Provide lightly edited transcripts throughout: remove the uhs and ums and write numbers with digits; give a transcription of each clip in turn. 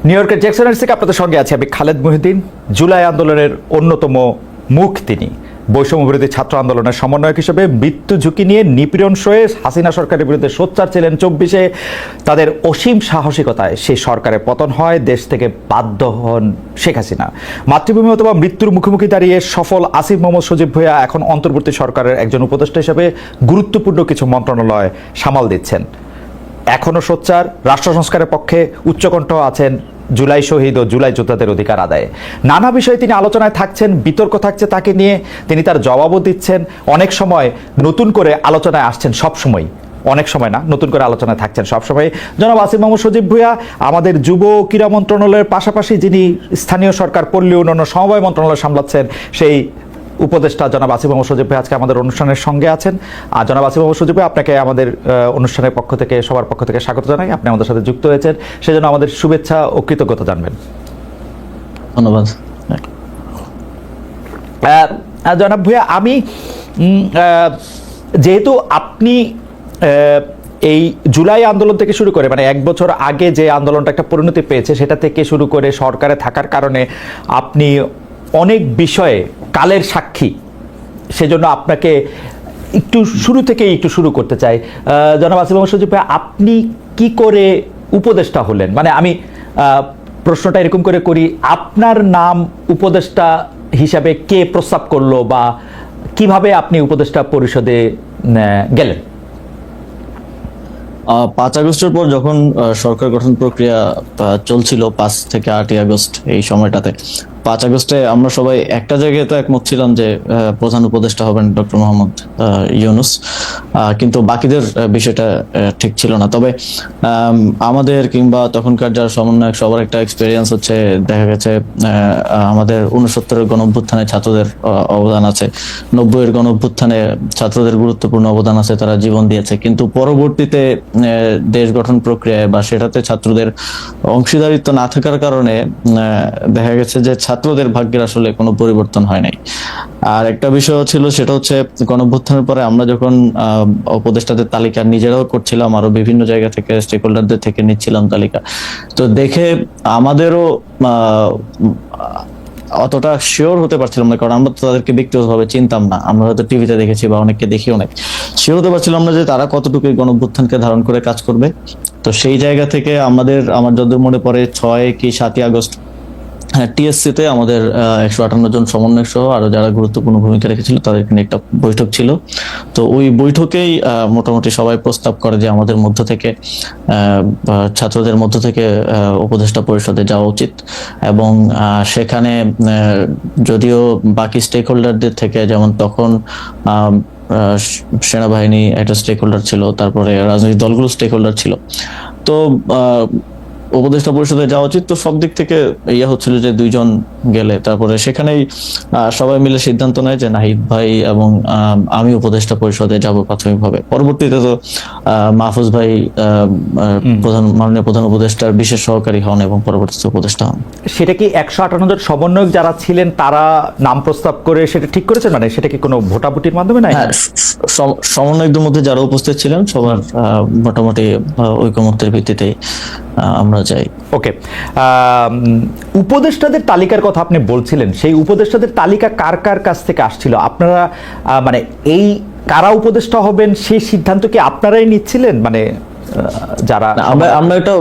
New ইয়র্কের জ্যাকসনের থেকে আপনাদের সঙ্গে আছে আমি খালেদ মহিউদ্দিন। জুলাই আন্দোলনের অন্যতম মুখ তিনি। বৈষম্যবিরোধী ছাত্র আন্দোলনের সমন্বয়ক হিসেবে মৃত্যু ঝুঁকি নিয়ে নিপীড়ন সয়ে হাসিনা সরকারের বিরুদ্ধে সোচ্চার ছিলেন 24-এ। তাদের অসীম সাহসিকতায় সেই সরকারের পতন হয়, দেশ থেকে বাধ্য হন শেখ হাসিনা। মাতৃভূমি অথবা মৃত্যুর মুখোমুখি দাঁড়িয়ে সফল আসিফ মোহাম্মদ সজীব ভূঁইয়া এখন অন্তর্বর্তী সরকারের একজন উপদেষ্টা হিসেবে গুরুত্বপূর্ণ কিছু মন্ত্রণালয় সামাল দিচ্ছেন। এখনও সোচ্চার, রাষ্ট্র সংস্কারের পক্ষে উচ্চকণ্ঠ আছেন জুলাই শহীদ ও জুলাই যোদ্ধাদের অধিকার আদায়ে। নানা বিষয়ে তিনি আলোচনায় থাকছেন, বিতর্ক থাকছে তাকে নিয়ে, তিনি তার জবাবও দিচ্ছেন। অনেক সময় নতুন করে আলোচনায় আসছেন, সবসময় অনেক সময় না, নতুন করে আলোচনায় থাকছেন সবসময়। জনাব আসিফ মোহাম্মদ সজীব ভূঁইয়া আমাদের যুব ক্রীড়া মন্ত্রণালয়ের পাশাপাশি যিনি স্থানীয় সরকার, পল্লী উন্নয়ন, সমবায় মন্ত্রণালয় সামলাচ্ছেন, সেই উপদেষ্টা জনাব আসিফ মোহাম্মদ সজীব ভাই আজকে আমাদের অনুষ্ঠানের সঙ্গে আছেন। আর জনাব আসিফ মোহাম্মদ সজীব ভাই, আপনাকে আমাদের অনুষ্ঠানের পক্ষ থেকে, সবার পক্ষ থেকে স্বাগত জানাই। আপনি আমাদের সাথে যুক্ত হয়েছেন, সেজন্য আমাদের শুভেচ্ছা ও কৃতজ্ঞতা জানবেন। ধন্যবাদ। জনাব ভূঁইয়া, আমি যেহেতু আপনি এই জুলাই আন্দোলন থেকে শুরু করে, মানে এক বছর আগে যে আন্দোলনটা একটা পরিণতি পেয়েছে, সেটা থেকে শুরু করে সরকারে থাকার কারণে আপনি অনেক বিষয়ে কালের সাক্ষী, সেজন্য আপনাকে একটু শুরু থেকেই একটু শুরু করতে চাই। জনাব আসিফ মোহাম্মদ সজীব ভাই, আপনি কি করে উপদেষ্টা হলেন? মানে আমি প্রশ্নটা এরকম করে করি, আপনার নাম উপদেষ্টা হিসাবে কে প্রস্তাব করলো, বা কিভাবে আপনি উপদেষ্টা পরিষদে গেলেন? 5 আগস্টের পর যখন সরকার গঠন প্রক্রিয়া চলছিল, 5 থেকে 8 আগস্ট এই সময়টাতে, 5 আগস্টে আমরা সবাই একটা জায়গায় তো একমত ছিলাম যে প্রধান উপদেষ্টা হবেন ডক্টর মোহাম্মদ ইউনূস, কিন্তু বাকিদের বিষয়টা ঠিক ছিল না। তবে আমাদের কিংবা তখনকার যারা সমন্বয়ক, সবার একটা এক্সপেরিয়েন্স হচ্ছে, দেখা গেছে আমাদের 69-এর গণঅভ্যুত্থানে ছাত্রদের অবদান আছে, 90-এর গণঅভ্যুত্থানে ছাত্রদের গুরুত্বপূর্ণ অবদান আছে, তারা জীবন দিয়েছে। কিন্তু পরবর্তীতে দেশ গঠন প্রক্রিয়ায় বা সেটাতে ছাত্রদের অংশীদারিত্ব না থাকার কারণে দেখা গেছে যে ছাত্রদের ভাগ্যের আসলে কোনো পরিবর্তন হয় নাই। আর একটা বিষয় ছিল, সেটা হচ্ছে গণঅভ্যুত্থানের পরে আমরা যখন উপদেষ্টাদের তালিকা নিজেরাও করছিলাম, আরো বিভিন্ন জায়গা থেকে স্টেক হোল্ডারদের থেকে নিচ্ছিলাম তালিকা, তো দেখে আমাদেরও অতটা শিওর হতে পারছিলাম না, কারণ আমরা তো তাদেরকে ব্যক্তিগতভাবে চিনতাম না। আমরা হয়তো টিভিতে দেখেছি বা অনেককে দেখিও নাই, শিওর হতে পারছিলাম না যে তারা কতটুকু গণঅভ্যুত্থানকে ধারণ করে কাজ করবে। তো সেই জায়গা থেকে আমার যতদূর মনে পড়ে 6 কি 7 আগস্ট টিএসসি তে আমাদের 158 জন সমন্বয়ক সহ আরো যারা গুরুত্বপূর্ণ ভূমিকা রেখেছিল তাদেরকে নিয়ে একটা বৈঠক ছিল। তো ওই বৈঠকেই মোটামুটি সবাই প্রস্তাব করে যে আমাদের মধ্য থেকে, ছাত্রদের মধ্য থেকে উপদেষ্টা পরিষদে যাওয়া উচিত। এবং সেখানে যদিও বাকি স্টেক হোল্ডারদের থেকে, যেমন তখন সেনাবাহিনী একটা স্টেক হোল্ডার ছিল, তারপরে রাজনৈতিক দলগুলো স্টেক হোল্ডার ছিল, তো উপদেষ্টা পরিষদে যাওয়া উচিত। তো সব দিক থেকে হচ্ছিল যে 2 জন গেলে, তারপরে সেখানেই সবাই মিলে সিদ্ধান্ত নেয় যে নাহিদ ভাই এবং আমি উপদেষ্টা পরিষদে যাব প্রাথমিকভাবে। পরবর্তীতে তো মাহফুজ ভাই মাননীয় প্রধান উপদেষ্টার বিশেষ সহকারী হন এবং পরবর্তীতে উপদেষ্টা হন। সেটা কি 158 জন সমন্বয়ক যারা ছিলেন তারা নাম প্রস্তাব করে সেটা ঠিক করেছেন? মানে সেটা কি কোনো ভোটাভুটির মাধ্যমে? না, সমন্বয়কদের মধ্যে যারা উপস্থিত ছিলেন সবার মোটামুটি ঐকমত্যের ভিত্তিতে আমরা যাই। ওকে, উপদেষ্টাদের তালিকার কথা আপনি বলছিলেন, সেই উপদেষ্টাদের তালিকা কার কার কাছ থেকে আসছিল? আপনারা মানে এই কারা উপদেষ্টা হবেন সেই সিদ্ধান্ত কি আপনারাই নিচ্ছিলেন? মানে যারা আমরা একটা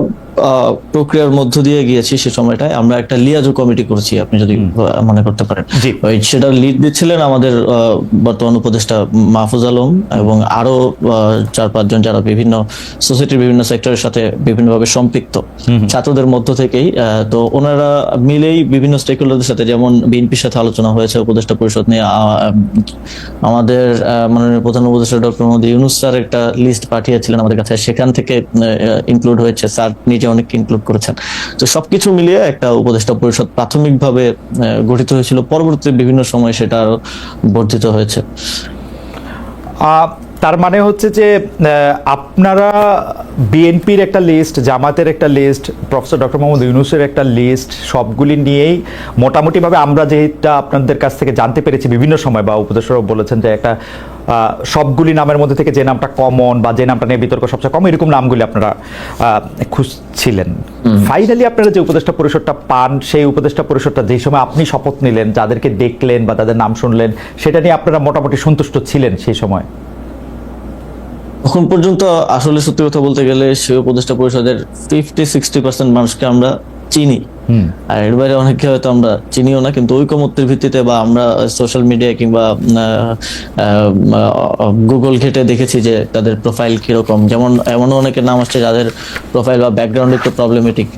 প্রক্রিয়ার মধ্য দিয়ে গিয়েছি, সে সময়টায় আমরা একটা লিয়াজো কমিটি করেছি, আপনি যদি মনে করতে পারেন। সেটা লিড দিচ্ছিলেন আমাদের বর্তমান উপদেষ্টা মাহফুজ আলম এবং আরো 4-5 জন যারা বিভিন্ন সোসাইটির বিভিন্ন সেক্টরের সাথে বিভিন্নভাবে সম্পৃক্ত, ছাত্রদের মধ্য থেকেই। তো ওনারা মিলেই বিভিন্ন স্টেক হোল্ডারদের সাথে, যেমন বিএনপির সাথে আলোচনা হয়েছে উপদেষ্টা পরিষদ নিয়ে, আমাদের মাননীয় প্রধান উপদেষ্টা ডক্টর মোহাম্মদ ইউনূস স্যার একটা লিস্ট পাঠিয়েছিলেন আমাদের কাছে, সেখান থেকে ইনক্লুড হয়েছে, স্যার নিজে অনেক ইনক্লুড করেছেন। তো সবকিছু মিলিয়ে একটা উপদেষ্টা পরিষদ প্রাথমিকভাবে গঠিত হয়েছিল, পরবর্তীতে বিভিন্ন সময় সেটা আরো বর্ধিত হয়েছে। তার মানে হচ্ছে যে আপনারা বিএনপির একটা লিস্ট, জামাতের একটা লিস্ট, প্রফেসর ডক্টর মোহাম্মদ ইউনূসের একটা লিস্ট, সবগুলি নিয়েই মোটামুটিভাবে আমরা যেটা আপনাদের কাছ থেকে জানতে পেরেছি বিভিন্ন সময়, বা উপদেষ্টারাও বলেছেন যে একটা সবগুলি নামের মধ্যে থেকে যে নামটা কমন বা যে নামটা নিয়ে বিতর্ক সবচেয়ে কম, এরকম নামগুলি আপনারা খুঁজছিলেন। ফাইনালি আপনারা যে উপদেষ্টা পরিষদটা পান, সেই উপদেষ্টা পরিষদটা যেই সময় আপনি শপথ নিলেন, যাদেরকে দেখলেন বা তাদের নাম শুনলেন, সেটা নিয়ে আপনারা মোটামুটি সন্তুষ্ট ছিলেন সেই সময়? এখন পর্যন্ত আসলে সত্যি কথা বলতে গেলে সেই উপদেষ্টা পরিষদের 50-60% মানুষকে আমরা চিনি, আর এর বাইরে অনেকে হয়তো আমরা চিনিও না, কিন্তু ঐকমত্যের ভিত্তিতে বা আমরা সোশ্যাল মিডিয়ায় কিংবা গুগল ঘেটে দেখেছি যে তাদের প্রোফাইল কিরকম। যেমন এমন অনেকের নাম আসছে যাদের প্রোফাইল বা ব্যাকগ্রাউন্ড একটু প্রবলেমেটিক,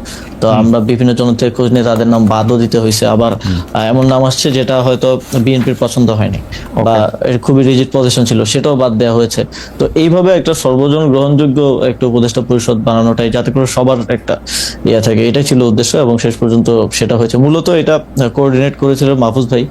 তো আমরা বিভিন্ন জন থেকে খোঁজ নিয়ে তাদের নাম বাদও দিতে হয়েছে। আবার এমন নাম আসছে যেটা হয়তো বিএনপির পছন্দ হয়নি বা এর খুবই রিজিড পজিশন ছিল, সেটাও বাদ দেওয়া হয়েছে। তো এইভাবে একটা সর্বজন গ্রহণযোগ্য একটা উপদেষ্টা পরিষদ বানানোটাই, যাতে করে সবার একটা ইয়ে থাকে, এটাই ছিল উদ্দেশ্য এবং শেষ পর্যন্ত সেটা হয়েছে। মূলত এটা কোঅর্ডিনেট করেছিল মাহফুজ ভাই,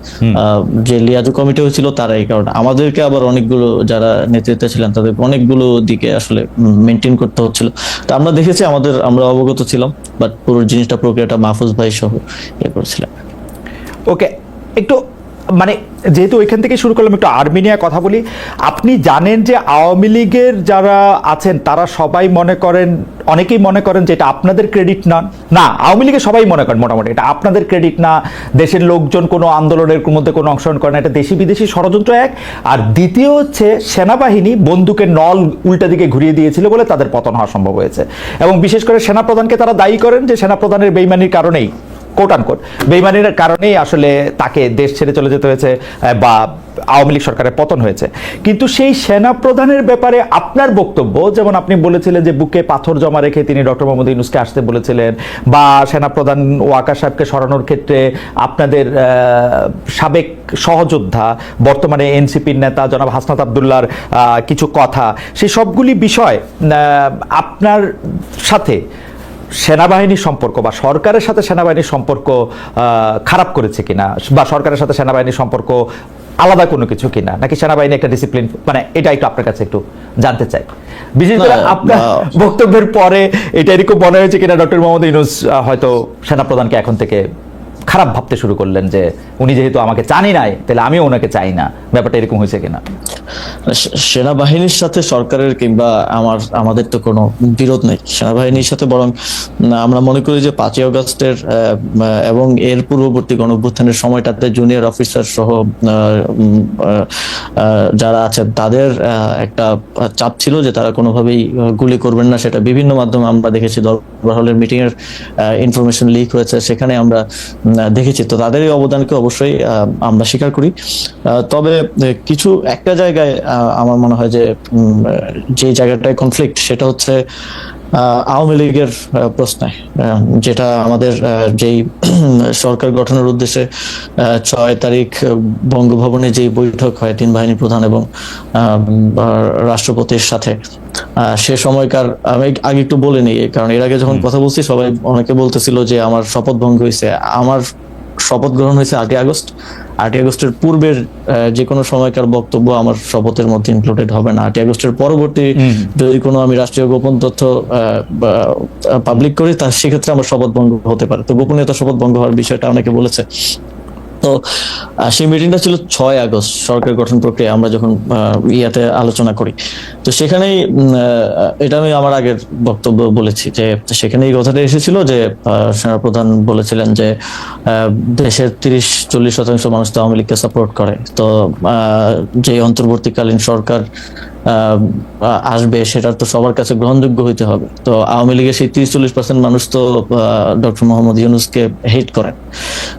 যে লিয়াজু কমিটি হয়েছিল তারাই। কারণ আমাদেরকে আবার অনেকগুলো যারা নেতৃত্বে ছিলেন তাদের অনেকগুলো দিকে আসলে মেনটেন করতে হচ্ছিল। তো আমরা দেখেছি, আমরা অবগত ছিলাম, বাট পুরো জিনিসটা প্রক্রিয়াটা মাহফুজ ভাই সহ ইয়ে করেছিলেন। ওকে, একটু মানে যেহেতু ওইখান থেকে শুরু করলাম, একটু আর্মেনিয়া কথা বলি। আপনি জানেন যে আওয়ামী লীগের যারা আছেন তারা সবাই মনে করেন, অনেকেই মনে করেন যে এটা আপনাদের ক্রেডিট না, আওয়ামী লীগের সবাই মনে করেন মোটামুটি এটা আপনাদের ক্রেডিট না, দেশের লোকজন কোনো আন্দোলনের মধ্যে কোনো অংশগ্রহণ করে না, এটা দেশি বিদেশি ষড়যন্ত্র এক। আর দ্বিতীয় হচ্ছে সেনাবাহিনী বন্দুকের নল উল্টা দিকে ঘুরিয়ে দিয়েছিল বলে তাদের পতন হওয়া সম্ভব হয়েছে। এবং বিশেষ করে সেনাপ্রধানকে তারা দায়ী করেন যে সেনাপ্রধানের বেইমানির কারণেই, কোট আনকোট বেইমানির কারণেই আসলে তাকে দেশ ছেড়ে চলে যেতে হয়েছে বা আওয়ামী লীগ সরকারের পতন হয়েছে। কিন্তু সেই সেনা প্রধানের ব্যাপারে আপনার বক্তব্য, যেমন আপনি বলেছিলেন যে বুকে পাথর জমা রেখে তিনি ডক্টর মোহাম্মদ ইউনূসকে আসতে বলেছিলেন, বা সেনাপ্রধান ওয়াকার সাহেবকে সরানোর ক্ষেত্রে আপনাদের সাবেক সহযোদ্ধা বর্তমানে এনসিপির নেতা জনাব হাসনাত আবদুল্লাহর কিছু কথা, সেই সবগুলি বিষয় আপনার সাথে সেনাবাহিনীর সম্পর্ক বা সরকারের সাথে সেনাবাহিনীর সম্পর্ক খারাপ করেছে কিনা, বা সরকারের সাথে সেনাবাহিনীর সম্পর্ক আলাদা কোনো কিছু কিনা, নাকি সেনাবাহিনী একটা ডিসিপ্লিন, মানে এটা একটু আপনার কাছে একটু জানতে চাই। বিশেষ করে আপনার বক্তব্যের পরে এটা এরকম মনে হয়েছে কিনা ডক্টর মোহাম্মদ ইউনূস হয়তো সেনাপ্রধানকে এখন থেকে খারাপ ভাবতে শুরু করলেন যে উনি যেহেতু আমাকে চানি নাই তাহলে আমিও ওনাকে চাই না, ব্যাপারটা এরকম হয়েছে কিনা? সেনাবাহিনীর সাথে সরকারের কিংবা আমাদের তো কোনো বিরোধ নেই সেনাবাহিনীর সাথে, বরং আমরা মনে করি যে 5ই আগস্টের এবং এর পূর্ববর্তী গণঅভ্যুত্থানের সময়টাতে জুনিয়র অফিসার সহ যারা আছেন তাদের একটা চাপ ছিল যে তারা কোনোভাবেই গুলি করবেন না। সেটা বিভিন্ন মাধ্যমে আমরা দেখেছি, দরবার হলের মিটিং এর ইনফরমেশন লিক হয়েছে, সেখানে আমরা দেখেছি। তো তাদের এই অবদানকে অবশ্যই আমরা স্বীকার করি। তবে কিছু একটা জায়গায় আমার মনে হয় যে জায়গাটায় কনফ্লিক্ট, সেটা হচ্ছে আওয়ামী লীগের প্রশ্নে, যেটা আমাদের যেই সরকার গঠনের উদ্দেশ্যে 6 তারিখ বঙ্গভবনে যেই বৈঠক হয় 3 বাহিনী প্রধান এবং রাষ্ট্রপতির সাথে, সে সময়কার আমি আগে একটু বলে নিই, কারণ এর আগে যখন কথা বলছি সবাই অনেকে বলতেছিল যে আমার শপথ ভঙ্গ হয়েছে। আমার শপথ গ্রহণ হয়েছে 8ই আগস্ট। 8ই আগস্টের পূর্বের যে কোনো সময়কার বক্তব্য আমার শপথের মধ্যে ইনক্লুডেড হবে না। 8ই আগস্টের পরবর্তী যদি কোনো আমি রাষ্ট্রীয় গোপন তথ্য পাবলিক করি, তার সেক্ষেত্রে আমার শপথ ভঙ্গ হতে পারে। তো গোপনীয়তা শপথ ভঙ্গ হওয়ার বিষয়টা অনেকে বলেছে। তো সেই মিটিংটা ছিল 6 আগস্ট, সরকার গঠন প্রক্রিয়া আমরা যখন ইয়াতে আলোচনা করি। তো সেখানেই এটা আমি আমার আগের বক্তব্য বলেছি যে সেখানে এই কথাটা এসেছিল যে সেনাপ্রধান বলেছিলেন যে দেশের 30-40% মানুষ তো আওয়ামী লীগকে সাপোর্ট করে। তো যে অন্তর্বর্তীকালীন সরকার আসবে সেটার তো সবার কাছে গ্রহণযোগ্য হইতে হবে। তো আওয়ামী লীগের সেই 30-40% মানুষ তো ডক্টর মোহাম্মদ ইউনূসকে হেট করেন।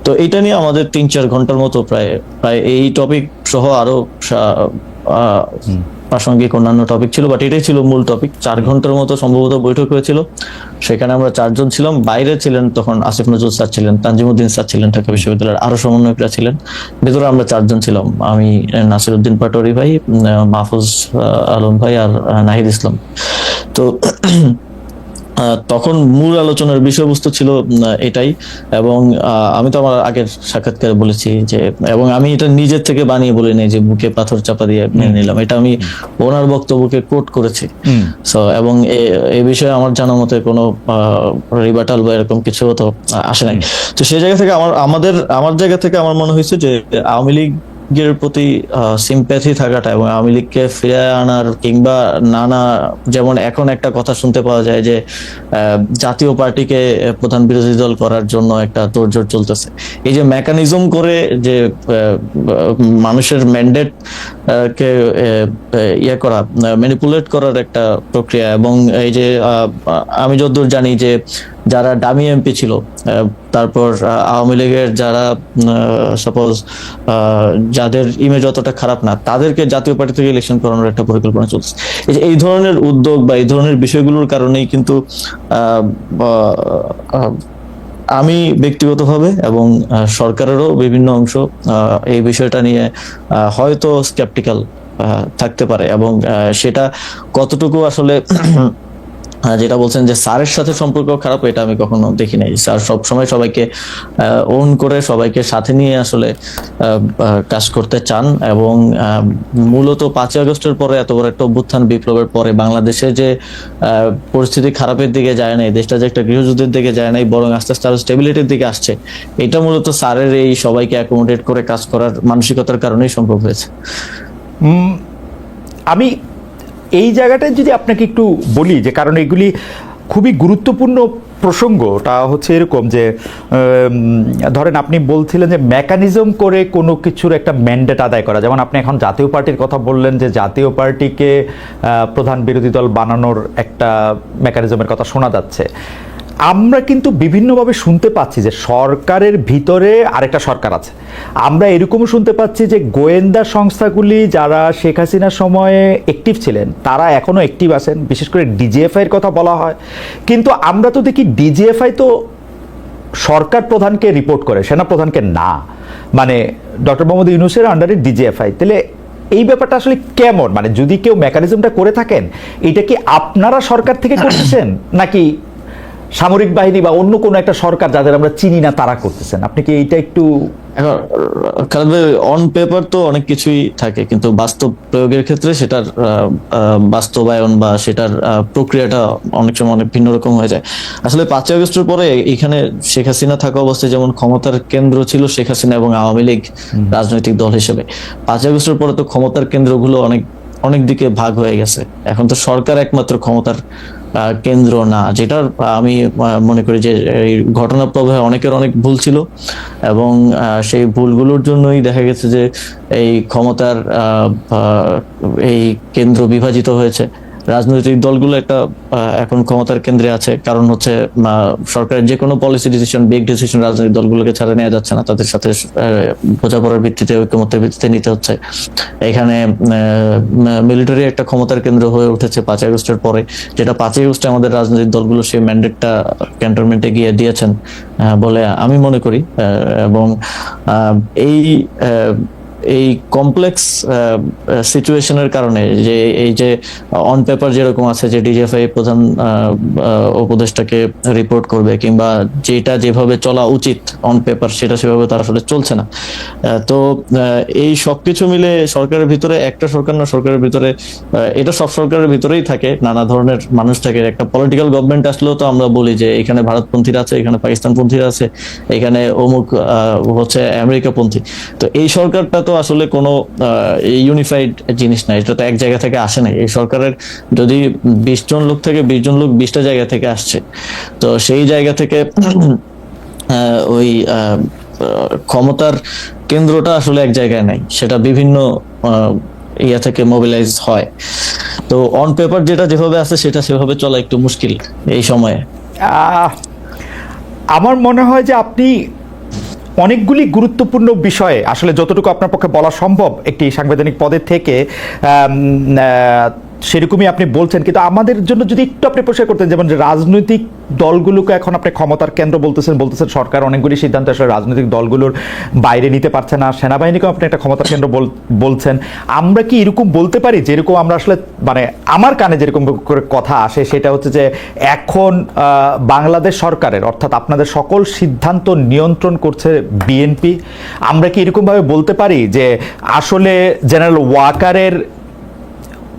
তো এটা নিয়ে আমাদের 3-4 ঘন্টার মতো প্রায় এই টপিক সহ আরো প্রাসঙ্গিক অন্যান্য টপিক ছিল, বাট এটাই ছিল মূল টপিক। 4 ঘন্টার মতো সম্ভবত বৈঠক হয়েছিল। সেখানে আমরা 4 জন ছিলাম। বাইরে ছিলেন তখন আসিফ নজরুল স্যার ছিলেন, তানজিমউদ্দিন স্যার ছিলেন ঢাকা বিশ্ববিদ্যালয়ের, আরো সমন্বয়করা ছিলেন। ভেতরে আমরা 4 জন ছিলাম, আমি, নাসিরউদ্দিন পাটোয়ারি ভাই, মাহফুজ আলম ভাই আর নাহিদ ইসলাম। তো তখন মূল আলোচনার বিষয়বস্তু ছিল এটাই। এবং আমি তো আমার আগের সাক্ষাৎকারে বলেছি যে, এবং আমি এটা নিজের থেকে বানিয়ে বলি নাই যে বুকে পাথর চাপা দিয়ে মেনে নিলাম, এটা আমি ওনার বক্তব্যকে কোট করেছি। সো এবং এই বিষয়ে আমার জানা মতে কোনো রিবাটাল বা এরকম কিছু তো আসে নাই। তো সেই জায়গা থেকে আমার জায়গা থেকে আমার মনে হয়েছে যে আওয়ামী লীগ লীগের প্রতি সিম্প্যাথি থাকাটা এবং আওয়ামী লীগকে ফিরে আনার কিংবা নানা, যেমন এখন একটা কথা শুনতে পাওয়া যায় যে জাতীয় পার্টিকে প্রধান বিরোধী দল করার জন্য একটা তোড়জোড় চলতেছে। এই যে মেকানিজম করে যে মানুষের ম্যান্ডেট কে ইয়ে করা, ম্যানিপুলেট করার একটা প্রক্রিয়া, এবং এই যে আমি যতদূর জানি যে যারা ডামি এমপি ছিল, তারপর আওয়ামী লীগের যারা সাপোজ যাদের ইমেজ অতটা খারাপ না, তাদেরকে জাতীয় পার্টি থেকে ইলেকশন করানোর একটা পরিকল্পনা চলছে। এই ধরনের উদ্যোগ বা এই ধরনের বিষয়গুলোর কারণেই কিন্তু আমি ব্যক্তিগতভাবে এবং সরকারেরও বিভিন্ন অংশ এই বিষয়টা নিয়ে হয়তো স্কেপটিক্যাল থাকতে পারে, এবং সেটা কতটুকু আসলে যেটা বলছেন যে স্যারের সাথে সম্পর্ক খারাপ, এটা আমি কখনো দেখি নাই। স্যার সবসময় সবাইকে ওন করে সবাইকে সাথে নিয়ে আসলে কাজ করতে চান, এবং মূলত 5ই আগস্টের পরে এত বড় একটা অভ্যুত্থান বিপ্লবের পরে বাংলাদেশে যে পরিস্থিতি খারাপের দিকে যায় নাই, দেশটা যে একটা গৃহযুদ্ধের দিকে যায় নাই, বরং আস্তে আস্তে আরো স্টেবিলিটির দিকে আসছে, এটা মূলত স্যারের এই সবাইকে অ্যাকোমোডেট করে কাজ করার মানসিকতার কারণেই সম্ভব হয়েছে। আমি এই জায়গাটায় যদি আপনাকে একটু বলি, যে কারণ এগুলি খুবই গুরুত্বপূর্ণ প্রসঙ্গটা হচ্ছে এরকম যে ধরেন আপনি বলছিলেন যে মেকানিজম করে কোনো কিছুর একটা ম্যান্ডেট আদায় করা, যেমন আপনি এখন জাতীয় পার্টির কথা বললেন যে জাতীয় পার্টিকে প্রধান বিরোধী দল বানানোর একটা মেকানিজমের কথা শোনা যাচ্ছে। আমরা কিন্তু বিভিন্নভাবে শুনতে পাচ্ছি যে সরকারের ভিতরে আরেকটা সরকার আছে। আমরা এরকমও শুনতে পাচ্ছি যে গোয়েন্দা সংস্থাগুলি যারা শেখ হাসিনার সময়ে অ্যাক্টিভ ছিলেন তারা এখনও অ্যাক্টিভ আছেন, বিশেষ করে ডিজিএফআইয়ের কথা বলা হয়। কিন্তু আমরা তো দেখি ডিজিএফআই তো সরকার প্রধানকে রিপোর্ট করে, সেনা প্রধানকে না। মানে ডক্টর মোহাম্মদ ইউনূসের আন্ডারে ডিজিএফআই। তাহলে এই ব্যাপারটা আসলে কেমন? মানে যদি কেউ মেকানিজমটা করে থাকেন, এটা কি আপনারা সরকার থেকে করতেছেন নাকি সামরিক বাহিনী বা অন্য কোনো একটা সরকার যাদের আমরা চিনি না তারা করতেছেন? আপনি কি এইটা একটু অন পেপার তো অনেক কিছুই থাকে, কিন্তু বাস্তব প্রয়োগের ক্ষেত্রে সেটার বাস্তবায়ন বা সেটার প্রক্রিয়াটা অনেক সময় অনেক ভিন্ন রকম হয়ে যায়। আসলে 5ই আগস্টের পরে এখানে শেখ হাসিনা থাকা অবস্থায় যেমন ক্ষমতার কেন্দ্র ছিল শেখ হাসিনা এবং আওয়ামী লীগ রাজনৈতিক দল হিসেবে, 5ই আগস্টের পরে তো ক্ষমতার কেন্দ্রগুলো অনেক দিকে ভাগ হয়ে গেছে। এখন তো সরকার একমাত্র ক্ষমতার কেন্দ্র না, যেটার আমি মনে করি যে এই ঘটনা প্রবাহে অনেকের অনেক ভুল ছিল, এবং সেই ভুলগুলোর জন্যই দেখা গেছে যে এই ক্ষমতার এই কেন্দ্র বিভাজিত হয়েছে। রাজনৈতিক দলগুলো একটা এখন ক্ষমতার কেন্দ্রে আছে, কারণ হচ্ছে সরকারের যে কোনো পলিসি ডিসিশন, বিগ ডিসিশন রাজনৈতিক দলগুলোকে ছাড়া নেওয়া যাচ্ছে না, তাদের সাথে বোঝাপড়ার ভিত্তিতে, ঐক্যমত্যের ভিত্তিতে নিতে হচ্ছে। এখানে মিলিটারি একটা ক্ষমতার কেন্দ্র হয়ে উঠেছে 5ই আগস্টের পরে, যেটা 5ই আগস্টে আমাদের রাজনৈতিক দলগুলো সেই ম্যান্ডেটটা ক্যান্টনমেন্টে গিয়ে দিয়েছেন বলে আমি মনে করি। এবং এই কমপ্লেক্স সিচুয়েশনের কারণে যে এই যে অন পেপার যেরকম আছে যে ডিজিএফআই প্রধান উপদেষ্টাকে রিপোর্ট করবে, কিংবা যেটা যেভাবে চলা উচিত অন পেপার সেটা সেভাবে তার আসলে চলছে না। তো এই সবকিছু মিলে সরকারের ভিতরে, একটা সরকার না, সরকারের ভিতরে এটা সব সরকারের ভিতরেই থাকে, নানা ধরনের মানুষ থাকে। একটা পলিটিক্যাল গভর্নমেন্ট আসলেও তো আমরা বলি যে এখানে ভারতপন্থীরা আছে, এখানে পাকিস্তানপন্থীরা আছে, এখানে অমুক হচ্ছে আমেরিকাপন্থী। তো এই সরকারটা তো আসলে কোনো ইউনিফাইড জিনিস না, এটা তো এক জায়গা থেকে আসে নাই। এই সরকারের যদি 20 জন লোক থেকে 20 জন লোক 20টা জায়গা থেকে আসছে, তো সেই জায়গা থেকে ওই ক্ষমতার কেন্দ্রটা আসলে এক জায়গায় নাই, সেটা বিভিন্ন ইয়া থেকে মোবিলাইজ হয়। তো অন পেপার যেটা যেভাবে আছে সেটা সেভাবে চলা একটু মুশকিল এই সময়ে। আমার মনে হয় যে আপনি অনেকগুলি গুরুত্বপূর্ণ বিষয়ে আসলে যতটুকু আপনার পক্ষে বলা সম্ভব একটি সাংবিধানিক পদের থেকে সেরকমই আপনি বলছেন, কিন্তু আমাদের জন্য যদি একটু আপনি পরিষ্কার করতেন, যেমন রাজনৈতিক দলগুলোকে এখন আপনি ক্ষমতার কেন্দ্র বলতেছেন সরকার অনেকগুলি সিদ্ধান্ত আসলে রাজনৈতিক দলগুলোর বাইরে নিতে পারছে না, সেনাবাহিনীকেও আপনি একটা ক্ষমতার কেন্দ্র বলছেন। আমরা কি এরকম বলতে পারি যেরকম আমরা আসলে, মানে আমার কানে যেরকম করে কথা আসে সেটা হচ্ছে যে এখন বাংলাদেশ সরকারের, অর্থাৎ আপনাদের সকল সিদ্ধান্ত নিয়ন্ত্রণ করছে বিএনপি? আমরা কি এরকমভাবে বলতে পারি যে আসলে জেনারেল ওয়াকারের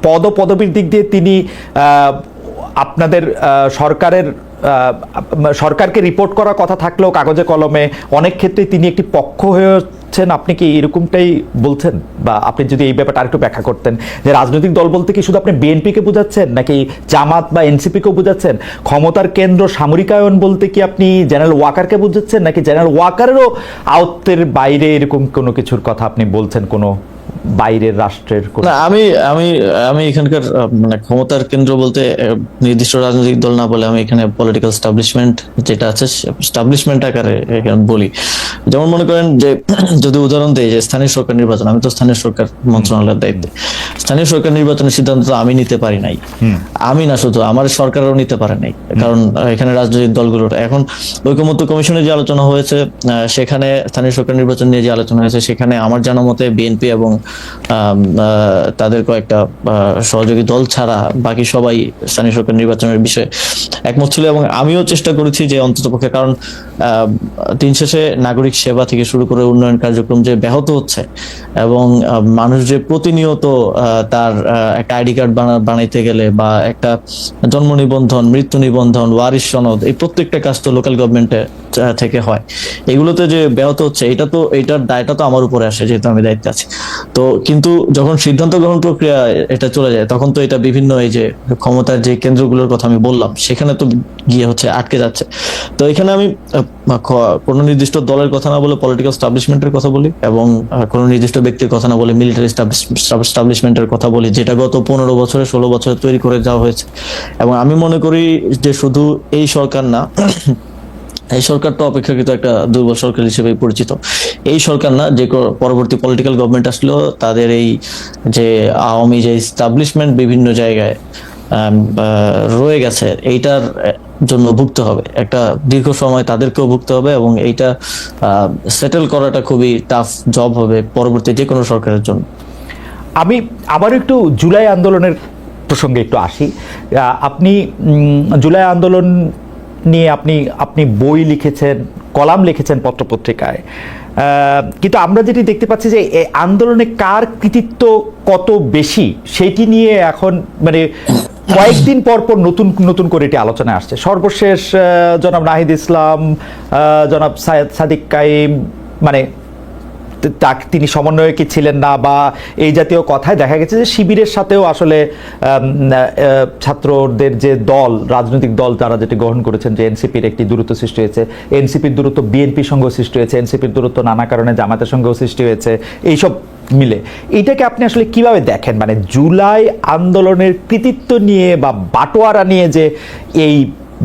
পদপদবীর দিক দিয়ে তিনি আপনাদের সরকারকে রিপোর্ট করার কথা থাকলেও কাগজে কলমে অনেক ক্ষেত্রে তিনি একটি পক্ষ হয়ে করছেন, আপনি কি এরকমটাই বলছেন? বা আপনি যদি এই ব্যাপারটা আরেকটু ব্যাখ্যা করতেন, যে রাজনৈতিক দল বলতে কি শুধু আপনি বিএনপিকে বোঝাচ্ছেন নাকি জামাত বা এনসিপিকেও বোঝাচ্ছেন? ক্ষমতার কেন্দ্র সামরিকায়ন বলতে কি আপনি জেনারেল ওয়াকারকে বোঝাচ্ছেন নাকি জেনারেল ওয়াকারেরও আয়ত্তের বাইরে এরকম কোনো কিছুর কথা আপনি বলছেন, কোনো বাইরের রাষ্ট্রের না, আমি আমি আমি এখানকার মানে ক্ষমতার কেন্দ্র বলতে নির্দিষ্ট রাজনৈতিক দল না বলে আমি এখানে পলিটিক্যাল স্টাবলিশমেন্ট যেটা আছে স্টাবলিশমেন্ট আকারে এখানে বলি। যেমন মনে করেন যে যদি উদাহরণ দেই যে স্থানীয় সরকার নির্বাচন, আমি তো স্থানীয় সরকার মন্ত্রণালয়ের দায়িত্বে। স্থানীয় সরকার নির্বাচনের সিদ্ধান্ত তো আমি নিতে পারি নাই, আমি না শুধু আমার সরকারও নিতে পারে নাই, কারণ এখানে রাজনৈতিক দলগুলোর এখন ঐকমত্য কমিশনে যে আলোচনা হয়েছে সেখানে স্থানীয় সরকার নির্বাচন নিয়ে যে আলোচনা হয়েছে সেখানে আমার জানা মতে বিএনপি এবং তাদের কয়েকটা সহযোগী দল ছাড়া বাকি সবাই স্থানীয় সরকার নির্বাচনের বিষয়ে একমত ছিল। এবং আমিও চেষ্টা করেছি যে অন্ততপক্ষে, কারণ দিন শেষে নাগরিক সেবা থেকে শুরু করে উন্নয়ন কার্যক্রম যে ব্যাহত হচ্ছে এবং মানুষ যে প্রতিনিয়ত তার একটা আইডি কার্ড বানাইতে গেলে বা একটা জন্ম নিবন্ধন, মৃত্যু নিবন্ধন, ওয়ারিশ সনদ, এই প্রত্যেকটা কাজ তো লোকাল গভর্নমেন্টে থেকে হয়, এগুলোতে যে ব্যাহত হচ্ছে এটার দায়টা তো আমার উপরে আসে যেহেতু আমি দায়িত্বে আছি। তো কিন্তু যখন সিদ্ধান্ত গ্রহণ প্রক্রিয়া এটা চলে যায় তখন তো এটা বিভিন্ন এই যে ক্ষমতার যে কেন্দ্রগুলোর কথা আমি বললাম সেখানে তো গিয়ে হচ্ছে আটকে যাচ্ছে। তো এখানে আমি কোনো নির্দিষ্ট দলের কথা না বলে পলিটিক্যাল স্টাবলিশমেন্টের কথা বলি এবং কোনো নির্দিষ্ট ব্যক্তির কথা না বলে মিলিটারি স্টাবলিশমেন্টের কথা বলি, যেটা গত 15 বছরে 16 বছরে তৈরি করে যাওয়া হয়েছে। এবং আমি মনে করি যে শুধু এই সরকার না, এই সরকার তো অপেক্ষাকৃত একটা দুর্বল সরকার হিসেবে পরিচিত, এই সরকার না, যে পরবর্তী পলিটিক্যাল গভর্নমেন্ট আসলো তাদের এই যে আওয়ামী যে এস্টাবলিশমেন্ট বিভিন্ন জায়গায় রয়ে গেছে এইটার জন্য ভুগতে হবে, একটা দীর্ঘ সময় তাদেরকেও ভুগতে হবে এবং এইটা সেটেল করাটা খুবই টাফ জব হবে পরবর্তী যে কোনো সরকারের জন্য। আমি আবার একটু জুলাই আন্দোলনের প্রসঙ্গে একটু আসি। আপনি জুলাই আন্দোলন নিয়ে আপনি বই লিখেছেন, কলাম লিখেছেন পত্রপত্রিকায়, কিন্তু আমরা যেটি দেখতে পাচ্ছি যে এই আন্দোলনে কার কৃতিত্ব কত বেশি সেটি নিয়ে এখন মানে কয়েকদিন পর পর নতুন নতুন করে এটি আলোচনায় আসছে। সর্বশেষ জনাব নাহিদ ইসলাম, জনাব সাদিক কাইম, মানে তিনি সমন্বয়কে ছিলেন না বা এই জাতীয় কথায় দেখা গেছে যে শিবিরের সাথেও আসলে ছাত্রদের যে দল, রাজনৈতিক দল যারা যেটি গ্রহণ করেছেন, যে এনসিপির একটি দূরত্ব সৃষ্টি হয়েছে, এনসিপির দূরত্ব বিএনপির সঙ্গেও সৃষ্টি হয়েছে, এনসিপির দূরত্ব নানা কারণে জামাতের সঙ্গেও সৃষ্টি হয়েছে, এইসব মিলে এইটাকে আপনি আসলে কিভাবে দেখেন? মানে জুলাই আন্দোলনের কৃতিত্ব নিয়ে বা বাটোয়ারা নিয়ে যে এই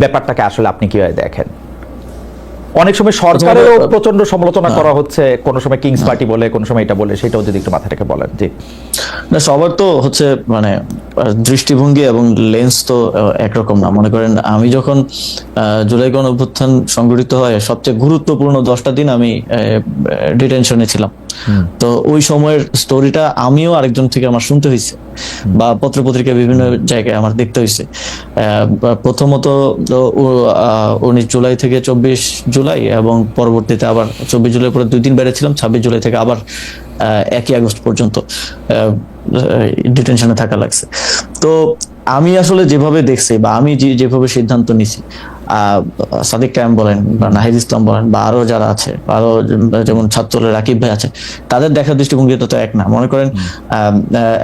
ব্যাপারটাকে আসলে আপনি কিভাবে দেখেন? অনেক সময় সরকারেরও প্রচন্ড সমালোচনা করা হচ্ছে, কোন সময় কিংস পার্টি বলে, কোন সময় এটা বলে, সেটাও যদি একটু মাথা রেখে বলেন। জি না, সবার তো হচ্ছে মানে দৃষ্টিভঙ্গি এবং লেন্স তো একরকম না। মনে করেন আমি যখন জুলাই গণ অভ্যুত্থান সংঘটিত হয় সবচেয়ে গুরুত্বপূর্ণ 10টা দিন আমি ডিটেনশনে ছিলাম। তো ওই সময়ের স্টোরিটা আমিও আরেকজন থেকে আমার শুনতে হয়েছে বা পত্রপত্রিকায় বিভিন্ন জায়গায় আমার দেখতে হয়েছে। প্রথমত 19 জুলাই থেকে 24 জুলাই এবং পরবর্তীতে আবার 24 জুলাই পরে 2 দিন বেড়েছিলাম, 26 জুলাই থেকে আবার 1 আগস্ট পর্যন্ত ডিটেনশনে থাকা লাগছে। তো আমি আসলে যেভাবে দেখছি বা আমি যেভাবে সিদ্ধান্ত নিছি, সাদিক কায়েম বলেন বা নাহিদ ইসলাম বলেন বা আরো যারা আছে, আরো যেমন ছাত্রদের রাকিব ভাই আছে, তাদের দেখার দৃষ্টিভঙ্গিটা তো এক না। মনে করেন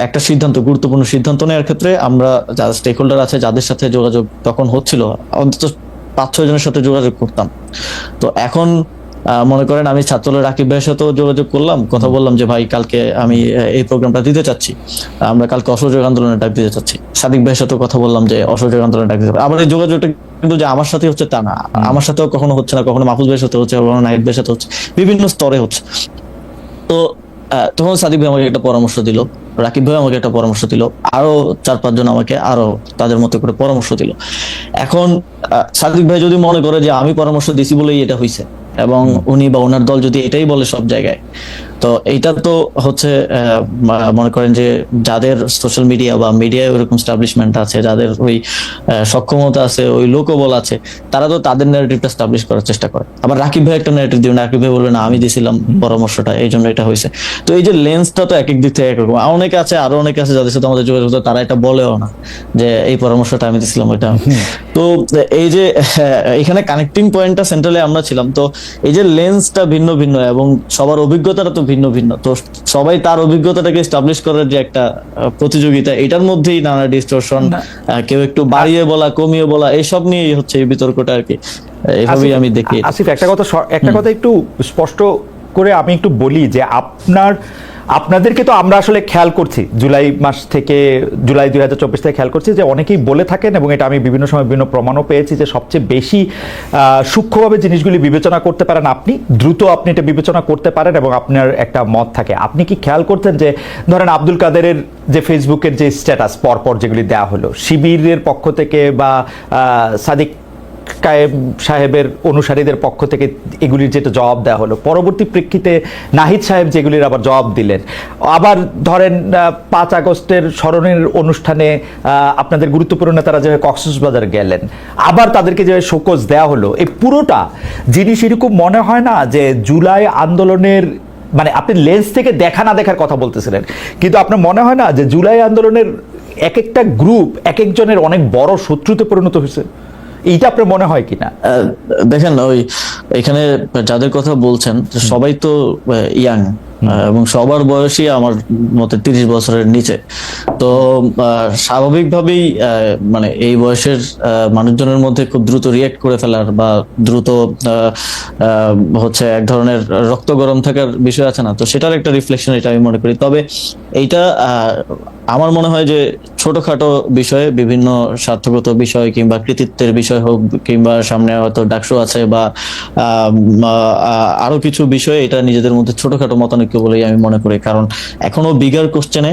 একটা সিদ্ধান্ত, গুরুত্বপূর্ণ সিদ্ধান্ত নেওয়ার ক্ষেত্রে আমরা যারা স্টেক হোল্ডার আছে যাদের সাথে যোগাযোগ তখন হচ্ছিল, অন্তত 5-6 জনের সাথে যোগাযোগ করতাম। তো এখন মনে করেন আমি ছাত্রদের রাকিব ভাইয়ের সাথেও যোগাযোগ করলাম, কথা বললাম যে ভাই কালকে আমি এই প্রোগ্রামটা দিতে চাচ্ছি, আমরা কালকে অসহযোগ আন্দোলনের ডাক দিতে চাচ্ছি। সাদিক ভাইয়ের সাথেও কথা বললাম যে অসহযোগ আন্দোলনের ডাক দিতে। আবার এই যোগাযোগটা কিন্তু যে আমার সাথে হচ্ছে তা না, আমার সাথেও কখনো হচ্ছে না, কখনো মাহফুজ ভাইয়ের সাথে হচ্ছে, কখনো নাহিদ ভাইয়ের সাথে হচ্ছে, বিভিন্ন স্তরে হচ্ছে। তো তখন সাদিক ভাই আমাকে একটা পরামর্শ দিল, রাকিব ভাই আমাকে একটা পরামর্শ দিল, আরো 4-5 জন আমাকে আরো তাদের মতো করে পরামর্শ দিল। এখন সাদিক ভাই যদি মনে করে যে আমি পরামর্শ দিছি বলেই এটা হয়েছে এবং উনি বা ওনার দল যদি এটাই বলে সব জায়গায়, তো এইটা তো হচ্ছে মনে করেন যে যাদের সোশ্যাল মিডিয়া বা মিডিয়ায় ওইরকম স্টাবলিশমেন্ট আছে, যাদের ওই সক্ষমতা আছে, ওই লোকবল আছে, তারা তো তাদের ন্যারেটিভটা স্টাবলিশ করার চেষ্টা করে। আবার রাকিব ভাই একটা ন্যারেটিভ দিবেন, রাকিব ভাই বলবে না আমি দিছিলাম পরামর্শটা এই জন্য এটা হয়েছে। তো এই যে লেন্সটা তো এক এক দিক থেকে একরকম। অনেকে আছে, আরো অনেকে আছে যাদের সাথে আমাদের যোগাযোগ হতো, তারা এটা বলেও না যে এই পরামর্শটা আমি দিছিলাম ওইটা। তো এই যে এখানে কানেক্টিং পয়েন্টটা সেন্ট্রালে আমরা ছিলাম। তো এই যে লেন্সটা ভিন্ন ভিন্ন এবং সবার অভিজ্ঞতাটা তো ভিন্ন ভিন্ন, তো সবাই তার অভিজ্ঞতাটাকে এস্টাবলিশ করার যে একটা প্রতিযোগিতা, এটার মধ্যেই নানা ডিস্টরশন, কেউ একটু বাড়িয়ে বলা কমিয়ে বলা এইসব নিয়েই হচ্ছে এই বিতর্কটা আর কি। এইভাবেই আমি দেখি। আসিফ, একটা কথা একটু স্পষ্ট করে আমি একটু বলি যে আপনাদেরকে তো আমরা আসলে খেয়াল করছি জুলাই 2024 থেকে খেয়াল করছি যে অনেকেই বলে থাকেন, এবং এটা আমি বিভিন্ন সময় বিভিন্ন প্রমাণও পেয়েছি যে সবচেয়ে বেশি সূক্ষ্মভাবে জিনিসগুলি বিবেচনা করতে পারেন আপনি, দ্রুত আপনি এটা বিবেচনা করতে পারেন এবং আপনার একটা মত থাকে। আপনি কি খেয়াল করছেন যে ধরেন আব্দুল কাদেরের যে ফেসবুকের যে স্ট্যাটাস পরপর যেগুলি দেওয়া হলো শিবিরের পক্ষ থেকে বা সাদিক কায়েম সাহেবের অনুসারীদের পক্ষ থেকে এগুলির যেটা জবাব দেওয়া হলো, পরবর্তী প্রেক্ষিতে নাহিদ সাহেব যেগুলির আবার জবাব দিলেন, আবার ধরেন 5 আগস্টের স্মরণের অনুষ্ঠানে আপনাদের গুরুত্বপূর্ণ নেতারা যেভাবে কক্সবাজার গেলেন, আবার তাদেরকে যেভাবে শোকজ দেওয়া হলো, এই পুরোটা জিনিস এরকম মনে হয় না যে জুলাই আন্দোলনের, মানে আপনি লেন্স থেকে দেখা না দেখার কথা বলতেছিলেন, কিন্তু আপনার মনে হয় না যে জুলাই আন্দোলনের এক একটা গ্রুপ এক একজনের অনেক বড় শত্রুতে পরিণত হয়েছে? এইটা আপনার মনে হয় কিনা? দেখেন, ওই এখানে যাদের কথা বলছেন সবাই তো ইয়াং, এবং সবার বয়সই আমার মতে 30 বছরের নিচে। তো স্বাভাবিকভাবেই মানে এই বয়সের মানুষজনের মধ্যে খুব দ্রুত রিয়েক্ট করে ফেলার বা দ্রুত হচ্ছে এক ধরনের রক্ত গরম থাকার বিষয় আছে না, তো সেটার একটা রিফ্লেকশন এটা আমি মনে করি। তবে এইটা আমার মনে হয় যে ছোটখাটো বিষয়ে, বিভিন্ন স্বার্থগত বিষয় কিংবা কৃতিত্বের বিষয় হোক, কিংবা সামনে হয়তো ডাকসু আছে বা আরো কিছু বিষয়ে, এটা নিজেদের মধ্যে ছোটখাটো মতানৈক্য বলেই আমি মনে করি। কারণ এখনো বিগার কোশ্চেনে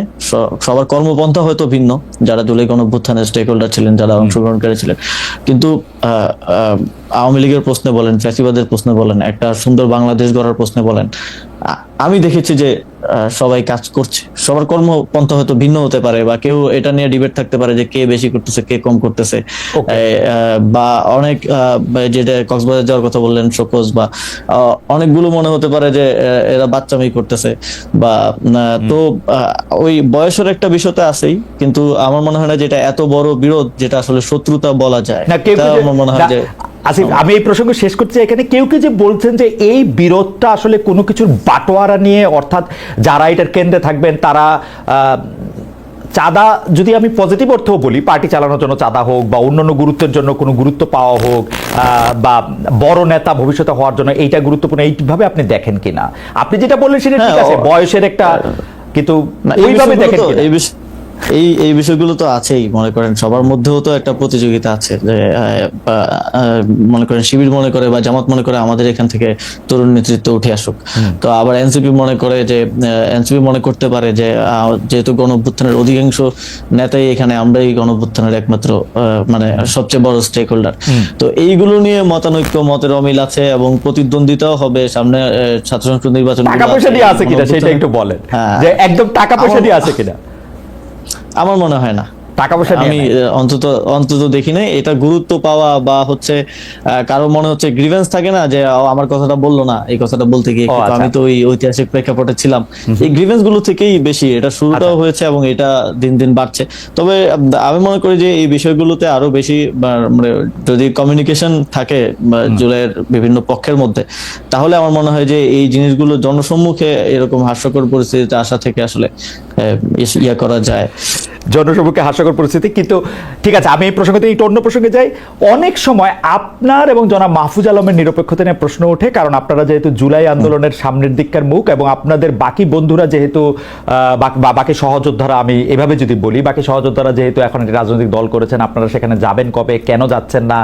সবার কর্মপন্থা হয়তো ভিন্ন, যারা জুলাই গণঅভ্যুত্থানের স্টেক হোল্ডার ছিলেন, যারা অংশগ্রহণকারী ছিলেন, কিন্তু আওয়ামী লীগের প্রশ্নে বলেন, ফ্যাসিবাদের প্রশ্নে বলেন, একটা সুন্দর বাংলাদেশ গড়ার প্রশ্নে বলেন, আমি দেখেছি যে সবাই কাজ করছে। সবার কর্মপন্থা হয়তো ভিন্ন হতে পারে, বা কেউ এটা নিয়ে ডিবেট থাকতে পারে যে কে বেশি করতেছে কে কম করতেছে, বা অনেক যেটা কক্সবাজার যাওয়ার কথা বললেন শোকজ, বা অনেকগুলো মনে হতে পারে যে এরা বাচ্চামি করতেছে, বা তো ওই বয়সের একটা বিষয় তো আছেই। কিন্তু আমার মনে হয় না যেটা এত বড় বিরোধ যেটা আসলে শত্রুতা বলা যায় না। আমার মনে হয় যে আসিফ, আমি এই প্রসঙ্গ শেষ করছি এখানে। কেউ যে বলছেন যে এই বিরোধটা আসলে কোনো কিছুর বাটোয়ারা নিয়ে, অর্থাৎ যারা এটার কেন্দ্রে থাকবেন তারা চাঁদা, যদি আমি পজিটিভ অর্থেও বলি, পার্টি চালানোর জন্য চাঁদা হোক বা অন্যান্য গুরুত্বের জন্য কোনো গুরুত্ব পাওয়া হোক, বা বড় নেতা ভবিষ্যতে হওয়ার জন্য এইটা গুরুত্বপূর্ণ, এইভাবে আপনি দেখেন কিনা? আপনি যেটা বললেন সেটা ঠিক আছে, বয়সের একটা, কিন্তু ওইভাবে দেখেন এই বিষয়গুলো তো আছেই। মনে করেন সবার মধ্যেও তো একটা প্রতিযোগিতা আছে, যে মনে করেন শিবির মনে করে বা জামাত মনে করে আমাদের এখান থেকে তরুণ নেতৃত্ব উঠে আসুক, তো আবার এনসিপি মনে করে যে এনসিপি মনে করতে পারে যে যেহেতু গণঅভ্যুত্থানের অধিকাংশ নেতাই এখানে, আমরাই গণঅভ্যুত্থানের একমাত্র মানে সবচেয়ে বড় স্টেক হোল্ডার। তো এইগুলো নিয়ে মতানৈক্য, মতের অমিল আছে, এবং প্রতিদ্বন্দ্বিতাও হবে সামনে ছাত্র সংসদ নির্বাচন। টাকা পয়সা দিয়ে আছে কিনা সেটা একটু বলেন, যে একদম টাকা পয়সা দিয়ে আছে কিনা? আমার মনে হয় না টাকা পয়সা আমি অন্তত দেখি নাই। এটা গুরুত্ব পাওয়া বা হচ্ছে কারো মনে হচ্ছে গ্রিভেন্স থাকে না যে আমার কথাটা বললো না, এই কথাটা বলতে গিয়ে আমি তো ওই ঐতিহাসিক প্রেক্ষাপটে ছিলাম, এই গ্রিভেন্স গুলো থেকেই বেশি এটা শুরুটাও হয়েছে এবং এটা দিন দিন বাড়ছে। তবে আমি মনে করি যে এই বিষয়গুলোতে আরো বেশি মানে যদি কমিউনিকেশন থাকে জুলাইয়ের বিভিন্ন পক্ষের মধ্যে, তাহলে আমার মনে হয় যে এই জিনিসগুলো জনসম্মুখে এরকম হাস্যকর পরিস্থিতিতে আসা থেকে আসলে ইয়া করা যায়, জনসম্মুখে হাস্যকর পরিস্থিতি। কিন্তু ঠিক আছে, আমি এই প্রসঙ্গে একটু অন্য প্রসঙ্গে যাই। অনেক সময় আপনার এবং জনাব মাহফুজ আলমের নিরপেক্ষতা নিয়ে প্রশ্ন ওঠে, কারণ আপনারা যেহেতু জুলাই আন্দোলনের সামনের দিককার মুখ, এবং আপনাদের বাকি বন্ধুরা যেহেতু বাকি সহযোদ্ধারা, আমি এভাবে যদি বলি, বাকি সহযোদ্ধারা যেহেতু এখন একটি রাজনৈতিক দল করেছেন, আপনারা সেখানে যাবেন কবে, কেন যাচ্ছেন না,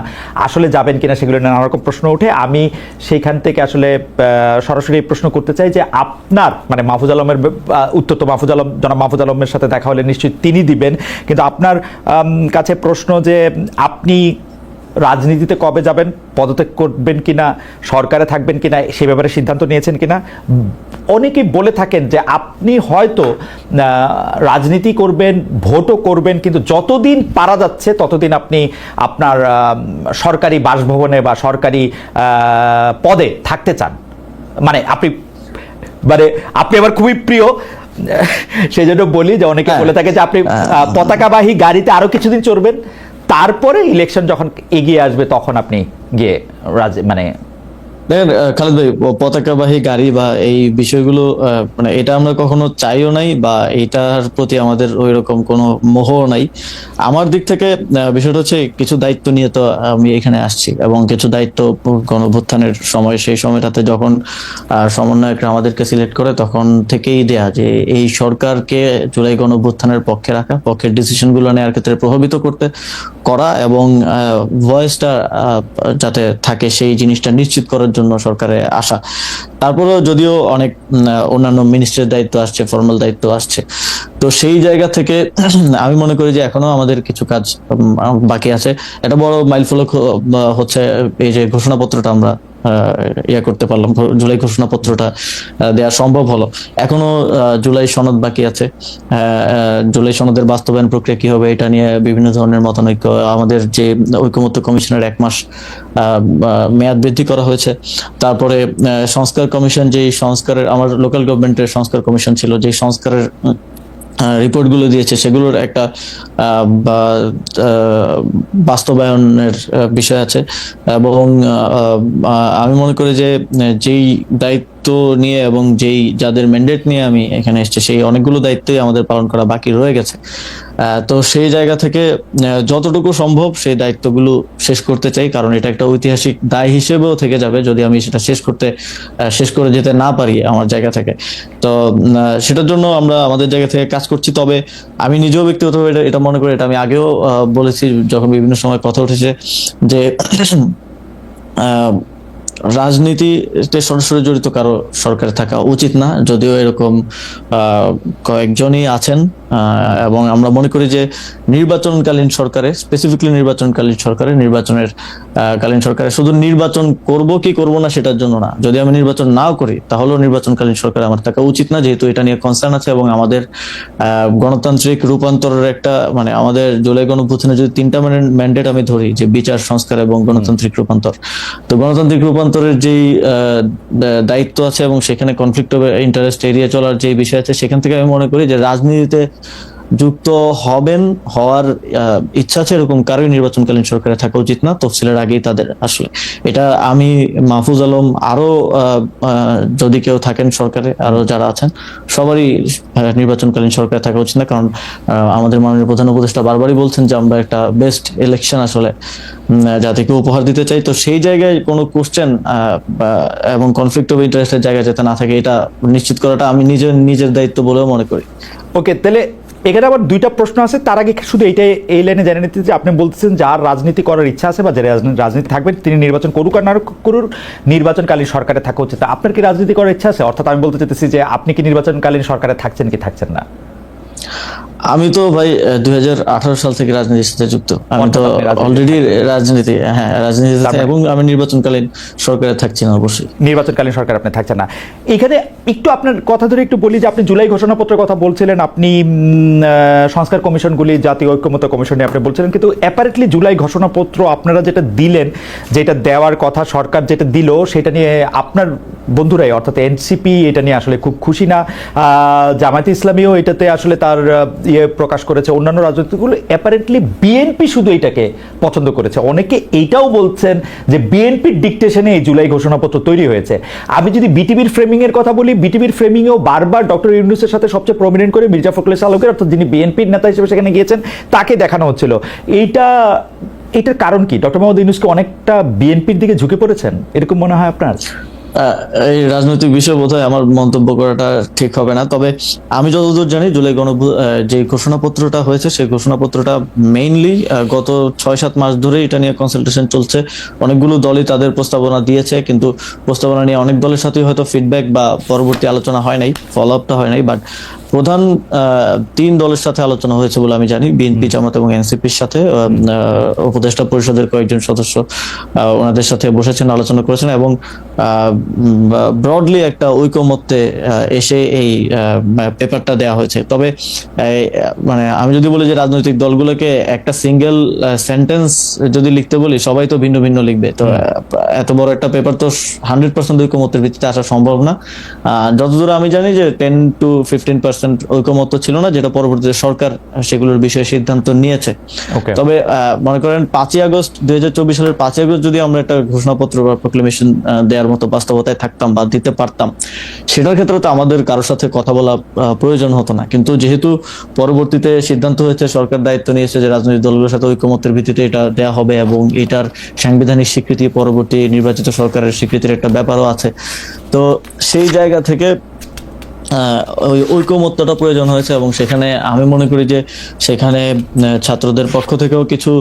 আসলে যাবেন কিনা, সেগুলো নিয়ে নানা রকম প্রশ্ন ওঠে। আমি সেইখান থেকে আসলে সরাসরি এই প্রশ্ন করতে চাই যে আপনার, মানে মাহফুজ আলমের উত্তর তো জনাব মাহফুজ আলমের সাথে দেখা হলে নিশ্চয়ই তিনি দিবেন, কিন্তু আপনার কাছে প্রশ্ন যে আপনি রাজনীতিতে কবে যাবেন, পদত্যাগ করবেন কিনা, সরকারে থাকবেন কিনা, সে ব্যাপারে সিদ্ধান্ত নিয়েছেন কিনা? অনেকেই বলে থাকেন যে আপনি হয়তো রাজনীতি করবেন, ভোটও করবেন, কিন্তু যতদিন পারা যাচ্ছে ততদিন আপনি আপনার সরকারি বাসভবনে বা সরকারি পদে থাকতে চান। মানে আপনি আমার খুবই প্রিয়, সেই জন্য বলি যে অনেকে বলে থাকে যে আপনি পতাকাবাহী গাড়িতে আরো কিছুদিন চড়বেন, তারপরে ইলেকশন যখন এগিয়ে আসবে তখন আপনি গিয়ে মানে দেখেন খালেদ ভাই, পতাকাবাহী গাড়ি বা এই বিষয়গুলো মানে এটা আমরা কখনো চাইও নাই, বা এটার প্রতি আমাদের ওই রকম কোনো মোহ নাই। আমার দিক থেকে বিষয়টা হচ্ছে কিছু দায়িত্ব নিয়ে তো আমি এখানে আসছি, এবং কিছু দায়িত্ব গণঅভ্যুত্থানের সময়, সেই সময়টাতে যখন সমন্বয়করা আমাদেরকে সিলেক্ট করে তখন থেকেই দেয়া যে এই সরকারকে জুলাই গণঅভ্যুত্থানের পক্ষে রাখা, পক্ষের ডিসিশন গুলো নেওয়ার ক্ষেত্রে প্রভাবিত করা এবং ভয়েসটা যাতে থাকে সেই জিনিসটা নিশ্চিত করার জন্য সরকারে আসা। তারপরেও যদিও অনেক অন্যান্য মিনিস্ট্রির দায়িত্ব আসছে, ফর্মাল দায়িত্ব আসছে, তো সেই জায়গা থেকে আমি মনে করি যে এখনো আমাদের কিছু কাজ বাকি আছে। একটা বড় মাইলফলক হচ্ছে এই যে ঘোষণাপত্রটা আমরা করতে পারলাম, জুলাই ঘোষণাপত্রটা দেওয়া সম্ভব হলো। এখনো জুলাই সনদ বাকি আছে। জুলাই সনদের বাস্তবায়ন প্রক্রিয়া কি হবে এটা নিয়ে বিভিন্ন ধরনের মতানৈক্য। আমাদের যে ঐকমত্য কমিশনের 1 মাস মেয়াদ বৃদ্ধি করা হয়েছে। তারপরে সংস্কার কমিশন, যে সংস্কারের, আমার লোকাল গভর্নমেন্টের সংস্কার কমিশন ছিল, যে সংস্কারের রিপোর্ট গুলো দিয়েছে সেগুলোর একটা বাস্তবায়নের বিষয় আছে। এবং আমি মনে করি যে যেই দায়িত্ব নিয়ে এবং যাদের ম্যান্ডেট নিয়ে আমি এখানে এসেছি, সেই অনেকগুলো দায়িত্বই আমাদের পালন করা বাকি রয়ে গেছে। তো সেই জায়গা থেকে যতটুকু সম্ভব সেই দায়িত্বগুলো শেষ করতে চাই, কারণ এটা একটা ঐতিহাসিক দায় হিসেবেও থেকে যাবে যদি আমি সেটা শেষ করে যেতে না পারি আমার জায়গা থেকে। তো সেটার জন্য আমরা আমাদের জায়গা থেকে কাজ করছি। তবে আমি নিজেও ব্যক্তিগতভাবে এটা মনে করি, এটা আমি আগেও বলেছি যখন বিভিন্ন সময় কথা উঠেছে, যে রাজনীতিতে সরাসরি জড়িত কারো সরকারে থাকা উচিত না, যদিও এরকম কয়েকজনই আছেন। এবং আমরা মনে করি যে নির্বাচনকালীন সরকারে, স্পেসিফিকলি নির্বাচনের কালীন সরকারে শুধু নির্বাচন করব কি করব না সেটার জন্য না, যদি আমি নির্বাচন নাও করি তাহলেও নির্বাচনকালীন সরকারে আমার থাকা উচিত না, যেহেতু এটা নিয়ে কনসার্ন আছে। এবং আমাদের গণতান্ত্রিক রূপান্তরের একটা, মানে আমাদের জুলাই গণঅভ্যুত্থানে যদি 3টা ম্যান্ডেট আমি ধরি, যে বিচার, সংস্কার এবং গণতান্ত্রিক রূপান্তর, তো গণতান্ত্রিক রূপান্তরের যেই দায়িত্ব আছে এবং সেখানে কনফ্লিক্ট অফ ইন্টারেস্ট এড়িয়ে চলার যে বিষয় আছে, সেখান থেকে আমি মনে করি যে রাজনীতিতে যুক্ত হওয়ার ইচ্ছা আছে এরকম কারোই নির্বাচনকালীন সরকারে থাকা উচিত না, তফসিলের আগেই তাদের। আসলে এটা আমি, মাহফুজ আলম, আরো যদি কেউ থাকেন সরকারে, আরো যারা আছেন, সবারই নির্বাচনকালীন সরকারে থাকা উচিত না। কারণ আমাদের মাননীয় প্রধান উপদেষ্টা বারবারই বলছেন যে আমরা একটা বেস্ট ইলেকশন আসলে জাতিকে উপহার দিতে চাই। তো সেই জায়গায় কোনো কোশ্চেন এবং কনফ্লিক্ট অফ ইন্টারেস্টের জায়গায় যাতে না থাকে, এটা নিশ্চিত করাটা আমি নিজের দায়িত্ব বলেও মনে করি। ওকে, তাহলে এখানে আবার 2টা প্রশ্ন আছে। তার আগে শুধু এই লাইনে জেনে নিতে যে আপনি বলতেছেন যার রাজনীতি করার ইচ্ছা আছে বা যে রাজনীতি থাকবেন তিনি নির্বাচন করুক আর না করুক, নির্বাচনকালীন সরকারে থাকা উচিত। আপনার কি রাজনীতি করার ইচ্ছা আছে? অর্থাৎ আমি বলতে চাইতেছি যে আপনি কি নির্বাচনকালীন সরকারে থাকছেন কি থাকছেন না? আমি তো ভাই 2018 সাল থেকে রাজনীতির সাথে যুক্ত। আমি তো অলরেডি রাজনীতিতে, এবং আমি নির্বাচনকালীন সরকারে থাকছি না। অবশ্যই নির্বাচনকালীন সরকার আপনি থাকছেন না। এখানে একটু আপনার কথা ধরে একটু বলি যে আপনি জুলাই ঘোষণাপত্রের কথা বলছিলেন, আপনি সংস্কার কমিশনগুলি, জাতীয় ঐক্যমত্য কমিশন নিয়ে আপনি বলছিলেন, কিন্তু অ্যাপারেন্টলি জুলাই ঘোষণাপত্র আপনারা যেটা দিলেন, যেটা দেওয়ার কথা সরকার যেটা দিল, সেটা নিয়ে আপনার বন্ধুরাই অর্থাৎ এনসিপি এটা নিয়ে আসলে খুব খুশি না। জামায়াতে ইসলামীও এটাতে আসলে তার প্রকাশ করেছে। অন্যান্য রাজনীতিগুলো অ্যাপারেন্টলি বিএনপি শুধু এটাকে পছন্দ করেছে। অনেকে এইটাও বলছেন যে বিএনপির ডিকটেশনে এই জুলাই ঘোষণাপত্র তৈরি হয়েছে। আমি যদি বিটিভির ফ্রেমিং এর কথা বলি, বিটিভির ফ্রেমিংয়েও বারবার ডক্টর ইউনূসের সাথে সবচেয়ে প্রমিনেন্ট করে মির্জা ফখরুল ইসলাম আলমগীর, অর্থাৎ যিনি বিএনপির নেতা হিসেবে সেখানে গিয়েছেন, তাকে দেখানো হচ্ছিল। এটার কারণ কি? ডক্টর মোহাম্মদ ইউনূস কি অনেকটা বিএনপির দিকে ঝুঁকে পড়েছেন, এরকম মনে হয় আপনার? এই রাজনৈতিক বিষয় বোধহয় আমার মন্তব্য করাটা ঠিক হবে না। তবে আমি যতদূর জানি, জুলাই যে ঘোষণাপত্রটা হয়েছে, সেই ঘোষণাপত্রটা মেইনলি গত 6-7 মাস ধরে এটা নিয়ে কনসালটেশন চলছে। অনেকগুলো দলই তাদের প্রস্তাবনা দিয়েছে, কিন্তু প্রস্তাবনা নিয়ে অনেক দলের সাথেই হয়তো ফিডব্যাক বা পরবর্তী আলোচনা হয় নাই, ফলো আপটা হয় নাই। বাট প্রধান 3 দলের সাথে আলোচনা হয়েছে বলে আমি জানি, বিএনপি, জামাত এবং এনসিপির সাথে। উপদেষ্টা পরিষদের কয়েকজন সদস্য ওনাদের সাথে বসেছেন, আলোচনা করেছেন, এবং ব্রডলি একটা ঐকমত্যে এসে এই পেপারটা দেওয়া হয়েছে। তবে মানে আমি যদি বলি যে রাজনৈতিক দলগুলোকে একটা সিঙ্গেল সেন্টেন্স যদি লিখতে বলি, সবাই তো ভিন্ন ভিন্ন লিখবে। তো এত বড় একটা পেপার তো 100% ঐকমত্যের ভিত্তিতে আসা সম্ভব না। যতদূর আমি জানি যে 10 to 15% 100% ঐকমত্য ছিল না, যেটা পরবর্তীতে সরকার সেগুলোর বিষয়ে সিদ্ধান্ত নিয়েছে। Okay. তবে মনে করেন 5ই আগস্ট 2024 সালের 5ই আগস্ট যদি আমরা একটা ঘোষণাপত্র বা প্রোক্লেমেশন দেওয়ার মতো বাস্তবতায় থাকতাম বা দিতে পারতাম, সেটার ক্ষেত্রে তো আমাদের কারোর সাথে কথা বলা প্রয়োজন হতো না। কিন্তু যেহেতু পরবর্তীতে সিদ্ধান্ত হয়েছে, সরকার দায়িত্ব নিয়েছে যে রাজনৈতিক দলগুলোর সাথে ঐকমত্যের ভিত্তিতে এটা দেওয়া হবে, এবং এটার সাংবিধানিক স্বীকৃতি, পরবর্তী নির্বাচিত সরকারের স্বীকৃতির একটা ব্যাপারও আছে। তো সেই জায়গা থেকে ওই ঐকমত্যটা প্রয়োজন হয়েছে, এবং সেখানে আমি মনে করি যে সেখানে ছাত্রদের পক্ষ থেকেও কিছু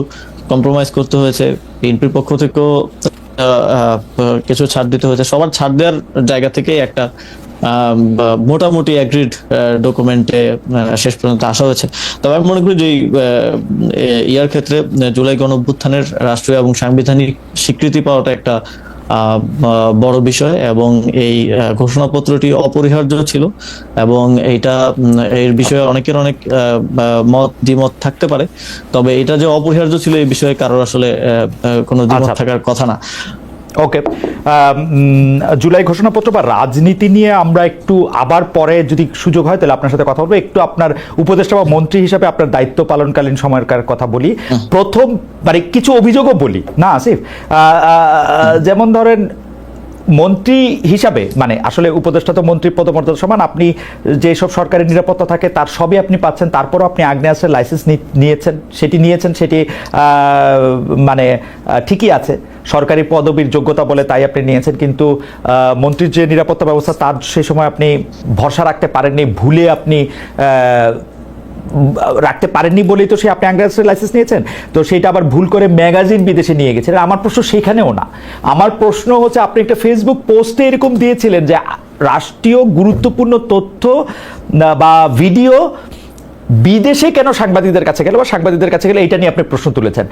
কম্প্রোমাইজ করতে হয়েছে, বিএনপির পক্ষ থেকেও কিছু ছাড় দিতে হয়েছে। সবার ছাড় দেওয়ার জায়গা থেকে একটা মোটামুটি অ্যাগ্রিড ডকুমেন্টে শেষ পর্যন্ত আসা হয়েছে। তবে আমি মনে করি যে ইয়ার ক্ষেত্রে জুলাই গণঅভ্যুত্থানের রাষ্ট্রীয় এবং সাংবিধানিক স্বীকৃতি পাওয়াটা একটা বড় বিষয়, এবং এই ঘোষণাপত্রটি অপরিহার্য ছিল, এবং এইটা এর বিষয়ে অনেকের অনেক দ্বিমত থাকতে পারে। তবে এটা যে অপরিহার্য ছিল এই বিষয়ে কারোর আসলে কোনো দ্বিমত থাকার কথা না। ওকে, জুলাই ঘোষণাপত্র বা রাজনীতি নিয়ে আমরা একটু আবার পরে যদি সুযোগ হয় তাহলে আপনার সাথে কথা বলবো। একটু আপনার উপদেষ্টা বা মন্ত্রী হিসাবে আপনার দায়িত্ব পালনকালীন সময়কার কথা বলি। প্রথম মানে কিছু অভিযোগও বলি না আসিফ, যেমন ধরেন মন্ত্রী হিসাবে, মানে আসলে উপদেষ্টা তো মন্ত্রীর পদমর্যাদা সমান, আপনি যেসব সরকারি নিরাপত্তা থাকে তার সবই আপনি পাচ্ছেন, তারপরও আপনি আগ্নেয়াস্ত্রের লাইসেন্স নিয়েছেন, সেটি মানে ঠিকই আছে, সরকারি পদবীর যোগ্যতা বলে তাই আপনি নিয়েছেন, কিন্তু মন্ত্রীর যে নিরাপত্তা ব্যবস্থা তার সেই সময় আপনি ভরসা রাখতে পারেননি, ভুলে আপনি রাখতে পারেননি বলেই তো আপনি আগ্নেয়াস্ত্রের লাইসেন্স নিয়েছেন। তো সেটা আবার ভুল করে ম্যাগাজিন বিদেশে নিয়ে গেছেন। আমার প্রশ্ন সেখানেও না, আমার প্রশ্ন হচ্ছে আপনি একটা ফেসবুক পোস্টে এরকম দিয়েছিলেন যে রাষ্ট্রীয় গুরুত্বপূর্ণ তথ্য বা ভিডিও বিদেশে কেন সাংবাদিকদের কাছে গেল বা সাংবাদিকদের কাছে গেলে এটা নিয়ে আপনি প্রশ্ন তুলেছেন।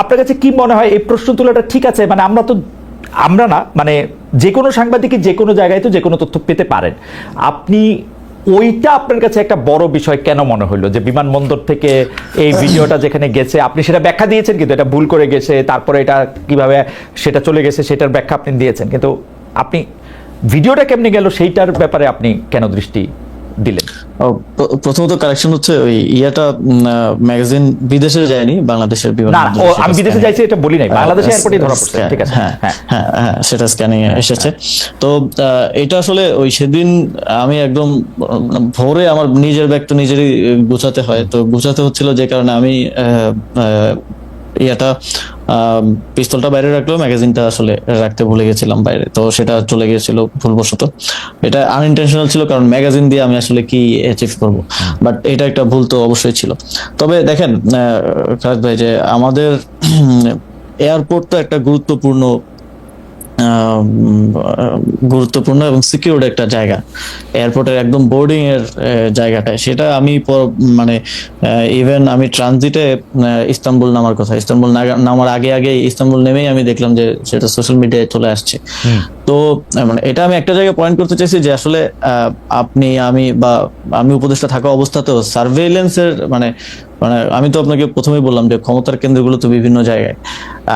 আপনার কাছে কি মনে হয় এই প্রশ্ন তোলাটা ঠিক আছে? মানে আমরা না, মানে যে কোনো সাংবাদিকই যে কোনো জায়গায় তো যে কোনো তথ্য পেতে পারেন। আপনি ওইটা আপনার কাছে একটা বড় বিষয় কেন মনে হলো যে বিমানবন্দর থেকে এই ভিডিওটা যেখানে গেছে আপনি সেটা ব্যাখ্যা দিয়েছেন, কিন্তু এটা ভুল করে গেছে, তারপরে এটা কিভাবে সেটা চলে গেছে সেটার ব্যাখ্যা আপনি দিয়েছেন, কিন্তু আপনি ভিডিওটা কেমনে গেল সেইটার ব্যাপারে আপনি কেন দৃষ্টি দিলেন? প্রথমত কারেকশন হচ্ছে ওই ইয়াটা ম্যাগাজিন বিদেশে যায়নি, বাংলাদেশের না, আমি বিদেশে যাইছি এটা বলি নাই, বাংলাদেশে এয়ারপোর্টে ধরা পড়ছে। ঠিক আছে, হ্যাঁ সেটা স্ক্যানিং এ এসেছে। তো এটা আসলে ওই সেদিন আমি একদম ভোরে আমার নিজের ব্যাগ তো নিজেরই গুছাতে হয়, তো গুছাতে হচ্ছিল, যে কারণে আমি ইয়াটা পিস্তলটা বাইরে রাখলেও ম্যাগাজিনটা আসলে রাখতে ভুলে গেছিলাম বাইরে, তো সেটা চলে গিয়েছিল ভুলবশত। এটা আনইনটেনশনাল ছিল, কারণ ম্যাগাজিন দিয়ে আমি আসলে কি অ্যাচিভ করব, বাট এটা একটা ভুল তো অবশ্যই ছিল। তবে দেখেন খালেদ ভাই, যে আমাদের এয়ারপোর্ট তো একটা গুরুত্বপূর্ণ এবং সিকিউরড একটা জায়গা, এয়ারপোর্টের একদম বোর্ডিং এর জায়গাটায়। সেটা আমি মানে ইভেন আমি ট্রানজিটে ইস্তাম্বুল নামার কথা, ইস্তাম্বুল নামার আগে ইস্তাম্বুল নেমেই আমি দেখলাম যে সেটা সোশ্যাল মিডিয়ায় চলে আসছে। তো মানে এটা আমি একটা জায়গায় পয়েন্ট করতে চাইছি যে আসলে আমি উপদেষ্টা থাকা অবস্থাতেও সার্ভেইলেন্সের মানে আমি তো আপনাকে প্রথমেই বললাম যে ক্ষমতার কেন্দ্রগুলো তো বিভিন্ন জায়গায়,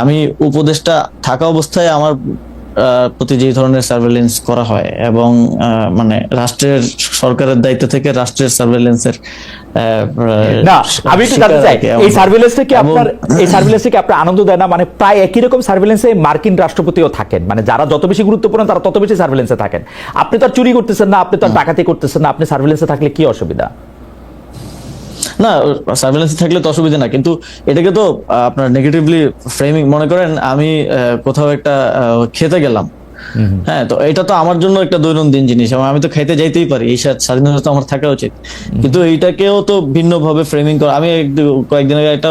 আমি উপদেষ্টা থাকা অবস্থায় আমার প্রতি যে ধরনের সার্ভেইলেন্স করা হয়, এবং মানে রাষ্ট্রের সরকারের দায়িত্ব থেকে রাষ্ট্রের সার্ভেইলেন্সের না, আমি একটু জানতে চাই এই সার্ভেইলেন্সটা কি আপনার আনন্দ দেয় না? মানে প্রায় একই রকম সার্ভেইলেন্সে মার্কিন রাষ্ট্রপতিও থাকেন, মানে যারা যত বেশি গুরুত্বপূর্ণ তারা তত বেশি সার্ভেইলেন্সে থাকেন। আপনি তো আর চুরি করতেছেন না, আপনি তো আর ডাকাতি করতেছেন না, আপনি সার্ভেইলেন্সে থাকলে কি অসুবিধা? না, সার্ভেইলেন্স থাকলে তো অসুবিধা না, কিন্তু এটাকে তো আপনার নেগেটিভলি ফ্রেমিং, মনে করেন আমি কোথাও একটা খেতে গেলাম, হ্যাঁ, তো এটা তো আমার জন্য একটা দৈনন্দিন জিনিস, আমি তো খাইতে যাইতেই পারি, এই স্বাধীনতা তো আমার থাকা উচিত, কিন্তু এইটাকেও তো ভিন্ন ভাবে ফ্রেমিং করা। আমি কয়েকদিন আগে একটা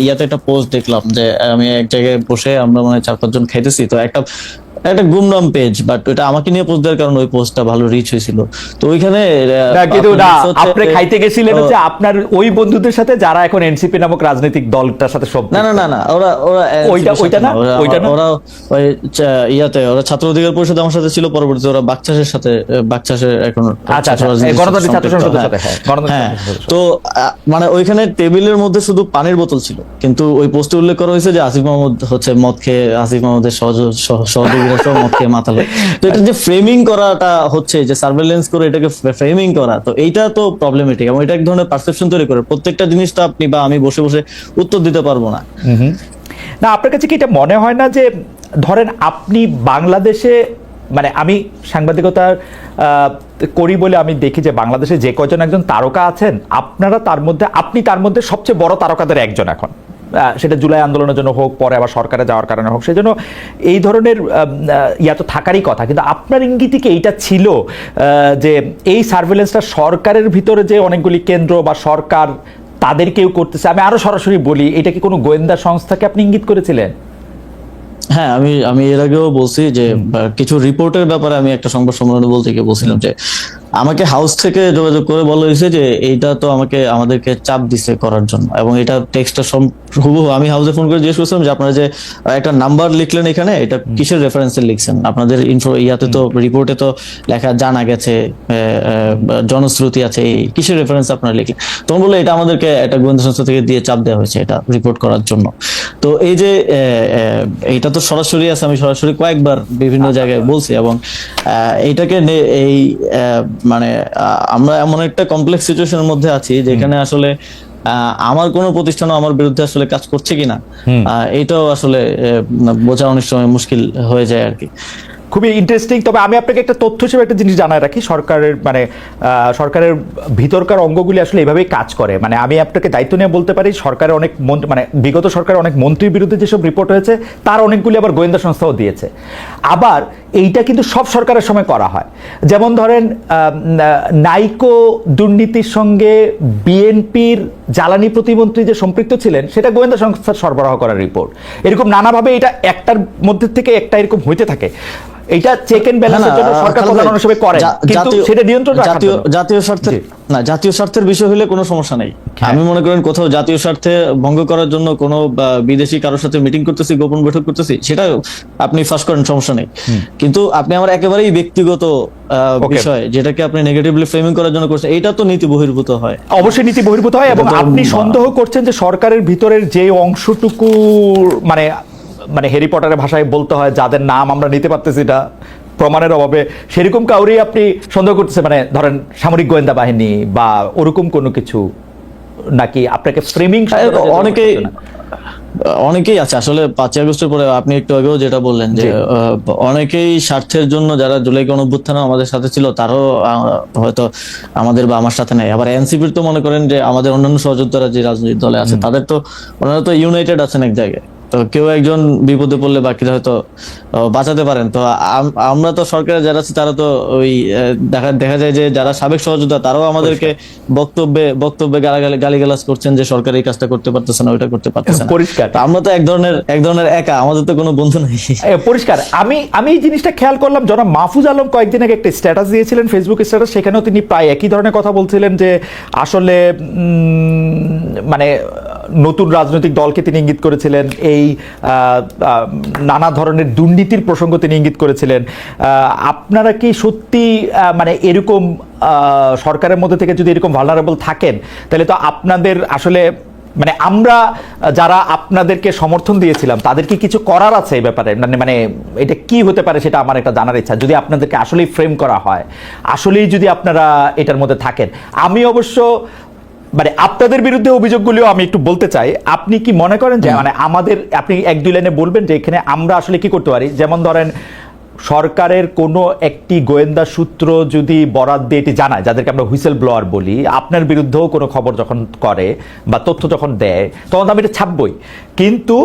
ইয়াতে একটা পোস্ট দেখলাম যে আমি এক জায়গায় বসে আমরা মানে 4-5 জন খাইতেছি, তো একটা গুমনাম পেজ, বাট এটা আমাকে নিয়ে পোস্ট দেওয়ার কারণে ওই পোস্টটা ভালো রিচ হয়েছিল। তো ওইখানে আপনি খাইতে গেছিলেন হচ্ছে আপনার ওই বন্ধুদের সাথে যারা এখন এনসিপি নামক রাজনৈতিক দলটার সাথে সব না, ওরা ইয়াতে ওরা ছাত্র অধিকার পরিষদ আমার সাথে ছিল, পরবর্তীতে ওরা বাকচাষের এখন তো মানে ওইখানে টেবিলের মধ্যে শুধু পানির বোতল ছিল, কিন্তু ওই পোস্টে উল্লেখ করা হয়েছে যে আসিফ মাহমুদ হচ্ছে মদ খেয়ে আসিফ মাহমুদের সহযোগীরা বসো মদ খেয়ে মাতালে। তো এটা যে ফ্রেমিং করাটা হচ্ছে, যে সার্ভেলেন্স করে এটাকে ফ্রেমিং করা, তো এইটা তো প্রবলেমেটিক এবং এটা এক ধরনের পারসেপশন তৈরি করে। প্রত্যেকটা জিনিস তো আপনি বা আমি বসে বসে উত্তর দিতে পারবো না। না, আপনার কাছে কি এটা মনে হয় না যে ধরেন আপনি বাংলাদেশে, মানে আমি সাংবাদিকতা করি বলে আমি দেখি যে বাংলাদেশে যে কয়জন একজন তারকা আছেন, আপনি তার মধ্যে সবচেয়ে বড় তারকাদের একজন এখন, সেটা জুলাই আন্দোলনের জন্য হোক, পরে আবার সরকারে যাওয়ার কারণে হোক, সেজন্য এই ধরনের ইয়া তো থাকারই কথা। কিন্তু আপনার ইঙ্গিতে কি এইটা ছিল যে এই সার্ভেলেন্সটা সরকারের ভিতরে যে অনেকগুলি কেন্দ্র বা সরকার তাদের কেউ করতেছে? আমি আরো সরাসরি বলি, এটা কি কোনো গোয়েন্দা সংস্থাকে আপনি ইঙ্গিত করেছিলেন? হ্যাঁ, আমি এর আগেও বলছি যে কিছু রিপোর্টের ব্যাপারে আমি একটা সংবাদ সম্মেলনে বলতে গিয়ে বলছিলাম যে আমাকে হাউস থেকে যোগাযোগ করে বলা হয়েছে যে এইটা তো আমাদেরকে চাপ দিছে করার জন্য, এবং এটা টেক্সটটা হুবহু আমি হাউসে ফোন করে জিজ্ঞেস করছিলাম যে আপনারা যে একটা নাম্বার লিখলেন এখানে, এটা কিসের রেফারেন্সে লিখছেন? আপনাদের ইয়াতে তো রিপোর্টে তো লেখা জানা গেছে, জনশ্রুতি আছে, কিসের রেফারেন্স আপনারা লিখলেন? তখন বললো এটা আমাদেরকে একটা গোয়েন্দা সংস্থা থেকে দিয়ে চাপ দেওয়া হয়েছে এটা রিপোর্ট করার জন্য। তো এই যে এইটা তো সরাসরি আছে, আমি সরাসরি কয়েকবার বিভিন্ন জায়গায় বলছি, এবং এইটাকে এই মানে আমরা এমন একটা কমপ্লেক্স সিচুয়েশনের মধ্যে আছি যেখানে আসলে আমার কোনো প্রতিষ্ঠানও আমার বিরুদ্ধে আসলে কাজ করছে কিনা এইটাও আসলে বোঝা অনেক সময় মুশকিল হয়ে যায় আর কি। খুবই ইন্টারেস্টিং। তবে আমি আপনাকে একটা তথ্য হিসেবে একটা জিনিস জানায় রাখি, সরকারের ভিতরকার অঙ্গগুলি আসলে এভাবেই কাজ করে। মানে আমি আপনাকে দায়িত্ব নিয়ে বলতে পারি, সরকারের অনেক মানে বিগত সরকারের অনেক মন্ত্রীর বিরুদ্ধে যেসব রিপোর্ট হয়েছে তার অনেকগুলি আবার গোয়েন্দা সংস্থাও দিয়েছে। আবার এইটা কিন্তু সব সরকারের সময় করা হয়। যেমন ধরেন নাইকো দুর্নীতির সঙ্গে বিএনপির জ্বালানি প্রতিমন্ত্রী যে সম্পৃক্ত ছিলেন, সেটা গোয়েন্দা সংস্থার সরবরাহ করার রিপোর্ট। এরকম নানাভাবে এটা একটার মধ্যে থেকে একটা এরকম হইতে থাকে। এটা চেক এন্ড ব্যালেন্সের জন্য সরকার প্রধান হিসেবে করে, কিন্তু সেটা নিয়ন্ত্রণ রাখার জন্য জাতীয় স্বার্থের না, জাতীয় স্বার্থের বিষয় হলে কোনো সমস্যা নেই। আমি মনে করেন কোথাও জাতীয় স্বার্থে ভঙ্গ করার জন্য কোনো বিদেশি কারোর সাথে মিটিং করতেছি, গোপন বৈঠক করতেছি, সেটা আপনি ফাঁস করেন, সমস্যা নেই। কিন্তু আপনি আমার একেবারেই ব্যক্তিগত বিষয় যেটাকে আপনি নেগেটিভলি ফ্রেমিং করার জন্য করছেন, এটা তো নীতি বহির্ভূত হয়। অবশ্যই নীতি বহির্ভূত হয়। এবং আপনি সন্দেহ করছেন যে সরকারের ভিতরের যে অংশটুকু, মানে হ্যারি পটারের ভাষায় বলতে হয়, যাদের নাম আমরা নিতে পারতেছি না প্রমাণের অভাবে, সেরকম কাউরেই আপনি সন্দেহ করতেছে, মানে ধরেন সামরিক গোয়েন্দা বাহিনী বা ওরকম কোনো কিছু, নাকি আপনাকে ফ্রেমিং? অনেকেই আছে আসলে 5ই আগস্টের পরে, আপনি একটু আগেও যেটা বললেন যে অনেকেই স্বার্থের জন্য, যারা জুলাই গণঅভ্যুত্থানে আমাদের সাথে ছিল তারাও হয়তো আমাদের বা আমার সাথে নাই। আবার এনসিপির তো মনে করেন যে আমাদের অন্যান্য সহযোদ্ধারা যে রাজনৈতিক দলে আছে তাদের তো, ওনারা তো ইউনাইটেড আছেন এক জায়গায়। তো কেউ একজন বিপদে পড়লে বাকিরা হয়তো বাঁচাতে পারেন। তো আমরা তো সরকারে যারা আছি তারা তো ওই দেখা যায় যে যারা সাবেক সহযোদ্ধা তারাও আমাদেরকে বক্তব্যে গালিগালাজ করছেন যে সরকার এই কাজটা করতে পারতেছে না, ওইটা করতে পারতেছে না। পরিষ্কার আমরা তো এক ধরনের একা, আমাদের তো কোনো বন্ধু নাই। পরিষ্কার। আমি এই জিনিসটা খেয়াল করলাম, জনাব মাহফুজ আলম কয়েকদিন আগে একটা স্ট্যাটাস দিয়েছিলেন, ফেসবুক স্ট্যাটাস, সেখানেও তিনি প্রায় একই ধরনের কথা বলছিলেন যে আসলে মানে নতুন রাজনৈতিক দলকে তিনি ইঙ্গিত করেছিলেন, এই নানা ধরনের দুর্নীতির প্রসঙ্গ তিনি ইঙ্গিত করেছিলেন। আপনারা কি সত্যি মানে এরকম সরকারের মধ্যে থেকে যদি এরকম ভালনারেবল থাকেন, তাহলে তো আপনাদের আসলে, মানে আমরা যারা আপনাদেরকে সমর্থন দিয়েছিলাম তাদের কি কিছু করার আছে এই ব্যাপারে? মানে এটা কি হতে পারে সেটা আমার একটা জানার ইচ্ছা, যদি আপনাদেরকে আসলেই ফ্রেম করা হয়, আসলেই যদি আপনারা এটার মধ্যে থাকেন। আমি অবশ্য মানে আপনাদের বিরুদ্ধে অভিযোগগুলিও আমি একটু বলতে চাই। আপনি কি মনে করেন যে মানে আমাদের, আপনি 1-2 লাইনে বলবেন যে এখানে আমরা আসলে কি করতে পারি? যেমন ধরেন সরকারের কোনো একটি গোয়েন্দা সূত্র যদি বরাত দিয়ে এটি জানায়, যাদেরকে আমরা হুইসেল ব্লোয়ার বলি, আপনার বিরুদ্ধেও কোনো খবর যখন করে বা তথ্য যখন দেয়, তখন আমি এটা ছাপবই, কিন্তু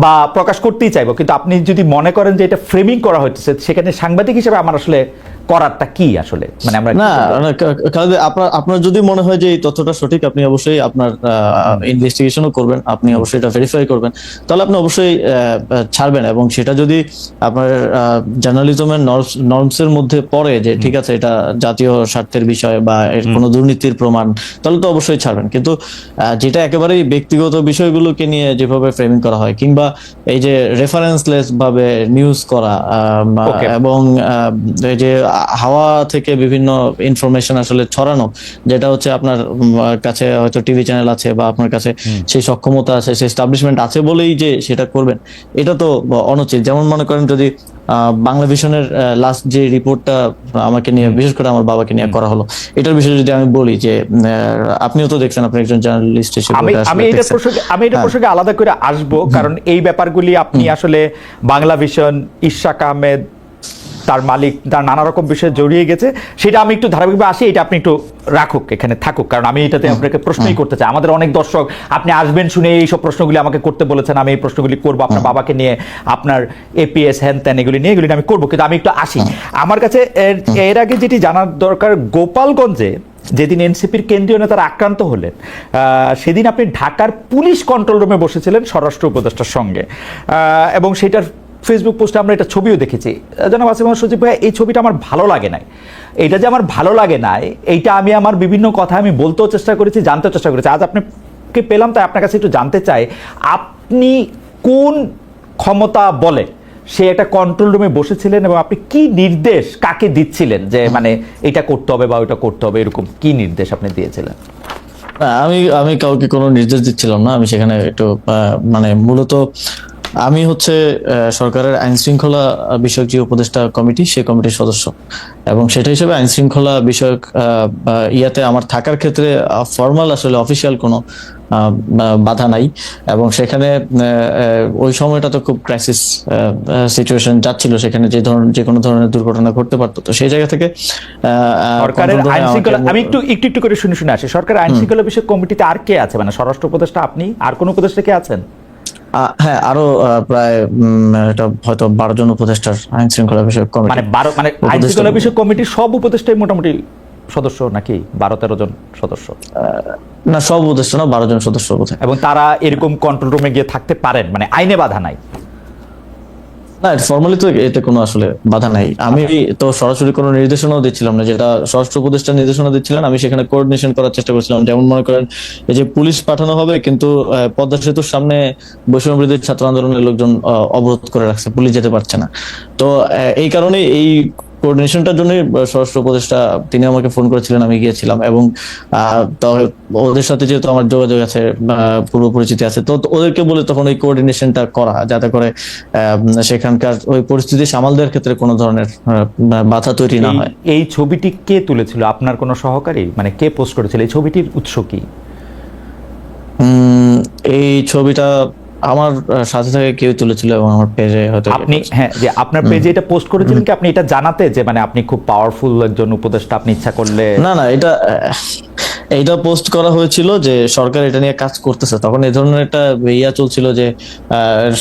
বা প্রকাশ করতেই চাইবো। কিন্তু আপনি যদি মনে করেন যে এটা ফ্রেমিং করা হচ্ছে, সেখানে সাংবাদিক হিসেবে আমার আসলে করারটা কি আসলে? মানে আমরা না, আপনার যদি মনে হয় যে এই তথ্যটা সঠিক, আপনি অবশ্যই আপনার ইনভেস্টিগেশনও করবেন, আপনি অবশ্যই এটা ভেরিফাই করবেন, তাহলে আপনি অবশ্যই ছাড়বেন। এবং সেটা যদি আপনার জার্নালিজমের নর্মসের মধ্যে পড়ে যে ঠিক আছে এটা জাতীয় স্বার্থের বিষয় বা এর কোনো দুর্নীতির প্রমাণ, তাহলে তো অবশ্যই ছাড়বেন। কিন্তু যেটা একেবারেই ব্যক্তিগত বিষয়গুলোকে নিয়ে যেভাবে ফ্রেমিং করা হয়, কিংবা এই যে রেফারেন্সলেস ভাবে নিউজ করা, এবং এই যে হাওয়া থেকে বিভিন্ন ইনফরমেশন আসলে ছড়ানো, যেটা হচ্ছে আপনার কাছে হয়তো টিভি চ্যানেল আছে বা আপনার কাছে সেই সক্ষমতা আছে, সেই এস্টাবলিশমেন্ট আছে বলেই যে সেটা করবেন, এটা তো অনুচিত। যেমন মনে করেন যদি বাংলা ভিশনের লাস্ট যে রিপোর্টটা আমাকে নিয়ে, বিশেষ করে আমার বাবাকে নিয়ে করা হলো, এটার বিষয়ে যদি আমি বলি যে আপনিও তো দেখছেন, আপনি একজন জার্নালিস্ট হিসেবে আমি এটা প্রসঙ্গে আলাদা করে আসবো, কারণ এই ব্যাপারগুলি আপনি আসলে বাংলা ভিশন, ইশরাক আহমেদ, তার মালিক, তার নানা রকম বিষয়ে জড়িয়ে গেছে, সেটা আমি একটু ধারাবাহিকভাবে আসি, এটা আপনি একটু রাখুক, এখানে থাকুক, কারণ আমি এটাতে আপনাকে প্রশ্নই করতে চাই। আমাদের অনেক দর্শক আপনি আসবেন শুনে এইসব প্রশ্নগুলি আমাকে করতে বলেছেন, আমি এই প্রশ্নগুলি করবো আপনার বাবাকে নিয়ে, আপনার এপিএস হ্যান ত্যান এগুলি নিয়ে, এগুলি আমি করবো, কিন্তু আমি একটু আসি। আমার কাছে এর আগে যেটি জানার দরকার, গোপালগঞ্জে যেদিন এনসিপির কেন্দ্রীয় নেতারা আক্রান্ত হলেন, সেদিন আপনি ঢাকার পুলিশ কন্ট্রোল রুমে বসেছিলেন স্বরাষ্ট্র উপদেষ্টার সঙ্গে, এবং সেটার ফেসবুক পোস্টে আমরা এটা ছবিও দেখেছি। জনাব আসিফ মাহমুদ সজীব ভাই, এই ছবিটা আমার ভালো লাগে নাই। এইটা যে আমার ভালো লাগে নাই, এইটা আমি আমার বিভিন্ন কথা আমি বলতেও চেষ্টা করেছি, জানতেও চেষ্টা করেছি। আজ আপনাকে পেলাম, তাই আপনার কাছে একটু জানতে চাই, আপনি কোন ক্ষমতা বলে সে একটা কন্ট্রোল রুমে বসেছিলেন, এবং আপনি কি নির্দেশ কাকে দিচ্ছিলেন যে মানে এটা করতে হবে বা ওইটা করতে হবে, এরকম কি নির্দেশ আপনি দিয়েছিলেন? আমি কাউকে কোনো নির্দেশ দিচ্ছিলাম না। আমি সেখানে একটু মানে মূলত আমি হচ্ছে সরকারের আইন শৃঙ্খলা বিষয়ক যে উপদেষ্টা কমিটি, সেই কমিটির সদস্য, এবং সেটা হিসেবে আইন শৃঙ্খলা বিষয়ক ইয়াতে আমার থাকার ক্ষেত্রে ফর্মাল আসলে অফিসিয়াল কোনো বাধা নাই। এবং সেখানে ওই সময়টা তো খুব ক্রাইসিস সিচুয়েশন যাচ্ছিল, সেখানে যে কোনো ধরনের দুর্ঘটনা ঘটতে পারতো। তো সেই জায়গা থেকে সরকারের আইন শৃঙ্খলা, আমি একটু করে শুনে আসি, সরকারের আইন শৃঙ্খলা বিষয়ক কমিটিতে আর কে আছে? মানে স্বরাষ্ট্র উপদেষ্টা, আপনি, আর কোন উপদেষ্টা কে আছেন? হ্যাঁ, আরো প্রায় এটা হয়তো 12 জন উপদেষ্টার আইন শৃঙ্খলা বিষয়ক কমিটি। মানে আইন শৃঙ্খলা বিষয়ক কমিটির সব উপদেষ্টাই মোটামুটি সদস্য নাকি 12-13 জন সদস্য? না, সব উপদেষ্টা না, 12 জন সদস্য বোধহয়। এবং তারা এরকম কন্ট্রোল রুমে গিয়ে থাকতে পারেন, মানে আইনে বাধা নাই? না, ফর্মালি তো এতে কোনো আসলে বাধা নাই। আমি তো সরাসরি কোনো নির্দেশনাও দিচ্ছিলাম না, যেটা স্বরাষ্ট্র উপদেষ্টা নির্দেশনা দিচ্ছিলেন, আমি সেখানে কোঅর্ডিনেশন করার চেষ্টা করছিলাম। যেমন মনে করেন, এই যে পুলিশ পাঠানো হবে, কিন্তু পদ্মা সেতুর সামনে বৈষম্য বিরোধী ছাত্র আন্দোলনের লোকজন অবরোধ করে রাখছে, পুলিশ যেতে পারছে না। তো এই কারণে এই কোঅর্ডিনেশনটার জন্য স্বরাষ্ট্র উপদেষ্টা তিনি আমাকে ফোন করেছিলেন, আমি গিয়েছিলাম। এবং ওদের সাথে যেহেতু আমার যোগাযোগ আছে, পূর্ব পরিচিতি আছে, তো ওদেরকে বলে তখন ওই কোঅর্ডিনেশনটা করা, যাতে করে সেখানকার ওই পরিস্থিতি সামাল দেওয়ার ক্ষেত্রে কোনো ধরনের বাধা তৈরি না হয়। এই ছবিটি কে তুলেছিল? আপনার কোনো সহকারী? মানে কে পোস্ট করেছিল? এই ছবিটির উৎস কি? এই ছবিটা আমার সাথে থেকে কেউ তুলেছিল, এবং আমার পেজে হয়তো আপনি, হ্যাঁ, যে আপনার পেজে এটা পোস্ট করেছিলেন কি আপনি এটা জানাতে যে মানে আপনি খুব পাওয়ারফুল একজন উপদেষ্টা, আপনি ইচ্ছা করলে? না, এইটা পোস্ট করা হয়েছিল যে সরকার এটা নিয়ে কাজ করতেছে। তখন এই ধরনের একটা ইয়া চলছিল যে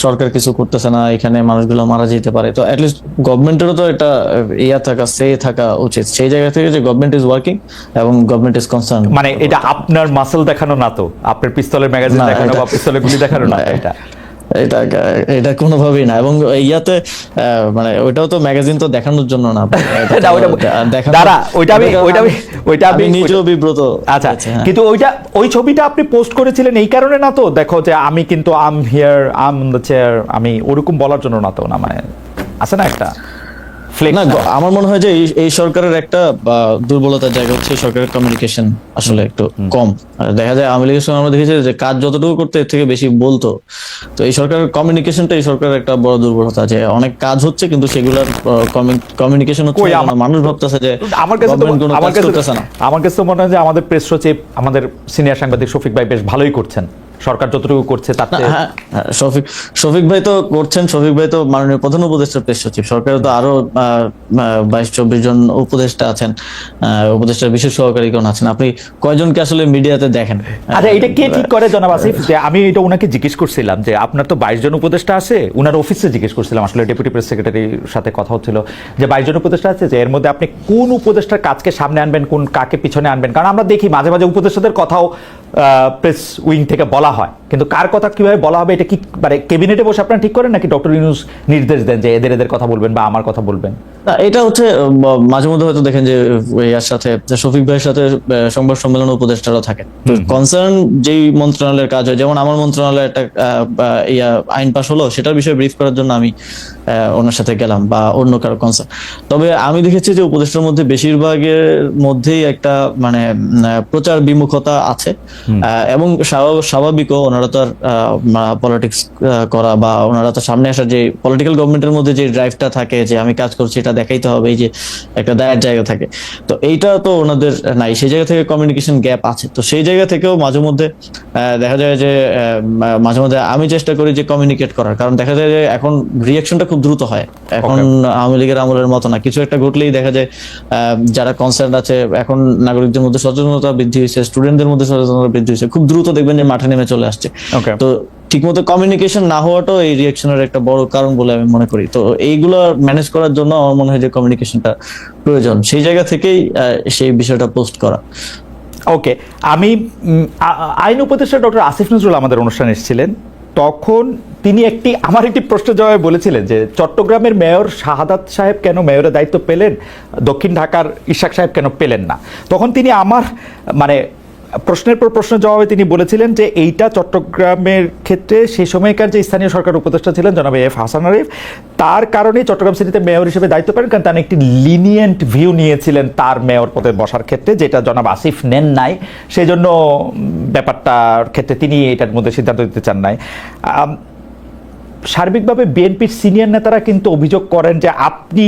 সরকার কিছু করতেছে না, এখানে মানুষগুলো মারা যেতে পারে। তো অ্যাটলিস্ট গভর্নমেন্টেরও তো এটা থাকা উচিত। সেই জায়গা থেকে যে গভর্নমেন্ট ইজ ওয়ার্কিং এবং গভর্নমেন্ট ইজ কনসার্ন। মানে এটা আপনার মাসল দেখানো না তো, আপনার পিস্তলের ম্যাগাজিন দেখানো বা পিস্তলের গুলি দেখানো না? এটা কোনোভাবেই না। এবং ইয়াতে মানে ওইটাও তো ম্যাগাজিন তো দেখানোর জন্য না, আমি নিজেও বিব্রত। আচ্ছা, কিন্তু ওই ছবিটা আপনি পোস্ট করেছিলেন এই কারণে না তো, দেখো যে আমি কিন্তু I'm here, I'm on the chair, আমি ওরকম বলার জন্য না তো? না, মানে আছে না একটা না, আমার মনে হয় যে এই সরকারের একটা দুর্বলতার জায়গা হচ্ছে সরকারের কমিউনিকেশন আসলে একটু কম। দেখা যায় আওয়ামী লীগের সময় আমরা দেখেছি যে কাজ যতটুকু করতে এর থেকে বেশি বলতো। তো এই সরকারের কমিউনিকেশনটা এই সরকারের একটা বড় দুর্বলতা, যে অনেক কাজ হচ্ছে কিন্তু সেগুলোর কমিউনিকেশন হচ্ছে না। মানুষ ভাবতেছে যে আমার কাছে তো মনে হয় যে আমাদের প্রেস সচিব, আমাদের সিনিয়র সাংবাদিক শফিক ভাই বেশ ভালোই করছেন, সরকার যতটুকু করছে তাতে। শফিক ভাই তো করছেন, শফিক ভাই তো মাননীয় প্রধান উপদেষ্টার প্রেস সচিব। সরকারে তো আরো 22-24 জন উপদেষ্টা আছেন, উপদেষ্টার বিশেষ সহকারীগণ আছেন। আপনি কয়জনকে আসলে মিডিয়াতে দেখেন? আচ্ছা, এটা কে ঠিক করে জনাব আসিফ? যে আমি এটা ওনাকে জিজ্ঞেস করছিলাম যে আপনার তো 22 জন উপদেষ্টা আছে, উনার অফিসে জিজ্ঞেস করছিলাম, আসলে ডেপুটি প্রেস সেক্রেটারির সাথে কথা হচ্ছিল যে 22 জন উপদেষ্টা আছে, যে এর মধ্যে আপনি কোন উপদেষ্টার কাজকে সামনে আনবেন, কোন কাকে পিছনে আনবেন? কারণ আমরা দেখি মাঝে মাঝে উপদেষ্টাদের কথাও প্রেস উইং থেকে বলা হয়, কিন্তু কার কথা কিভাবে বলা হবে এটা কি মানে ক্যাবিনেটে বসে আপনারা ঠিক করেন, নাকি ডক্টর ইউনূস নির্দেশ দেন যে এদের কথা বলবেন বা আমার কথা বলবেন? না, এটা হচ্ছে মাঝে মধ্যে হয়তো দেখেন যে ইয়ার সাথে শফিক ভাইয়ের সাথে সংবাদ সম্মেলন উপদেষ্টারাও থাকে, তো কনসার্ন যেই মন্ত্রণালয়ের কাজ হয়, যেমন আমার মন্ত্রণালয়ে একটা আইন পাস হলো, সেটার বিষয়ে ব্রিফ করার জন্য আমি ওনার সাথে গেলাম বা অন্য কারো কনসার্ন। তবে আমি দেখেছি যে উপদেষ্টার মধ্যে বেশিরভাগের মধ্যেই একটা মানে প্রচার বিমুখতা আছে, এবং স্বাভাবিকও, ওনারা তো আর পলিটিক্স করা বা ওনারা তো সামনে আসার যে পলিটিক্যাল গভর্নমেন্টের মধ্যে যে ড্রাইভটা থাকে যে আমি কাজ করছি এটা দেখাইতে হবে, এই যে একটা দায়ের জায়গা থাকে, তো এইটা তো ওনাদের নাই, সেই জায়গা থেকে কমিউনিকেশন গ্যাপ আছে। তো সেই জায়গা থেকেও মাঝে মধ্যে দেখা যায় যে মাঝে মধ্যে আমি চেষ্টা করি যে কমিউনিকেট করার, কারণ দেখা যায় যে এখন রিয়াকশনটা খুব দ্রুত হয় এখন, আওয়ামী লীগের আমলের মতো না, কিছু একটা ঘটলেই দেখা যায় যারা কনসার্ন আছে, এখন নাগরিকদের মধ্যে সচেতনতা বৃদ্ধি হয়েছে, স্টুডেন্টদের মধ্যে সচেতনতা বৃদ্ধি হয়েছে, খুব দ্রুত দেখবেন যে মাঠে নেমে চলে আসছে। তো ঠিকমতো কমিউনিকেশন না হওয়াটাও এই রিয়াকশনের একটা বড় কারণ বলে আমি মনে করি। তো এইগুলো ম্যানেজ করার জন্য আমার মনে হয় যে কমিউনিকেশনটা প্রয়োজন, সেই জায়গা থেকেই সেই বিষয়টা পোস্ট করা। ওকে, আমি আইন উপদেষ্টা ডক্টর আসিফ নজরুল আমাদের অনুষ্ঠানে এসেছিলেন, তখন তিনি আমার একটি প্রশ্নের জবাবে বলেছিলেন যে চট্টগ্রামের মেয়র শাহাদাত সাহেব কেন মেয়রের দায়িত্ব পেলেন, দক্ষিণ ঢাকার ইশাক সাহেব কেন পেলেন না। তখন তিনি আমার মানে প্রশ্নের পর প্রশ্নের জবাবে তিনি বলেছিলেন যে এইটা চট্টগ্রামের ক্ষেত্রে সেই সময়কার যে স্থানীয় সরকার উপদেষ্টা ছিলেন জনাব এফ হাসান আরিফ, তার কারণেই চট্টগ্রাম সিটিতে মেয়র হিসেবে দায়িত্ব পেলেন, কারণ তিনি একটি লিনিয়েন্ট ভিউ নিয়েছিলেন তার মেয়র পদে বসার ক্ষেত্রে, যেটা জনাব আসিফ নেন নাই, সেই জন্য ব্যাপারটার ক্ষেত্রে তিনি এটার মধ্যে সিদ্ধান্ত দিতে চান নাই। সার্বিকভাবে বিএনপির সিনিয়র নেতারা কিন্তু অভিযোগ করেন যে আপনি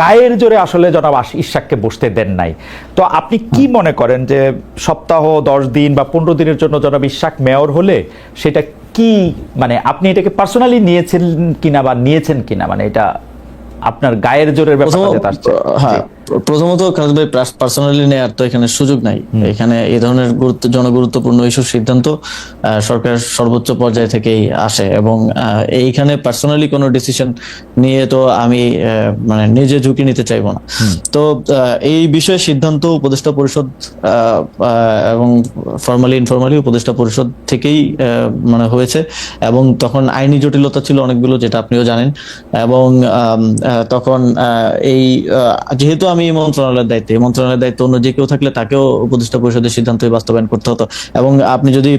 গায়ের জোরে আসলে জনাব ইশাককে বসতে দেন নাই। তো আপনি কি মনে করেন যে সপ্তাহ 10 দিন বা 15 দিনের জন্য জনাব ইশাক মেয়র হলে সেটা কি, মানে আপনি এটাকে পার্সোনালি নিয়েছেন কিনা বা নিয়েছেন কিনা, মানে এটা আপনার গায়ের জোরের ব্যাপারটা আসছে? হ্যাঁ, প্রথমত খালেদ ভাই পার্সোনালি নেওয়ার তো এখানে সুযোগ নাই। এখানে এই ধরনের জনগুরুত্বপূর্ণ ইস্যুর সিদ্ধান্ত সরকার সর্বোচ্চ পর্যায় থেকেই আসে, এবং এইখানে পার্সোনালি কোনো ডিসিশন নিয়ে তো আমি মানে নিজে ঝুঁকি নিতে চাইবো না। তো এই বিষয়ে সিদ্ধান্ত উপদেষ্টা পরিষদ এবং ফর্মালি ইনফর্মালি উপদেষ্টা পরিষদ থেকেই মানে হয়েছে, এবং তখন আইনি জটিলতা ছিল অনেকগুলো, যেটা আপনিও জানেন, এবং তখন এই যেহেতু আমি এই মন্ত্রণালয়ের দায়িত্ব অন্য যে কেউ থাকলে তাকেও উপদেষ্টা পরিষদের সিদ্ধান্তই বাস্তবায়ন করতে হতো। এবং আপনি যদি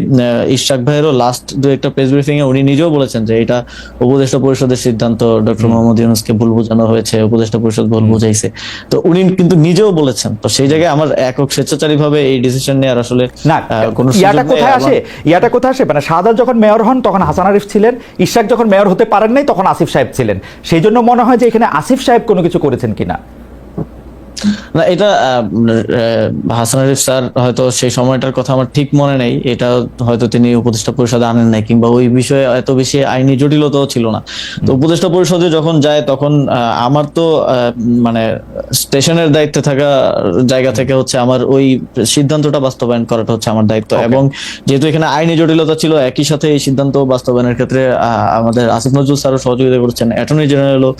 ইশাক ভাইয়েরও লাস্ট দু একটা প্রেস ব্রিফিং এ উনি নিজেও বলেছেন যে এটা উপদেষ্টা পরিষদের সিদ্ধান্ত, ডক্টর মোহাম্মদ ইউনূসকে ভুল বোঝানো হয়েছে, উপদেষ্টা পরিষদ ভুল বুঝাইছে, তো উনি কিন্তু নিজেও বলেছেন। তো সেই জায়গায় আমার একক স্বেচ্ছাচারী ভাবে এই ডিসিশন নেওয়ার আসলে না, ইয়াটা কোথায় আসে মানে শাহাদাত যখন মেয়র হন তখন হাসান আরিফ ছিলেন, ইশাক যখন মেয়র হতে পারেন নাই তখন আসিফ সাহেব ছিলেন, সেই জন্য মনে হয় যে এখানে আসিফ সাহেব কোনো কিছু করেছেন কিনা। না, এটা হাসান আরিফ স্যার হয়তো সেই সময়টার কথা আমার ঠিক মনে নেই, এটা হয়তো তিনি উপদেষ্টা পরিষদে আনেন নাই, কিংবা ওই বিষয়ে এত বেশি আইনি জটিলতাও ছিল না। তো উপদেষ্টা পরিষদে যখন যায় তখন আমার তো মানে স্টেশনের দায়িত্বে থাকা জায়গা থেকে হচ্ছে আমার ওই সিদ্ধান্তটা বাস্তবায়ন করাটা হচ্ছে আমার দায়িত্ব, এবং যেহেতু এখানে আইনি জটিলতা ছিল, একই সাথে এই সিদ্ধান্ত বাস্তবায়নের ক্ষেত্রে আমাদের আসিফ নজরুল স্যারও সহযোগিতা করছেন, অ্যাটর্নি জেনারেলও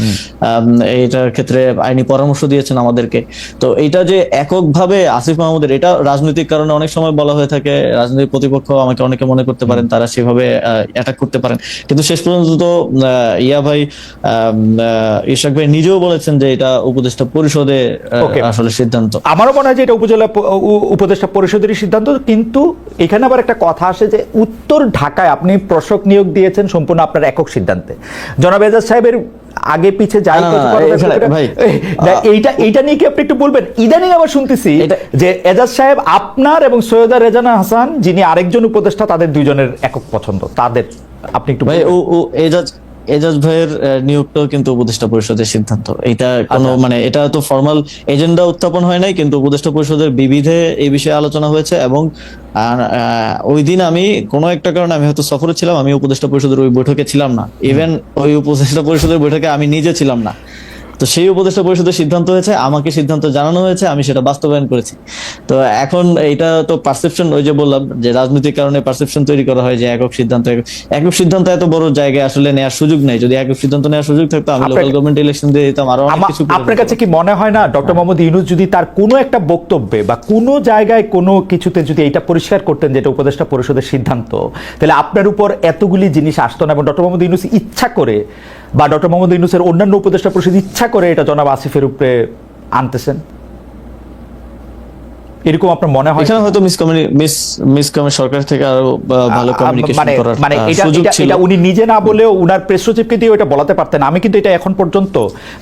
এইটার ক্ষেত্রে আইনি পরামর্শ দিয়েছেন আমাদেরকে। তো এটা যে এককভাবে আসিফ মাহমুদের, এটা রাজনৈতিক কারণে অনেক সময় বলা হয়ে থাকে, রাজনৈতিক প্রতিপক্ষ আমাকে অনেকে মনে করতে পারেন তারা সেভাবে অ্যাটাক করতে পারেন, কিন্তু শেষ পর্যন্ত তো ইশাক ভাই নিজেও বলেছেন যে এটা উপদেষ্টা পরিষদে আসলে সিদ্ধান্ত। আমারও মনে হয় যে এটা উপদেষ্টা পরিষদেরই সিদ্ধান্ত, কিন্তু এখানে আবার একটা কথা আসে যে উত্তর ঢাকায় আপনি প্রশাসক নিয়োগ দিয়েছেন সম্পূর্ণ আপনার একক সিদ্ধান্তে। জনাব এজাজ সাহেবের আগে পিছে যাই এইটা নিয়ে কি আপনি একটু বলবেন? ইদানিং আবার শুনতেছি যে এজাজ সাহেব আপনার এবং সৈয়দা রেজানা হাসান যিনি আরেকজন উপদেষ্টা, তাদের দুইজনের একক পছন্দ, তাদের আপনি একটু ভাই এজাজ ভাইয়ের নিয়োগটাও কিন্তু উপদেষ্টা পরিষদের সিদ্ধান্ত। এটা কোনো মানে এটা তো ফর্মাল এজেন্ডা উত্থাপন হয় নাই, কিন্তু উপদেষ্টা পরিষদের বিবিধে এই বিষয়ে আলোচনা হয়েছে, এবং ওই দিন আমি কোনো একটা কারণে আমি হয়তো সফরে ছিলাম, আমি উপদেষ্টা পরিষদের ওই বৈঠকে ছিলাম না, ইভেন ওই উপদেষ্টা পরিষদের বৈঠকে আমি নিজে ছিলাম না। তো সেই উপদেষ্টা পরিষদের সিদ্ধান্ত হয়েছে, আমাকে সিদ্ধান্ত জানানো হয়েছে, আমি সেটা বাস্তবায়ন করেছি। তো এখন এটা তো পারসেপশন, ওই যে বললাম যে রাজনৈতিক কারণে পারসেপশন তৈরি করা হয় যে একক সিদ্ধান্ত এত বড় জায়গায় আসলে নেওয়ার সুযোগ নেই। যদি একক সিদ্ধান্ত নেওয়ার সুযোগ থাকতো আমি লোকাল গভর্নমেন্ট ইলেকশন দিয়ে দিতাম আরো অনেক কিছু। আপনার কাছে কি মনে হয় না ডক্টর মোহাম্মদ ইউনূস যদি তার কোনো একটা বক্তব্যে বা কোনো জায়গায় কোনো কিছুতে যদি এটা পরিষ্কার করতেন যে এটা উপদেষ্টা পরিষদের সিদ্ধান্ত, তাহলে আপনার উপর এতগুলি জিনিস আসতো না, এবং ডক্টর মোহাম্মদ ইউনূস ইচ্ছা করে বা ডক্টর মোহাম্মদ ইউনূসের অন্যান্য উপদেষ্টা পরিষদ ইচ্ছা করে এটা জনাব আসিফের উপরে আনতেছেন? এরকম আপনার মনে হয়? এখানে হয়তো সরকার থেকে আরো ভালো কমিউনিকেশন করার মানে সুযোগ ছিল। এটা উনি নিজে না বলেও উনার প্রেস সচিবকে দিয়ে ওটা বলাতে পারতেন। আমি কিন্তু এটা এখন পর্যন্ত,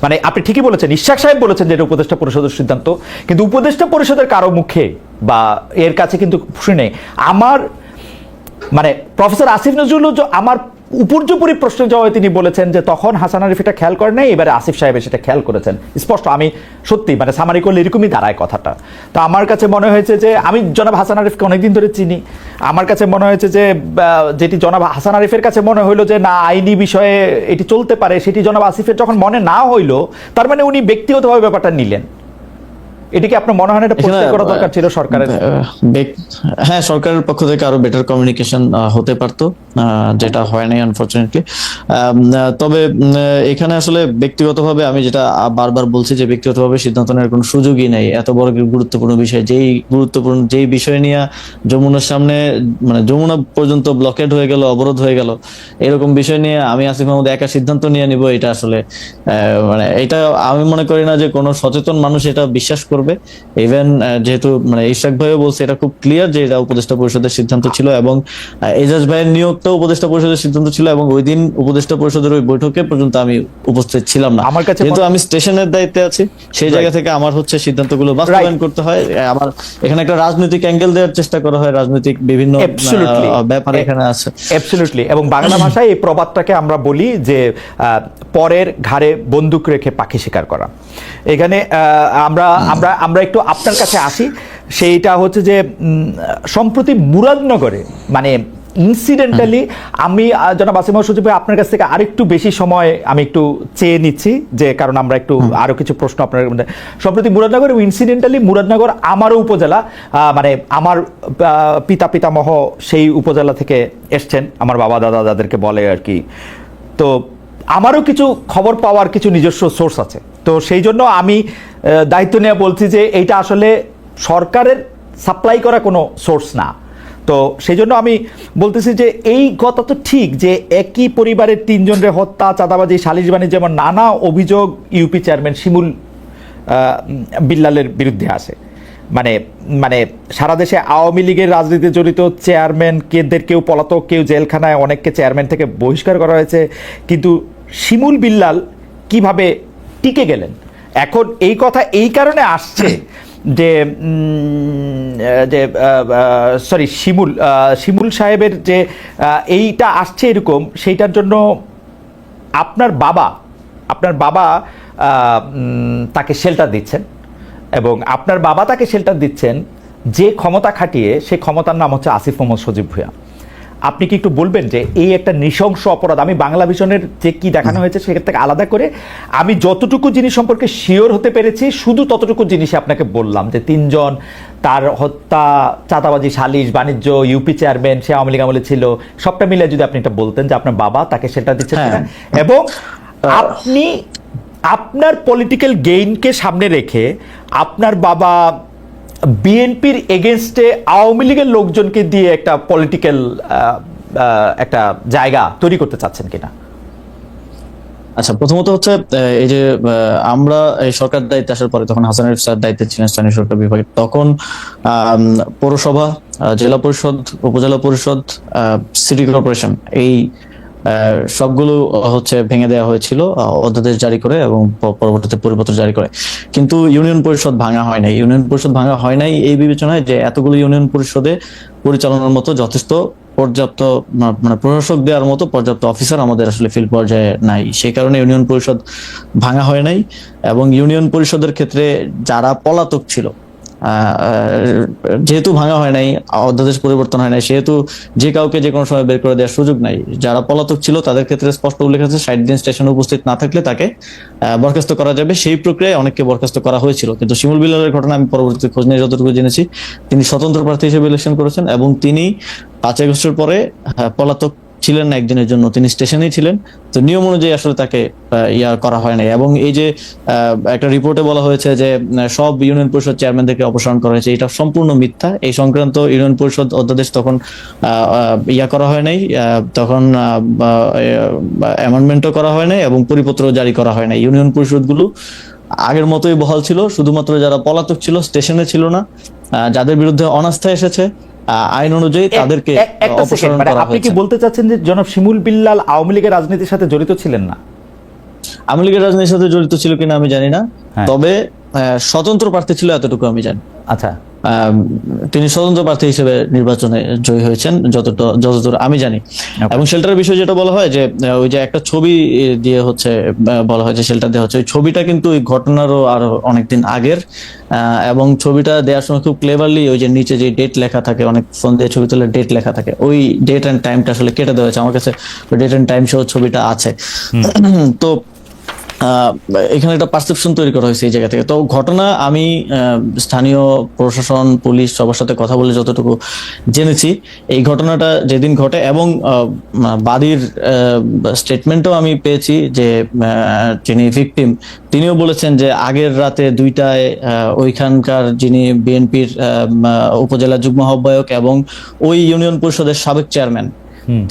মানে আপনি ঠিকই বলেছেন, ইশাক সাহেব বলেছেন যে এটা উপদেষ্টা পরিষদের সিদ্ধান্ত, কিন্তু উপদেষ্টা পরিষদের কারো মুখে বা এর কাছে কিন্তু শুনে আমার, মানে প্রফেসর আসিফ নজরুল আমার উপর্যুপরি প্রশ্নের জবাবে তিনি বলেছেন যে তখন হাসান আরিফ এটা খেয়াল করেন নাই, এবারে আসিফ সাহেব সেটা খেয়াল করেছেন। স্পষ্ট, আমি সত্যি মানে সামারি করলে এরকমই দাঁড়ায় কথাটা। তো আমার কাছে মনে হয়েছে যে, আমি জনাব হাসান আরিফকে অনেকদিন ধরে চিনি, আমার কাছে মনে হয়েছে যে যেটি জনাব হাসান আরিফের কাছে মনে হইলো যে না আইনি বিষয়ে এটি চলতে পারে, সেটি জনাব আসিফের যখন মনে না হইলো, তার মানে উনি ব্যক্তিগতভাবে ব্যাপারটা নিলেন। এটিকে আপনার মনে হয় না এটা পরিষ্কার করা দরকার ছিল সরকারের? হ্যাঁ, সরকারের পক্ষ থেকে আরো বেটার কমিউনিকেশন হতে পারতো, যেটা হয় নাই আনফরচুনেটলি। তবে এখানে আসলে ব্যক্তিগতভাবে আমি যেটা বারবার বলছি যে ব্যক্তিগতভাবে সিদ্ধান্ত নেওয়ার কোনো সুযোগই নেই। এত বড় গুরুত্বপূর্ণ বিষয়, যেই বিষয় নিয়ে যমুনার সামনে, মানে যমুনা পর্যন্ত ব্লকেড হয়ে গেল, অবরোধ হয়ে গেল, এরকম বিষয় নিয়ে আমি আসিফ মাহমুদ একা সিদ্ধান্ত নিয়ে নিব, এটা আসলে মানে এটা আমি মনে করি না যে কোনো সচেতন মানুষ এটা বিশ্বাস করবে। ইভেন যেহেতু মানে ইশাক ভাইও বলছে এটা খুব ক্লিয়ার যে এটা উপদেষ্টা পরিষদের সিদ্ধান্ত ছিল, এবং এজাজ ভাইয়ের নিয়োগটাও উপদেষ্টা পরিষদের সিদ্ধান্ত ছিল, এবং ওই দিন উপদেষ্টা পরিষদের ওই বৈঠকে পর্যন্ত আমি উপস্থিত ছিলাম না। আমার কাছে যেহেতু আমি স্টেশনের দায়িত্বে আছি, সেই জায়গা থেকে আমার হচ্ছে সিদ্ধান্তগুলো বাস্তবায়ন করতে হয়। আমার এখানে একটা রাজনৈতিক অ্যাঙ্গেল দেওয়ার চেষ্টা করা হয়, রাজনৈতিক বিভিন্ন ব্যাপার এখানে আছে। অ্যাবসলিউটলি। এবং বাংলা ভাষায় এই প্রবাদটাকে আমরা বলি যে পরের ঘাড়ে বন্দুক রেখে পাখি শিকার করা। এখানে আমরা আমরা আমরা একটু আপনার কাছে আসি। সেইটা হচ্ছে যে সম্প্রতি মুরাদনগরে, মানে ইনসিডেন্টালি আমি জনাব আসিফ মাহমুদ সচিব আপনার কাছ থেকে আরেকটু বেশি সময় আমি একটু চেয়ে নিচ্ছি, যে কারণ আমরা একটু আরো কিছু প্রশ্ন আপনার মধ্যে। সম্প্রতি মুরাদনগর, ইনসিডেন্টালি মুরাদনগর আমারও উপজেলা, মানে আমার পিতামহ সেই উপজেলা থেকে এসছেন, আমার বাবা দাদা যাদেরকে বলে আর কি। তো আমারও কিছু খবর পাওয়ার কিছু নিজস্ব সোর্স আছে, তো সেই জন্য আমি দায়িত্ব নিয়ে বলছি যে এইটা আসলে সরকারের সাপ্লাই করা কোনো সোর্স না। তো সেই জন্য আমি বলতেছি যে এই কথা তো ঠিক যে একই পরিবারের তিনজনের হত্যা, চাঁদাবাজি, সালিশ বাণিজ্য, যেমন নানা অভিযোগ ইউপি চেয়ারম্যান শিমুল বিল্লালের বিরুদ্ধে আসে। মানে মানে সারা দেশে আওয়ামী লীগের রাজনীতিতে জড়িত চেয়ারম্যান কেউ পলাতক, কেউ জেলখানায়, অনেককে চেয়ারম্যান থেকে বহিষ্কার করা হয়েছে, কিন্তু শিমুল বিল্লাল কিভাবে টিকে গেলেন? এখন এই কথা এই কারণে আসছে যে সরি শিমুল সাহেবের যে এইটা আসছে এরকম, সেইটার জন্য আপনার বাবা তাকে শেল্টার দিচ্ছেন, এবং আপনার বাবা তাকে শেল্টার দিচ্ছেন যে ক্ষমতা খাটিয়ে, সেই ক্ষমতার নাম হচ্ছে আসিফ মোহাম্মদ সজীব ভূঁইয়া। আপনি কি একটু বলবেন যে এই একটা নৃশংস অপরাধ, আমি বাংলা ভিশনের যে কি দেখানো হয়েছে সেখান থেকে আলাদা করে আমি যতটুকু জিনিস সম্পর্কে শিওর হতে পেরেছি শুধু ততটুকু জিনিসই আপনাকে বললাম, যে তিনজন, তার হত্যা, চাঁদাবাজি, সালিশ বাণিজ্য, ইউপি চেয়ারম্যান, সে আওয়ামী লীগ আমলে ছিল, সবটা মিলে যদি আপনি এটা বলতেন যে আপনার বাবা তাকে সেটা দিচ্ছেন কিনা, এবং আপনি আপনার পলিটিক্যাল গেইনকে সামনে রেখে আপনার বাবা বিএনপির এগেনস্টে আওয়ামী লীগের লোকজনকে দিয়ে একটা পলিটিক্যাল একটা জায়গা তৈরি করতে চাচ্ছেন কিনা? আচ্ছা, প্রথমত হচ্ছে এই যে আমরা এই সরকার দায়িত্বে আসার পরে, তখন হাসান আরিফ স্যার দায়িত্বে ছিলেন স্থানীয় সরকার বিভাগে, তখন পৌরসভা, জেলা পরিষদ, উপজেলা পরিষদ, সিটি কর্পোরেশন, এই সবগুলো হচ্ছে ভেঙে দেওয়া হয়েছিল অধ্যাদেশ জারি করে এবং পরবর্তীতে পরিপত্র জারি করে। কিন্তু ইউনিয়ন পরিষদ ভাঙা হয় নাই। ইউনিয়ন পরিষদ ভাঙা হয় নাই এই বিবেচনায় যে এতগুলো ইউনিয়ন পরিষদে পরিচালনার মতো যথেষ্ট পর্যাপ্ত, মানে প্রশাসক দেওয়ার মতো পর্যাপ্ত অফিসার আমাদের আসলে ফিল্ড পর্যায়ে নাই। সেই কারণে ইউনিয়ন পরিষদ ভাঙা হয় নাই। এবং ইউনিয়ন পরিষদের ক্ষেত্রে যারা পলাতক ছিল, যেহেতু ভাঙা হয় নাই, অধ্যাদেশ পরিবর্তন হয় নাই, সেহেতু যে কাউকে যে কোনো সময় বের করে দেওয়ার সুযোগ নাই। যারা পলাতক ছিল তাদের ক্ষেত্রে স্পষ্ট উল্লেখ আছে 60 দিন স্টেশনে উপস্থিত না থাকলে তাকে বরখাস্ত করা যাবে। সেই প্রক্রিয়ায় অনেককে বরখাস্ত করা হয়েছিল। কিন্তু শিমুল বিল্লালের ঘটনা আমি পরবর্তীতে খোঁজ নিয়ে যতটুকু জেনেছি, তিনি স্বতন্ত্র প্রার্থী হিসেবে ইলেকশন করেছেন, এবং তিনি 5 আগস্টের পরে পলাতক ছিলেন না একদিনের জন্য, তিনি স্টেশনেই ছিলেন। তো নিয়ম অনুযায়ী আসলে তাকে ইয়া করা হয় নাই। এবং এই যে একটা রিপোর্টে বলা হয়েছে যে সব ইউনিয়ন পরিষদ চেয়ারম্যানদেরকে অপসারণ করা হয়েছে, এটা সম্পূর্ণ মিথ্যা। এই সংক্রান্ত ইউনিয়ন পরিষদ অধ্যাদেশ তখন ইয়া করা হয় নাই, তখন অ্যামেন্ডমেন্টও করা হয় নাই এবং পরিপত্র জারি করা হয় নাই। ইউনিয়ন পরিষদগুলো আগের মতোই বহাল ছিল, শুধুমাত্র যারা পলাতক ছিল, স্টেশনে ছিল না, যাদের বিরুদ্ধে অনাস্থা এসেছে, আইন অনুযায়ী তাদেরকে একটা অপসারণ সেকেন্ড, মানে করা আপনি কি হয়েছে। বলতে চাচ্ছেন যে জনাব শিমুল বিল্লাল আওয়ামী লীগের রাজনীতির সাথে জড়িত ছিলেন না? আওয়ামী লীগের রাজনীতির সাথে জড়িত ছিল কিনা আমি জানি না, হ্যাঁ। তবে স্বতন্ত্র প্রার্থী ছিল এতটুকু আমি জানি। আচ্ছা, তিনি স্বতন্ত্র প্রার্থী হিসেবে নির্বাচনে জয়ী হয়েছেন যতদূর আমি জানি। এবং শেল্টারের বিষয় যেটা বলা হয় যে ওই যে একটা ছবি দিয়ে হচ্ছে বলা হয় যে শেল্টার দেওয়া হচ্ছে, ওই ছবিটা কিন্তু ওই ঘটনারও আরো অনেকদিন আগের, এবং ছবিটা দেওয়ার সময় খুব ক্লেভারলি ওই যে নিচে যে ডেট লেখা থাকে, অনেক ফোন দিয়ে ছবি তুলে ডেট লেখা থাকে, ওই ডেট এন্ড টাইমটা আসলে কেটে দেওয়া হয়েছে। আমার কাছে ডেট এন্ড টাইম সহ ছবিটা আছে। তো এখানে একটা পারসেপশন তৈরি করা হয়েছে এই জায়গা থেকে। তো ঘটনা আমি স্থানীয় প্রশাসন, পুলিশ সবার সাথে কথা বলে যতটুকু জেনেছি, এই ঘটনাটা যেদিন ঘটে এবং বাদীর স্টেটমেন্টও আমি পেয়েছি যে যিনি ভিকটিম তিনিও বলেছেন যে আগের রাতে 2টায় ওইখানকার যিনি বিএনপির উপজেলা যুগ্ম আহ্বায়ক এবং ওই ইউনিয়ন পরিষদের সাবেক চেয়ারম্যান,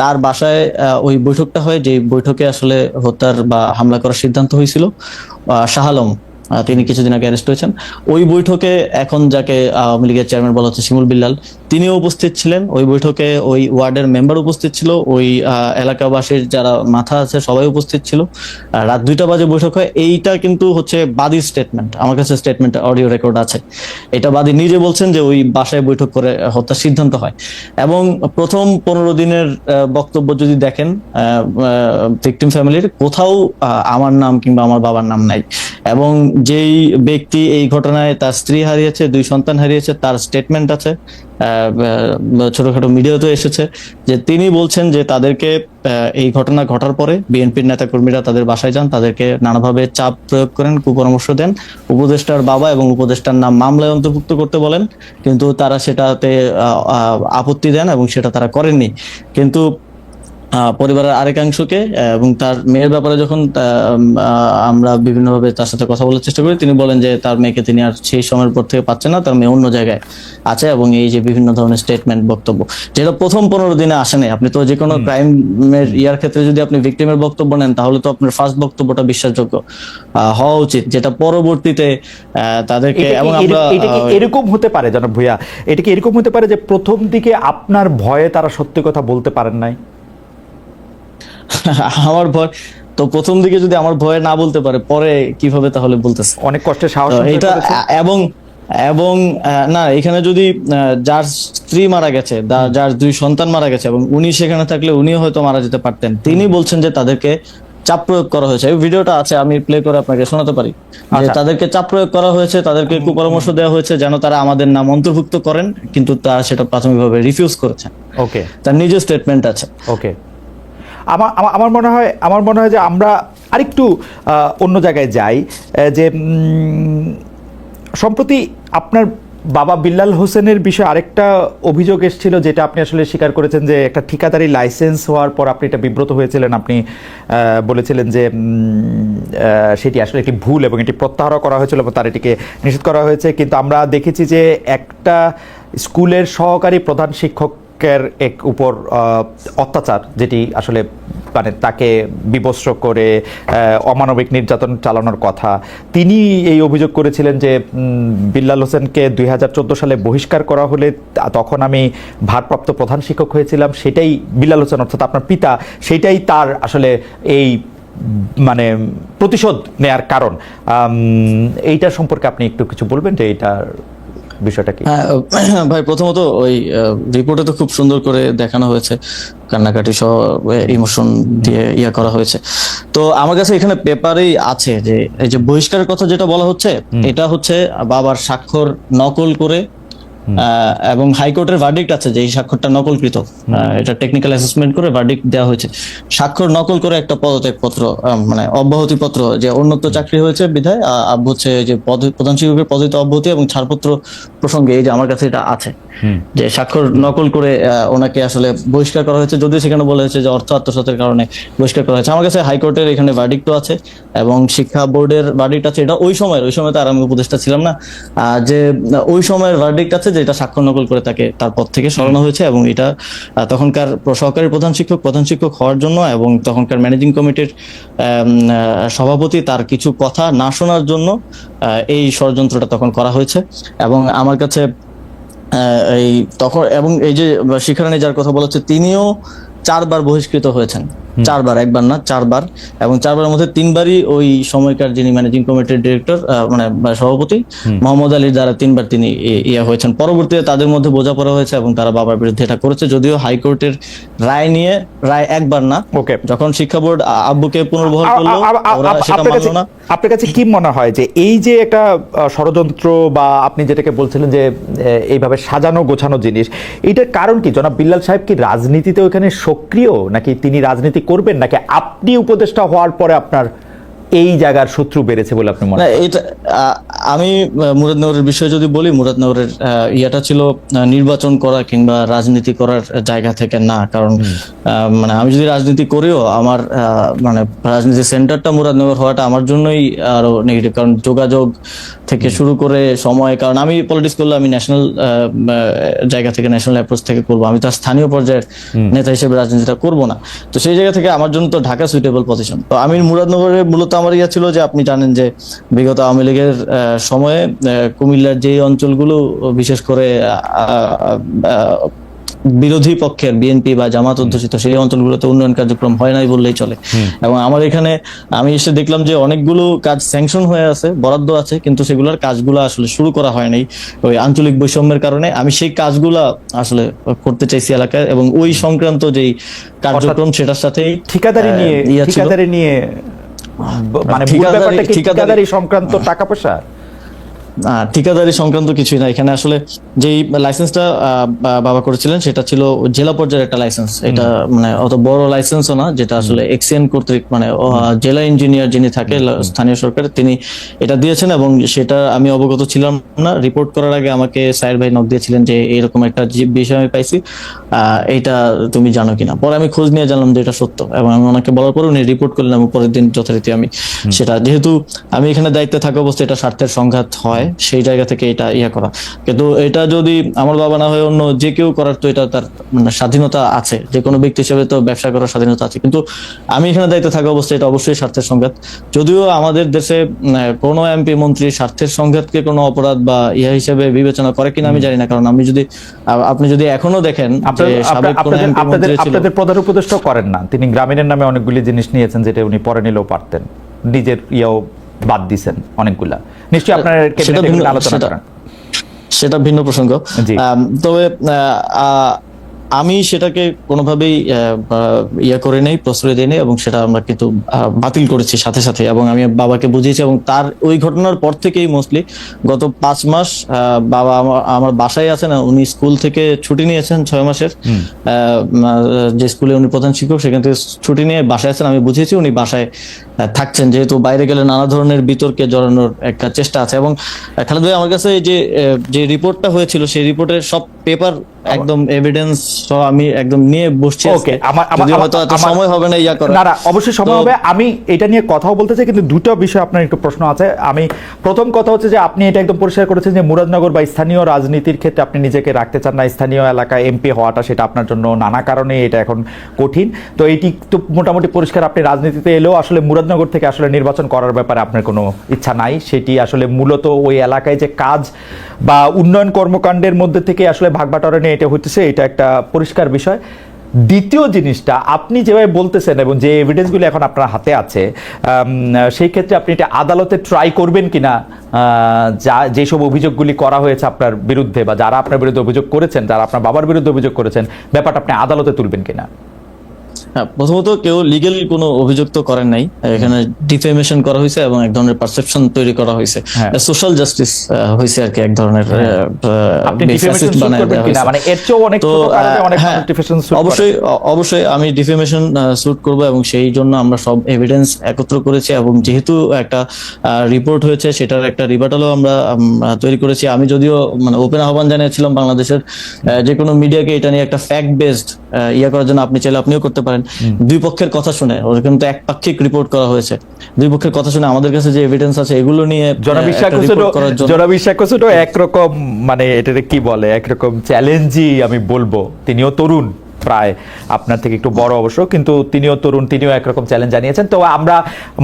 তার বাসায় ওই বৈঠকটা হয়, যে বৈঠকে আসলে হত্যার বা হামলা করার সিদ্ধান্ত হয়েছিল। শাহ আলম, তিনি কিছুদিন আগে অ্যারেস্ট হয়েছেন। ওই বৈঠকে এখন যাকে আওয়ামী লীগের চেয়ারম্যান বলা হচ্ছে শিমুল বিল্লাল, তিনিও উপস্থিত ছিলেন। ওই বৈঠকে ওই ওয়ার্ডের মেম্বার উপস্থিত ছিল, ওই এলাকাবাসীর যারা মাথা আছে সবাই উপস্থিত ছিল। রাত 2টা বাজে বৈঠক হয়। এইটা কিন্তু হচ্ছে বাদীর স্টেটমেন্ট, আমার কাছে স্টেটমেন্ট অডিও রেকর্ড আছে। এটা বাদী নিজে বলছেন যে ওই বাসায় বৈঠক করে হত্যার সিদ্ধান্ত হয়। এবং প্রথম 15 দিনের বক্তব্য যদি দেখেন ভিকটিম ফ্যামিলির, কোথাও আমার নাম কিংবা আমার বাবার নাম নাই। এবং যেই ব্যক্তি এই ঘটনায় তার স্ত্রী হারিয়েছে, 2 সন্তান হারিয়েছে, তার স্টেটমেন্ট আছে, ছোটখাটো মিডিয়াতে এসেছে, যে তিনি বলছেন যে তাদেরকে এই ঘটনা ঘটার পরে বিএনপির নেতাকর্মীরা তাদের বাসায় যান, তাদেরকে নানাভাবে চাপ প্রয়োগ করেন, কুপরামর্শ দেন, উপদেষ্টার বাবা এবং উপদেষ্টার নাম মামলায় অন্তর্ভুক্ত করতে বলেন, কিন্তু তারা সেটাতে আপত্তি দেন এবং সেটা তারা করেননি। কিন্তু পরিবারের আরেকাংশকে এবং তার মেয়ের ব্যাপারে যখন আমরা বিভিন্নভাবে তার সাথে কথা বলার চেষ্টা করি, তিনি বলেন যে তার মেয়েকে তিনি আর সেই সময়ের পর থেকে পাচ্ছেন না, তার মেয়ে অন্য জায়গায় আছে। এবং এই যে বিভিন্ন ধরনের স্টেটমেন্ট, বক্তব্য, যেটা প্রথম 15 দিনে আসে নাই। আপনি তো যে কোনো ক্রাইমের ইয়ার ক্ষেত্রে যদি আপনি ভিকটিমের বক্তব্য নেন, তাহলে তো আপনার ফার্স্ট বক্তব্যটা বিশ্বাসযোগ্য হওয়া উচিত, যেটা পরবর্তীতে তাদেরকে। এবং আমরা এটা কি এরকম হতে পারে জনাব ভূঁইয়া, এটা কি এরকম হতে পারে যে প্রথম দিকে আপনার ভয়ে তারা সত্যি কথা বলতে পারেন নাই? আমার ভয় তো প্রথম দিকে যদি আমার ভয়ে না বলতে পারে, পরে কিভাবে তাহলে বলতেছে? অনেক কষ্টে সাহস এটা এবং এবং না, এখানে যদি যার স্ত্রী মারা গেছে, যার 2 সন্তান মারা গেছে, এবং উনি সেখানে থাকলে উনিও হয়তো মারা যেতে পারতেন, তিনি বলছেন যে তাদেরকে চাপ প্রয়োগ করা হয়েছে। এই ভিডিওটা আছে, আমি প্লে করে আপনাকে শোনাতে পারি, যে তাদেরকে চাপ প্রয়োগ করা হয়েছে, তাদেরকে কুপরামর্শ দেওয়া হয়েছে যেন তারা আমাদের নাম অন্তর্ভুক্ত করেন, কিন্তু তারা সেটা প্রাথমিকভাবে রিফিউজ করেছেন। ওকে, তার নিজের স্টেটমেন্ট আছে। ওকে, আমার মনে হয় যে আমরা আরেকটু অন্য জায়গায় যাই। যে সম্প্রতি আপনার বাবা বিল্লাল হোসেনের বিষয়ে আরেকটা অভিযোগ এসেছিল, যেটা আপনি আসলে স্বীকার করেছেন, যে একটা ঠিকাদারি লাইসেন্স হওয়ার পর আপনি এটা বিব্রত হয়েছিলেন। আপনি বলেছিলেন যে সেটি আসলে একটি ভুল এবং এটি প্রত্যাহার করা হয়েছিল এবং তার এটিকে নিষেধ করা হয়েছে। কিন্তু আমরা দেখেছি যে একটা স্কুলের সহকারী প্রধান শিক্ষকের উপর অত্যাচার, যেটি আসলে মানে তাকে বিবস্ত্র করে অমানবিক নির্যাতন চালানোর কথা, তিনি এই অভিযোগ করেছিলেন যে বিল্লাল হোসেনকে 2014 সালে বহিষ্কার করা হলে তখন আমি ভারপ্রাপ্ত প্রধান শিক্ষক হয়েছিলাম, সেটাই বিল্লাল হোসেন অর্থাৎ আপনার পিতা, সেটাই তার আসলে এই মানে প্রতিশোধ নেয়ার কারণ। এইটা সম্পর্কে আপনি একটু কিছু বলবেন যে এইটার বিষয়টা কি? হ্যাঁ ভাই, প্রথমত ওই রিপোর্টে তো খুব সুন্দর করে দেখানো হয়েছে, কান্নাকাটি সহ ইমোশন দিয়ে ইয়া করা হয়েছে। তো আমার কাছে এখানে পেপারেই আছে যে এই যে বহিষ্কারের কথা যেটা বলা হচ্ছে, এটা হচ্ছে বাবার স্বাক্ষর নকল করে এবং হাইকোর্টের ভার্ডিক্ট আছে যে এই স্বাক্ষরটা নকলকৃত। এটা টেকনিক্যাল অ্যাসেসমেন্ট করে ভার্ডিক্ট দেওয়া হয়েছে। স্বাক্ষর নকল করে একটা পদত্যাগ পত্র, মানে অব্যাহতি পত্র, যে উন্নত চাকরি হয়েছে বিধায় আব্বু হচ্ছে যে প্রধান শিক্ষকের পদে অব্যাহতি এবং ছাড়পত্র প্রসঙ্গে এই যে আমার কাছে এটা আছে, যে স্বাক্ষর নকল করে ওনাকে আসলে বহিষ্কার করা হয়েছে, যদিও সেখানে বলা হয়েছে যে অর্থ আত্মসাতের কারণে বহিষ্কার করা হয়েছে। আমার কাছে হাইকোর্টের এখানে ভার্ডিক্টও আছে এবং শিক্ষা বোর্ডের ভার্ডিক্ট আছে। এটা ওই সময় তো আর আমি উপদেষ্টা ছিলাম না, যে ওই সময়ের ভার্ডিক্ট আছে যে এটা স্বাক্ষর নকল করে তাকে তার পদ থেকে সরানো হয়েছে। এবং এটা তখনকার সহকারী প্রধান শিক্ষক হওয়ার জন্য এবং তখনকার ম্যানেজিং কমিটির সভাপতি তার কিছু কথা না শোনার জন্য এই ষড়যন্ত্রটা তখন করা হয়েছে। এবং আমার কাছে এই তখন, এবং এই যে শিক্ষারানী যার কথা বলা হচ্ছে, তিনিও 4 বার বহিষ্কৃত হয়েছেন। 4 বার, একবার না 4 বার, এবং 4 বারের মধ্যে 3 বারই ওই সময়কার যিনি ম্যানেজিং কমিটির ডিরেক্টর মানে সভাপতি মোহাম্মদ আলীর দ্বারা 3 বার তিনি ইয়া হয়েছেন। পরবর্তীতে তাদের মধ্যে বোঝাপড়া হয়েছে এবং তারা বাবার বিরুদ্ধে এটা করেছে, যদিও হাইকোর্টের রায় একবার না, যখন শিক্ষা বোর্ড আব্বুকে পুনর্বহাল করলো ওরা সেটা মানলো না। আপনার কাছে কি মনে হয় যে এই যে একটা ষড়যন্ত্র বা আপনি যেটাকে বলছিলেন যে এইভাবে সাজানো গোছানো জিনিস, এটার কারণ কি? জনাব বিল্লাল সাহেব কি রাজনীতিতে ওখানে সক্রিয়, নাকি তিনি রাজনীতি করবেন, নাকি আপনি উপদেষ্টা হওয়ার পরে আপনার এই জায়গার শত্রু বেড়েছে বলে আপনি মনে হয়? এটা আমি মুরাদনগরের বিষয়ে যদি বলি, মুরাদনগরের ইয়াটা ছিল নির্বাচন করা কিংবা রাজনীতি করার জায়গা থেকে না। কারণ মানে আমি যদি রাজনীতি করিও আমার মানে রাজনীতির সেন্টারটা মুরাদনগর হওয়াটা আমার জন্যই আরো নেগেটিভ। কারণ যোগাযোগ থেকে শুরু করে সময়, কারণ আমি পলিটিক্স করলে আমি ন্যাশনাল জায়গা থেকে, ন্যাশনাল অ্যাপ্রোচ থেকে করবো, আমি তার স্থানীয় পর্যায়ের নেতা হিসেবে রাজনীতিটা করবো না। তো সেই জায়গা থেকে আমার জন্য তো ঢাকা সুইটেবল পজিশন। তো আমি মুরাদনগরে মূলত আমার ইয়া ছিল যে, আপনি জানেন যে বিগত আওয়ামী লীগের সময়ে কুমিল্লার যে অঞ্চলগুলো বিশেষ করে বিরোধী পক্ষের বিএনপি বা জামাত অধ্যুষিত সেই অঞ্চলগুলোতে উন্নয়ন কার্যক্রম হয় নাই বললেই চলে। এবং আমার এখানে আমি এসে দেখলাম যে অনেকগুলো কাজ স্যাংশন হয়ে আছে, বরাদ্দ আছে, কিন্তু সেগুলোর কাজগুলো আসলে শুরু করা হয় নাই ওই আঞ্চলিক বৈষম্যের কারণে। আমি সেই কাজগুলা আসলে করতে চাইছি এলাকায়, এবং ওই সংক্রান্ত যেই কার্যক্রম সেটার সাথে ঠিকাদারি নিয়ে মানে ঠিকাদারি সংক্রান্ত টাকা পয়সা, ঠিকাদারি সংক্রান্ত কিছুই না এখানে। আসলে যেই লাইসেন্সটা বাবা করেছিলেন সেটা ছিল জেলা পর্যায়ের একটা লাইসেন্স। এটা মানে অত বড় লাইসেন্সও না, যেটা আসলে এক্সিএন কর্তৃক মানে জেলা ইঞ্জিনিয়ার যিনি থাকে স্থানীয় সরকারের, তিনি এটা দিয়েছেন। এবং সেটা আমি অবগত ছিলাম না। রিপোর্ট করার আগে আমাকে সাইর ভাই নক দিয়েছিলেন যে এরকম একটা বিষয় আমি পাইছি, এইটা তুমি জানো কিনা। পরে আমি খোঁজ নিয়ে জানলাম যে এটা সত্য, এবং আমি ওনাকে বলার পরে উনি রিপোর্ট করলেন, এবং পরের দিন যথারীতি আমি সেটা, যেহেতু আমি এখানে দায়িত্বে থাকা অবস্থায় এটা স্বার্থের সংঘাত হয়, সেই জায়গা থেকে এটা ইয়া করা। কিন্তু এটা যদি আমার বাবা না হয় অন্য যে কেউ করার, তো এটা তার মানে স্বাধীনতা আছে, যে কোনো ব্যক্তি হিসেবে তো ব্যবসা করার স্বাধীনতা আছে। কিন্তু আমি এখানে দায়িত্বে থাকা অবস্থায় এটা অবশ্যই স্বার্থের সংঘাত। যদিও আমাদের দেশে কোনো এমপি মন্ত্রী স্বার্থের সংঘাতকে কোনো অপরাধ বা ইয়া হিসেবে বিবেচনা করে কিনা আমি জানি না। কারণ আপনি যদি এখনো দেখেন আপনাদের প্রধান উপদেষ্টা করেন না, তিনি গ্রামীণের নামে অনেকগুলি জিনিস নিয়েছেন যেটা উনি পরে নিলেও পারতেন, নিজের ইয়াও বাদ দিছেন অনেকগুলা। নিশ্চয়ই আপনার আলোচনা করেন, সেটা ভিন্ন প্রসঙ্গ। তবে আমি সেটাকে কোনোভাবেই ইয়ে করে নেই, প্রশ্রয় দিই নেই, এবং সেটা আমরা কিন্তু বাতিল করেছি সাথে সাথে। এবং আমি বাবাকে বুঝিয়েছি, এবং তার ওই ঘটনার পর থেকেই মোস্টলি গত 5 মাস বাবা আমার বাসায় আছেন। উনি স্কুল থেকে ছুটি নিয়েছেন 6 মাসের, যে স্কুলে উনি প্রধান শিক্ষক সেখান থেকে ছুটি নিয়ে বাসায় আছেন। আমি বুঝিয়েছি উনি বাসায় থাকছেন, যেহেতু বাইরে গেলে নানা ধরনের বিতর্কে জড়ানোর একটা চেষ্টা আছে। এবং খালেদ ভাই, আমার কাছে যে রিপোর্টটা হয়েছিল সেই রিপোর্টের সব পেপার একদম এভিডেন্স সহ আমি একদম নিয়ে বসছি। ওকে, সময় হবে না ইয়া করা। না, অবশ্যই সময় হবে। আমি এটা নিয়ে কথাও বলতে চাই, কিন্তু দুটো বিষয় আপনার একটু প্রশ্ন আছে। আমি প্রথম কথা হচ্ছে যে আপনি এটা একদম পরিষ্কার করেছেন যে মুরাদনগর বা স্থানীয় রাজনীতির ক্ষেত্রে আপনি নিজেকে রাখতে চান না, স্থানীয় এলাকায় এমপি হওয়াটা সেটা আপনার জন্য নানা কারণে এটা এখন কঠিন। তো এইটি তো মোটামুটি পরিষ্কার, আপনি রাজনীতিতে এলেও আসলে মুরাদনগর থেকে আসলে নির্বাচন করার ব্যাপারে আপনার কোনো ইচ্ছা নাই। সেটি আসলে মূলত ওই এলাকায় যে কাজ বা উন্নয়ন কর্মকাণ্ডের মধ্যে থেকে আসলে ভাগবাটোয়ারা নিয়ে এটা হইতেছে, এটা একটা পরিষ্কার বিষয়। দ্বিতীয় জিনিসটা, আপনি যেভাবে বলতেছেন এবং যে এভিডেন্সগুলি এখন আপনার হাতে আছে, সেই ক্ষেত্রে আপনি এটা আদালতে ট্রাই করবেন কিনা, যেসব অভিযোগগুলি করা হয়েছে আপনার বিরুদ্ধে বা যারা আপনার বিরুদ্ধে অভিযোগ করেছেন, যারা আপনার বাবার বিরুদ্ধে অভিযোগ করেছেন, ব্যাপারটা আপনি আদালতে তুলবেন কিনা? হ্যাঁ, প্রথমত কেউ লিগ্যাল কোনো অভিযোগ তো করেন নাই, এখানে ডিফেমেশন করা হয়েছে এবং এক ধরনের পারসেপশন তৈরি করা হয়েছে, হ্যাঁ। সোশ্যাল জাস্টিস হয়েছে আর কি, এক ধরনের আপনি fascist ডিফেমেশন শুট বানায় করবেন দেওয়া কিনা, হয়েছে। মানে এর চেয়েও অনেক তো ছোট কারণে অনেক হ্যাঁ, মানুষ ডিফেমেশন শুট অবশ্যই অবশ্যই আমি ডিফেমেশন স্যুট করব এবং সেই জন্য আমরা সব এভিডেন্স একত্র করেছি এবং যেহেতু একটা রিপোর্ট হয়েছে সেটার একটা রিবাটালও আমরা তৈরি করেছি। আমি যদিও মানে ওপেন আহ্বান জানিয়েছিলাম বাংলাদেশের যে কোনো মিডিয়াকে এটা নিয়ে একটা ফ্যাক্ট বেসড ইয়ে করার জন্য, আপনি চাইলে আপনিও করতে পারেন। দুই পক্ষের কথা শুনে, ওর কিন্তু একপাক্ষিক রিপোর্ট করা হয়েছে, দুই পক্ষের কথা শুনে আমাদের কাছে যে এভিডেন্স আছে এগুলো নিয়ে জনবিশ্বাস একরকম, মানে এটাকে কি বলে, একরকম চ্যালেঞ্জই আমি বলবো। তিনিও তরুণ, প্রায় আপনার থেকে একটু বড় অবশ্য, কিন্তু তিনিও তরুণ, তিনিও একরকম চ্যালেঞ্জ জানিয়েছেন। তো আমরা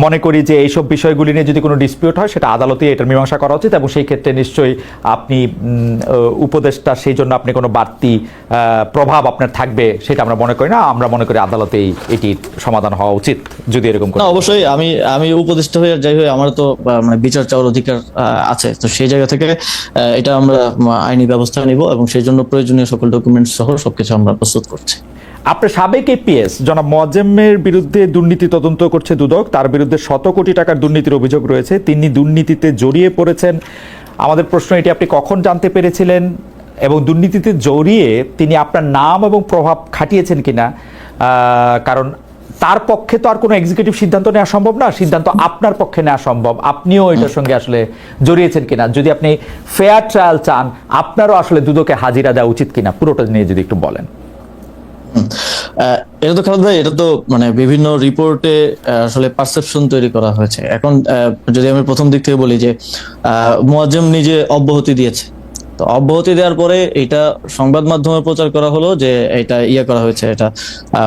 মনে করি যে এইসব বিষয়গুলি নিয়ে যদি কোনো ডিসপিউট হয় সেটা আদালতে এটার মীমাংসা করা উচিত, এবং সেই ক্ষেত্রে নিশ্চয়ই আপনি উপদেষ্টা, সেই জন্য আপনি কোনো বাড়তি প্রভাব আপনার থাকবে সেটা আমরা মনে করি না। আমরা মনে করি আদালতেই এটির সমাধান হওয়া উচিত যদি এরকম না। অবশ্যই আমি উপদেষ্টা হয়ে যাই হয়ে আমার তো মানে বিচার চাওয়ার অধিকার আছে, তো সেই জায়গা থেকে এটা আমরা আইনি ব্যবস্থা নিব এবং সেই জন্য প্রয়োজনীয় সকল ডকুমেন্টস সহ সবকিছু আমরা প্রস্তুত করছি। আপনার সাবেক এপিএস জনাব মোয়াজ্জেমের বিরুদ্ধে দুর্নীতি তদন্ত করছে দুদক, তার বিরুদ্ধে 100 কোটি টাকার দুর্নীতির অভিযোগ রয়েছে, তিনি দুর্নীতিতে জড়িয়ে পড়েছেন। আমাদের প্রশ্ন, এটি আপনি কখন জানতে পেরেছিলেন এবং দুর্নীতিতে জড়িয়ে তিনি আপনার নাম এবং প্রভাব খাটিয়েছেন কিনা? কারণ তার পক্ষে তো আর কোনো এক্সিকিউটিভ সিদ্ধান্ত নেওয়া সম্ভব না, সিদ্ধান্ত আপনার পক্ষে নেওয়া সম্ভব। আপনিও এটার সঙ্গে আসলে জড়িয়েছেন কিনা, যদি আপনি ফেয়ার ট্রায়াল চান, আপনারও আসলে দুদকে হাজিরা দেওয়া উচিত কিনা, পুরোটা নিয়ে যদি একটু বলেন। এটা তো খালেদ ভাই, এটা তো মানে বিভিন্ন রিপোর্টে আসলে পারসেপশন তৈরি করা হয়েছে। এখন যদি আমি প্রথম দিক থেকে বলি যে মোয়াজ্জেম নিজে অব্যাহতি দিয়েছে, তো অব্যাহতি দেওয়ার পরে এটা সংবাদ মাধ্যমে প্রচার করা হলো যে এটা করা হয়েছে, এটা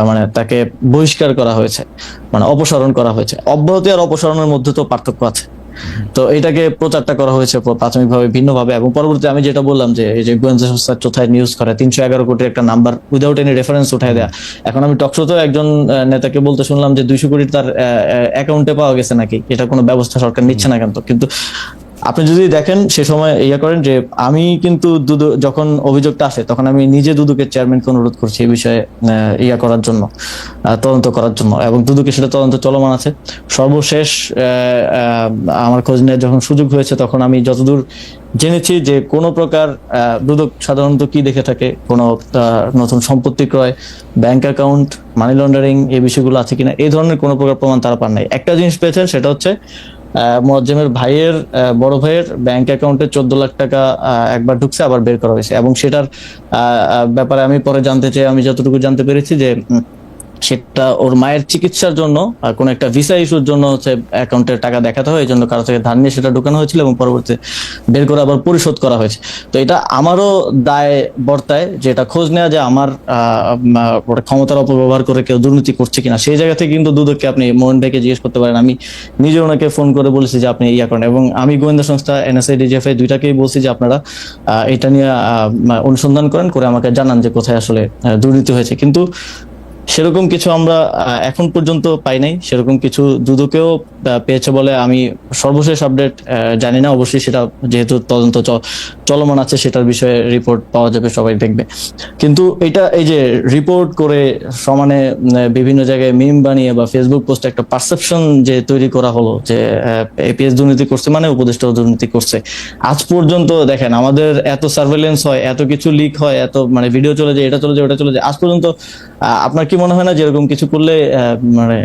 মানে তাকে বহিষ্কার করা হয়েছে, মানে অপসারণ করা হয়েছে। অব্যাহতি আর অপসারণের মধ্যে তো পার্থক্য আছে। তো এটাকে প্রচারটা করা হয়েছে প্রাথমিকভাবে ভিন্নভাবে, এবং পরবর্তীতে আমি যেটা বললাম যে এই যে গোয়েন্দা সংস্থা চোথায় নিউজ করে 311 কোটির একটা নাম্বার উইদাউট এনি রেফারেন্স উঠায় দেয়া। এখন আমি টকশোতেও একজন নেতাকে বলতে শুনলাম যে 200 কোটি তার অ্যাকাউন্টে পাওয়া গেছে নাকি, এটা কোনো ব্যবস্থা সরকার নিচ্ছে না কেন? কিন্তু আপনি যদি দেখেন সে সময় করেন যে আমি কিন্তু যখন অভিযোগটা আসে তখন আমি নিজে দুদকের চেয়ারম্যানকে অনুরোধ করছি এই বিষয়ে করার জন্য, তদন্ত করার জন্য, এবং দুদকে সেটা তদন্ত চলমান আছে। সর্বশেষ আমার খোঁজ নেওয়ার যখন সুযোগ হয়েছে তখন আমি যতদূর জেনেছি যে কোনো প্রকার দুদক সাধারণত কি দেখে থাকে, কোনো নতুন সম্পত্তি ক্রয়, ব্যাংক অ্যাকাউন্ট, মানি লন্ডারিং, এই বিষয়গুলো আছে কিনা, এই ধরনের কোনো প্রকার প্রমাণ তারা পান নাই। একটা জিনিস পেয়েছেন, সেটা হচ্ছে মোয়াজ্জেমের ভাইয়ের বড় ভাইয়ের ব্যাংক অ্যাকাউন্টে 14 লাখ টাকা একবার ঢুকছে, আবার বের করা হয়েছে, এবং সেটার ব্যাপারে আমি পরে জানতে চাই, আমি যতটুকু জানতে পেরেছি যে সেটা ওর মায়ের চিকিৎসার জন্য কোন একটা ভিসা ইস্যুর জন্য হচ্ছে অ্যাকাউন্টের টাকা দেখাতে হয়, এই জন্য কারো থেকে ধার নিয়ে সেটা ঢুকানো হয়েছিল এবং পরবর্তীতে বের করে আবার পরিশোধ করা হয়েছে। তো এটা আমারও দায় বর্তায় যে এটা খোঁজ নেওয়া যে আমার ক্ষমতার অপব্যবহার করে কেউ দুর্নীতি করছে কিনা। সেই জায়গা থেকে কিন্তু দুদককে আপনি মোহন ভাইকে জিজ্ঞেস করতে পারেন। আমি নিজে ওনাকে ফোন করে বলেছি যে আপনি করেন, এবং আমি গোয়েন্দা সংস্থা NSA DGFI দুইটাকেই বলছি যে আপনারা এটা নিয়ে অনুসন্ধান করেন, করে আমাকে জানান যে কোথায় আসলে দুর্নীতি হয়েছে। কিন্তু সেরকম কিছু আমরা এখন পর্যন্ত পাই নাই, সেরকম কিছু দুদকেও পেয়েছে বলে আমি সর্বশেষ আপডেট জানি না। অবশ্যই সেটা যেহেতু তদন্ত চলমান আছে, সেটার বিষয়ে রিপোর্ট পাওয়া যাবে, সবাই দেখবে। কিন্তু এটা এই যে রিপোর্ট করে সমানে বিভিন্ন জায়গায় মিম বানিয়ে বা ফেসবুক পোস্টে একটা পারসেপশন যে তৈরি করা হলো যে এপিএস দুর্নীতি করছে মানে উপদেষ্টাও দুর্নীতি করছে। আজ পর্যন্ত দেখেন আমাদের এত সার্ভেলেন্স হয়, এত কিছু লিক হয়, এত মানে ভিডিও চলে যায়, এটা চলে যায়, ওটা চলে যায়, আজ পর্যন্ত আপনার কি মনে হয় না যেরকম কিছু করলে মানে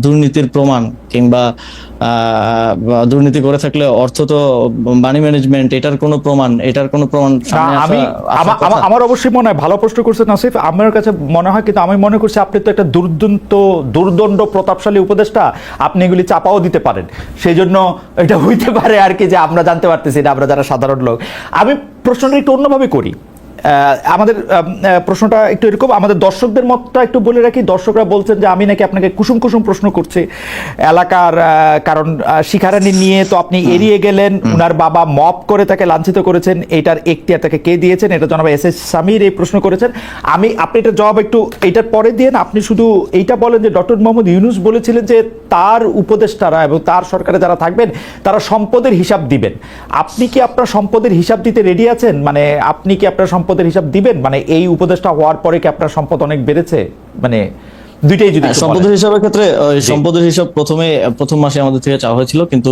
দুর্নীতির প্রমাণ কিংবা দুর্নীতি করে থাকলে অর্থ তো মানি ম্যানেজমেন্ট, এটার কোনো প্রমাণ আমার অবশ্যই মনে হয়, ভালো প্রশ্ন করছেন আসিফ, আমার কাছে মনে হয়, কিন্তু আমি মনে করছি আপনি তো একটা দুর্দণ্ড প্রতাপশালী উপদেষ্টা, আপনি এগুলি চাপাও দিতে পারেন, সেই জন্য এটা হইতে পারে আর কি যে আমরা জানতে পারতেছি না, আমরা যারা সাধারণ লোক। আমি প্রশ্নটা একটু অন্যভাবে করি। আমাদের প্রশ্নটা একটু এরকম, আমাদের দর্শকদের মতটা একটু বলে রাখি। দর্শকরা বলছেন যে আমি নাকি আপনাকে কুসুম কুসুম প্রশ্ন করছি এলাকার, কারণ শিখারানি নিয়ে তো আপনি এড়িয়ে গেলেন, উনার বাবা মপ করে তাকে লাঞ্ছিত করেছেন, এইটার এখতিয়ার তাকে কে দিয়েছেন, এটা জনাব SS সামির এই প্রশ্ন করেছেন। আপনি এটার জবাব একটু এইটার পরে দিয়ে আপনি শুধু এইটা বলেন যে ডক্টর মোহাম্মদ ইউনূস বলেছিলেন যে তার উপদেষ্টারা এবং তার সরকারে যারা থাকবেন তারা সম্পদের হিসাব দিবেন। আপনি কি আপনার সম্পদের হিসাব দিতে রেডি আছেন? মানে আপনি কি আপনার সম্পদের হিসাব দিবেন? মানে এই উপদেষ্টা হওয়ার পরে কি আপনার সম্পদ অনেক বেড়েছে? মানে দুইটাই যদি একটু বলেন। সম্পদের হিসাবের ক্ষেত্রে সম্পদের হিসাব প্রথম মাসে আমাদের থেকে চাওয়া হয়েছিল, কিন্তু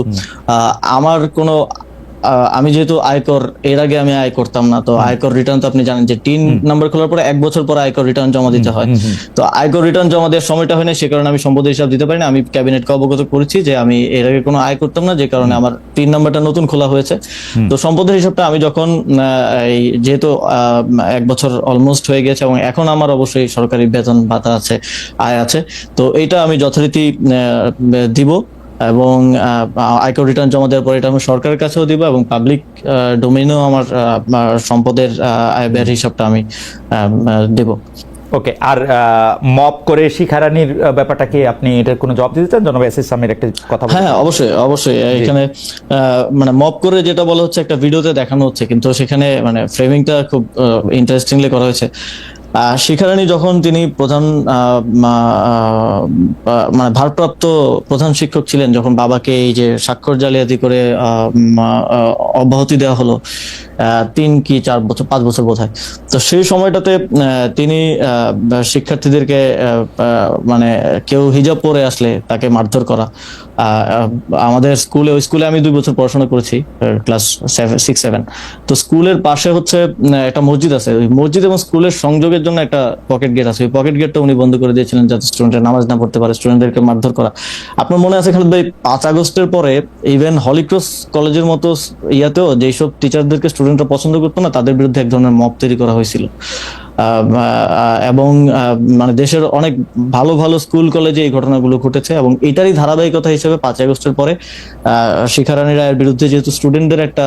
আমার কোনো আমি যেহেতু আয়কর এর আগে আমি আয় করতাম না, তো আয়কর রিটার্ন তো আপনি জানেন যে 3 নাম্বার খোলার পরে 1 বছর পরে আয়কর রিটার্ন জমা দিতে হয়। তো আয়কর রিটার্ন জমা দেওয়ার সময়টা হয় না, সে কারণে আমি সম্পদের হিসাব দিতে পারি না। আমি ক্যাবিনেটকে অবগত করেছি যে আমি এর আগে কোনো আয় করতাম না, যে কারণে আমার 3 নাম্বারটা নতুন খোলা হয়েছে। তো সম্পদের হিসাবটা আমি যখন এই যেহেতু 1 বছর অলমোস্ট হয়ে গেছে এবং এখন আমার অবশ্যই সরকারি বেতন ভাতা আছে, আয় আছে, তো এইটা আমি যথারীতি দিব এবং আয়কর রিটার্ন জমা দেওয়ার পরে এটা আমি সরকারের কাছেও দিব এবং পাবলিক ডোমেইনেও আমার সম্পদের আয় ব্যয়ের হিসাবটা আমি দেব। ওকে, আর মপ করে শিখারানির ব্যাপারটা কি আপনি এটার কোনো জবাব দিতে চান? জনাব এস এস সামির একটা কথা বলুন। হ্যাঁ, অবশ্যই এখানে মানে মপ করে যেটা বলা হচ্ছে একটা ভিডিওতে দেখানো হচ্ছে, কিন্তু সেখানে মানে ফ্রেমিংটা খুব ইন্টারেস্টিংলি করা হয়েছে। শিখারানী যখন তিনি প্রধান মানে ভারপ্রাপ্ত প্রধান শিক্ষক ছিলেন, যখন বাবাকে এই যে স্বাক্ষর জালিয়াতি করে অব্যাহতি দেওয়া হলো 3 কি 4 বছর 5 বছর বোধহয়, তো সেই সময়টাতে তিনি শিক্ষার্থীদেরকে মানে কেউ হিজাব পরে আসলে তাকে মারধর করা। আমাদের ওই স্কুলে আমি 2 বছর পড়াশোনা করেছি, ক্লাস 6-7। তো স্কুলের পাশে হচ্ছে একটা মসজিদ আছে, ওই মসজিদ এবং স্কুলের সংযোগের জন্য একটা পকেট গেট আছে, ওই পকেট গেটটা উনি বন্ধ করে দিয়েছিলেন যাতে স্টুডেন্টরা নামাজ না পড়তে পারে, স্টুডেন্টদেরকে মারধর করা। আপনার মনে আছে খালেদ ভাই, 5 আগস্টের পরে ইভেন হলিক্রস কলেজের মতো ইয়াতেও যেসব টিচারদেরকে স্টুডেন্টরা পছন্দ করতো না, তাদের বিরুদ্ধে এক ধরনের মব তৈরি করা হয়েছিল। এবং মানে দেশের অনেক ভালো ভালো স্কুল কলেজে এই ঘটনাগুলো ঘটেছে এবং এটারই ধারাবাহিকতা হিসেবে 5 আগস্টের পরে শিখারানী রায়ের বিরুদ্ধে যেহেতু স্টুডেন্টদের একটা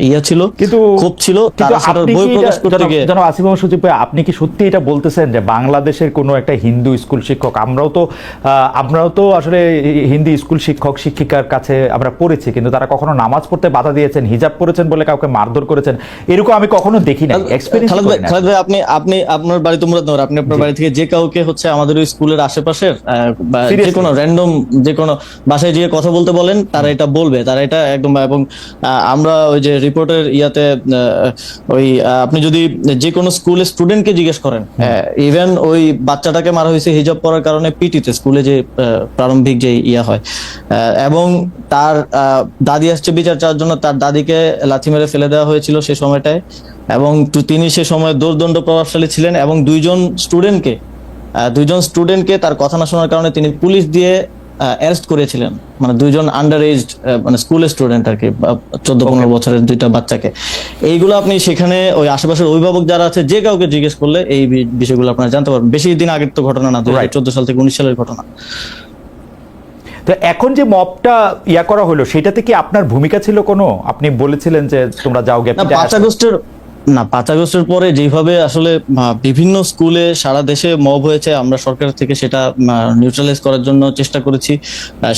ইয়া ছিল, কিন্তু ক্ষোভ ছিল, তারা সেটার বই প্রকাশ করতে গিয়ে। জনাব আসিফ মোহাম্মদ সজীব ভাই, আপনি কি সত্যি এটা বলতেছেন যে বাংলাদেশের কোনো একটা হিন্দু স্কুল শিক্ষক, আমরাও তো আসলে হিন্দি স্কুল শিক্ষক শিক্ষিকার কাছে আমরা পড়েছি, কিন্তু তারা কখনো নামাজ পড়তে বাধা দিয়েছেন, হিজাব পরেছেন বলে কাউকে মারধর করেছেন, এরকম আমি কখনো দেখি নাই, এক্সপেরিয়েন্স করি না। খালেদ ভাই, আপনি আপনার বাড়ি তো মুরাদনগর, আপনি আপনার বাড়ি থেকে যে কাউকে হচ্ছে আমাদের ওই স্কুলের আশেপাশের যে কোনো র্যান্ডম যে কোনো বাসায় গিয়ে কথা বলতে বলেন, তারা এটা বলবে, তারা এটা একদম। এবং আমরা ওই যে রিপোর্টের ইয়াতে ওই আপনি যদি যে কোনো স্কুলের স্টুডেন্টকে জিজ্ঞেস করেন, ইভেন ওই বাচ্চাটাকে মারা হয়েছে হিজাব পরার কারণে পিটিতে, স্কুলে যে প্রারম্ভিক যে ইয়া হয়, এবং তার দাদি আসছে বিচার চাওয়ার জন্য, তার দাদিকে লাথি মেরে ফেলে দেওয়া হয়েছিল সে সময়টায়, এবং তিনি সে সময় দোর্দণ্ড প্রভাবশালী ছিলেন এবং দুইজন স্টুডেন্টকে তার কথা না শোনার কারণে তিনি পুলিশ দিয়ে অ্যারেস্ট করেছিলেন, মানে 2জন আন্ডার এজ মানে স্কুলের স্টুডেন্ট আর কি, 14-15 বছরের 2টা বাচ্চাকে। এইগুলো আপনি সেখানে ওই আশেপাশের অভিভাবক যারা আছে যে কাউকে জিজ্ঞেস করলে এই বিষয়গুলো আপনারা জানতে পারবেন। বেশি দিন আগের তো ঘটনা না, 2014 সাল থেকে 19 সালের ঘটনা। তো এখন যে মবটা ইয়া করা হলো, সেটাতে কি আপনার ভূমিকা ছিল কোনো? আপনি বলেছিলেন যে তোমরা যাও গে। 5 আগস্টের পরে যেভাবে আসলে বিভিন্ন স্কুলে সারা দেশে মব হয়েছে, আমরা সরকার থেকে সেটা নিউট্রালাইজ করার জন্য চেষ্টা করেছি।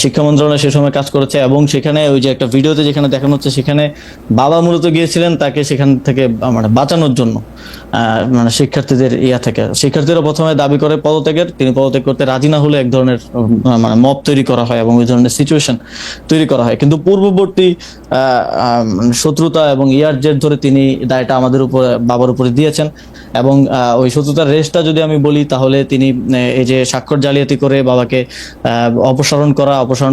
শিক্ষা মন্ত্রণালয় সে সময় কাজ করেছে এবং সেখানে ওই যে একটা ভিডিওতে যেখানে দেখানো হচ্ছে, সেখানে বাবা মূলত গিয়েছিলেন তাকে সেখান থেকে মানে বাঁচানোর জন্য, মানে শিক্ষার্থীদের থেকে। শিক্ষার্থীরা প্রথমে দাবি করে পদত্যাগের, তিনি পদত্যাগ করতে রাজি না হলে এক ধরনের মানে মব তৈরি করা হয় এবং ওই ধরনের সিচুয়েশন তৈরি করা হয়। কিন্তু পূর্ববর্তী শত্রুতা এবং ইয়ার জের ধরে তিনি দায়টা আমাদের বাবার উপরে দিয়েছেন এবং ওই শত্রুতার রেশটা যদি আমি বলি, তাহলে তিনি এই যে স্বাক্ষর জালিয়াতি করে বাবাকে অপসারণ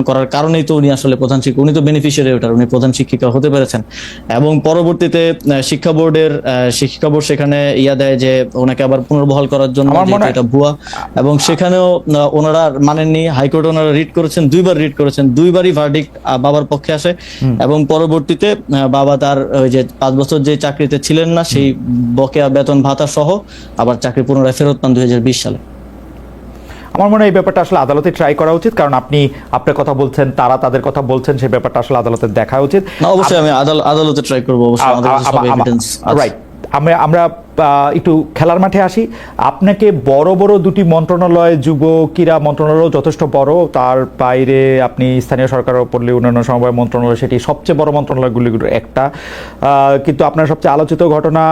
করার কারণেই তো উনি আসলে প্রধান শিক্ষক, উনি তো বেনিফিশিয়ারি ওটার, উনি প্রধান শিক্ষিকা হতে পেরেছেন। এবং পরবর্তীতে শিক্ষা বোর্ড সেখানে ইয়া দেয় যে ওনাকে আবার পুনর্বহাল করার জন্য, এটা ভুয়া, এবং সেখানেও ওনারা মানেননি। হাইকোর্টে ওনারা রিট করেছেন, 2বার রিট করেছেন, 2বারই ভার্ডিক্ট বাবার পক্ষে আসে এবং পরবর্তীতে বাবা তার ওই যে 5 বছর যে চাকরিতে ছিলেন না, সেই বকেয়া বেতন ভাতা সহ আবার চাকরি পুনরায় ফেরত পান 2020 সালে। আমার মনে হয় এই ব্যাপারটা আসলে আদালতে ট্রাই করা উচিত, কারণ আপনি আপনার কথা বলছেন, তারা তাদের কথা বলছেন, সেই ব্যাপারটা আসলে আদালতে দেখা উচিত। অবশ্যই আমি আদালতে ট্রাই করবো, অবশ্যই আমাদের কাছে সব এভিডেন্স আছে। রাইট, আমরা একটু খেলার মাঠে আসি। আপনাকে বড় বড় 2টি মন্ত্রণালয়, যুব ক্রীড়া মন্ত্রণালয় যথেষ্ট বড়, তার বাইরে আপনি স্থানীয় সরকার ও পল্লী উন্নয়ন সমবায় মন্ত্রণালয়, সেটি সবচেয়ে বড় মন্ত্রণালয়গুলির একটা। কিন্তু আপনার সবচেয়ে আলোচিত ঘটনা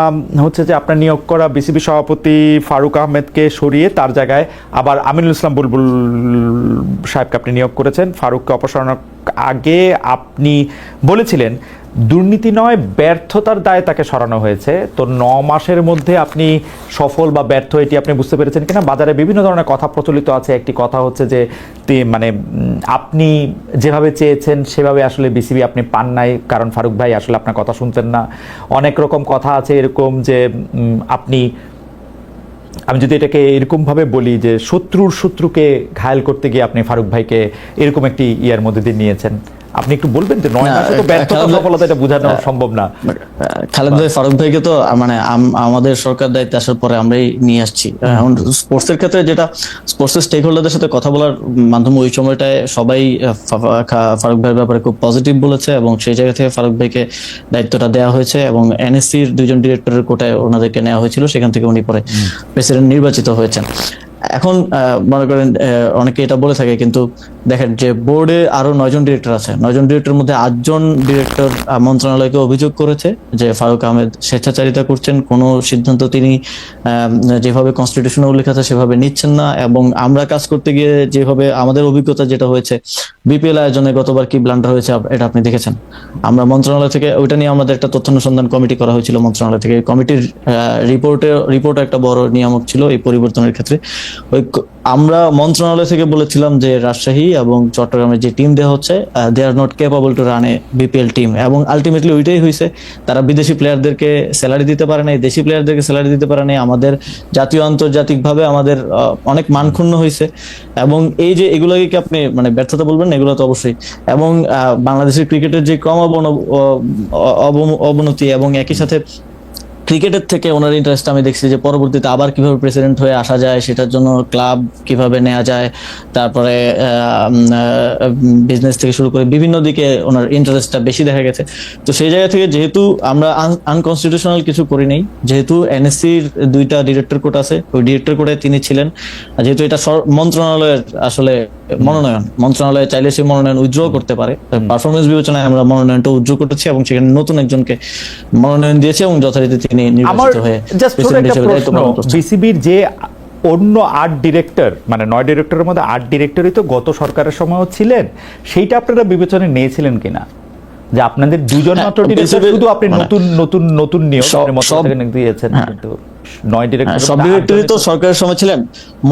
হচ্ছে যে আপনার নিয়োগ করা বিসিবি সভাপতি ফারুক আহমেদকে সরিয়ে তার জায়গায় আবার আমিনুল ইসলাম বুলবুল সাহেবকে আপনি নিয়োগ করেছেন। ফারুককে অপসারণের আগে আপনি বলেছিলেন দুর্নীতি নয়, ব্যর্থতার দায়ে তাকে সরানো হয়েছে। তো 9 মাসের মধ্যে আপনি সফল বা ব্যর্থ এটি আপনি বুঝতে পেরেছেন কিনা? বাজারে বিভিন্ন ধরনের কথা প্রচলিত আছে। একটি কথা হচ্ছে যে মানে আপনি যেভাবে চেয়েছেন সেভাবে আসলে বিসিবি আপনি পান নাই, কারণ ফারুক ভাই আসলে আপনার কথা শুনতেন না। অনেক রকম কথা আছে এরকম যে আপনি, আমি যদি এটাকে এরকমভাবে বলি যে শত্রুর শত্রুকে ঘায়েল করতে গিয়ে আপনি ফারুক ভাইকে এরকম একটি ইয়ার মধ্যে দিয়ে নিয়েছেন। আপনি একটু বলবেন যে 9 মাসে তো ব্যর্থতা সফলতা এটা বোঝানো সম্ভব না। খালেদ ভাই ফারুক ভাইকে তো মানে আমাদের সরকার দায়িত্বে আসার পরে আমরাই নিয়ে আসছি। এখন স্পোর্টসের ক্ষেত্রে যেটা স্পোর্টসের স্টেক হোল্ডারদের সাথে কথা বলার মাধ্যমে ওই সময়টায় সবাই ফারুক ভাইয়ের ব্যাপারে খুব পজিটিভ বলেছে এবং সেই জায়গা থেকে ফারুক ভাইকে দায়িত্বটা দেওয়া হয়েছে এবং এনএসসির 2জন ডিরেক্টরের কোটায় ওনাদেরকে নেওয়া হয়েছিল, সেখান থেকে উনি পরে প্রেসিডেন্ট নির্বাচিত হয়েছেন। এখন মনে করেন অনেকে এটা বলে থাকে, কিন্তু দেখেন যে বোর্ডে আরো 9জন ডিরেক্টর আছে, 9জন ডিরেক্টরের মধ্যে 8জন ডিরেক্টর মন্ত্রণালয়কে অভিযোগ করেছে যে ফারুক আহমেদ স্বেচ্ছাচারিতা করছেন, কোনো সিদ্ধান্ত তিনি যেভাবে কনস্টিটিউশনে উল্লেখ আছে সেভাবে নিচ্ছেন না। এবং আমরা কাজ করতে গিয়ে যেভাবে আমাদের অভিজ্ঞতা যেটা হয়েছে, বিপিএল আয়োজনে গতবার কি ব্লান্ডার হয়েছে এটা আপনি দেখেছেন। আমরা মন্ত্রণালয় থেকে ওইটা নিয়ে আমাদের একটা তথ্য অনুসন্ধান কমিটি করা হয়েছিল মন্ত্রণালয় থেকে। কমিটির রিপোর্ট একটা বড় নিয়ামক ছিল এই পরিবর্তনের ক্ষেত্রে। আমরা মন্ত্রণালয় থেকে বলেছিলাম যে রাজশাহী এবং চট্টগ্রামের যে টিম দেওয়া হচ্ছে, they are not capable to run a BPL team. এবং আলটিমেটলি ওইটাই হয়েছে, তারা বিদেশি প্লেয়ারদেরকে স্যালারি দিতে পারে নাই, দেশি প্লেয়ারদেরকে স্যালারি দিতে পারে নাই। আমাদের জাতীয় আন্তর্জাতিক ভাবে আমাদের অনেক মানক্ষুণ্ণ হয়েছে। এবং এই যে এগুলোকে কি আপনি মানে ব্যর্থতা বলবেন? এগুলো তো অবশ্যই। এবং বাংলাদেশের ক্রিকেটের যে ক্রম অবনতি এবং একই সাথে ক্রিকেটের থেকে ওনার ইন্টারেস্ট আমি দেখছি যে পরবর্তীতে আবার কিভাবে প্রেসিডেন্ট হয়ে আসা যায়, সেটার জন্য ক্লাব কিভাবে নেওয়া যায়, তারপরে বিজনেস থেকে শুরু করে বিভিন্ন দিকে ওনার ইন্টারেস্টটা বেশি দেখা গেছে। তো সেই জায়গা থেকে যেহেতু আমরা আনকনস্টিটিউশনাল কিছু করি নাই, যেহেতু এনএসসির 2টা ডিরেক্টর কোর্ট আছে, ওই ডিরেক্টর কোর্টে তিনি ছিলেন, যেহেতু এটা মন্ত্রণালয়ের আসলে মনোনয়ন, মন্ত্রণালয় চাইলে সেই মনোনয়ন উইথড্র করতে পারে। পারফরমেন্স বিবেচনায় আমরা মনোনয়নটা উইথড্র করেছি এবং সেখানে নতুন একজনকে মনোনয়ন দিয়েছি এবং যথারীতি তিনি নির্বাচিত হয়ে প্রেসিডেন্ট হিসেবে দায়িত্ব পালন করছেন। বিসিবির যে অন্য 8 ডিরেক্টর, মানে 9 ডিরেক্টরের মধ্যে 8 ডিরেক্টরই তো গত সরকারের সময়ও ছিলেন, সেইটা আপনারা বিবেচনায় নিয়েছিলেন কিনা? যে আপনাদের 2জন মাত্র ডিরেক্টর, শুধু আপনি নতুন নতুন নতুন নিয়মের মতো দিয়েছেন, কিন্তু 9 ডিরেক্টর, সব ডিরেক্টরই তো সরকারের সময় ছিলেন।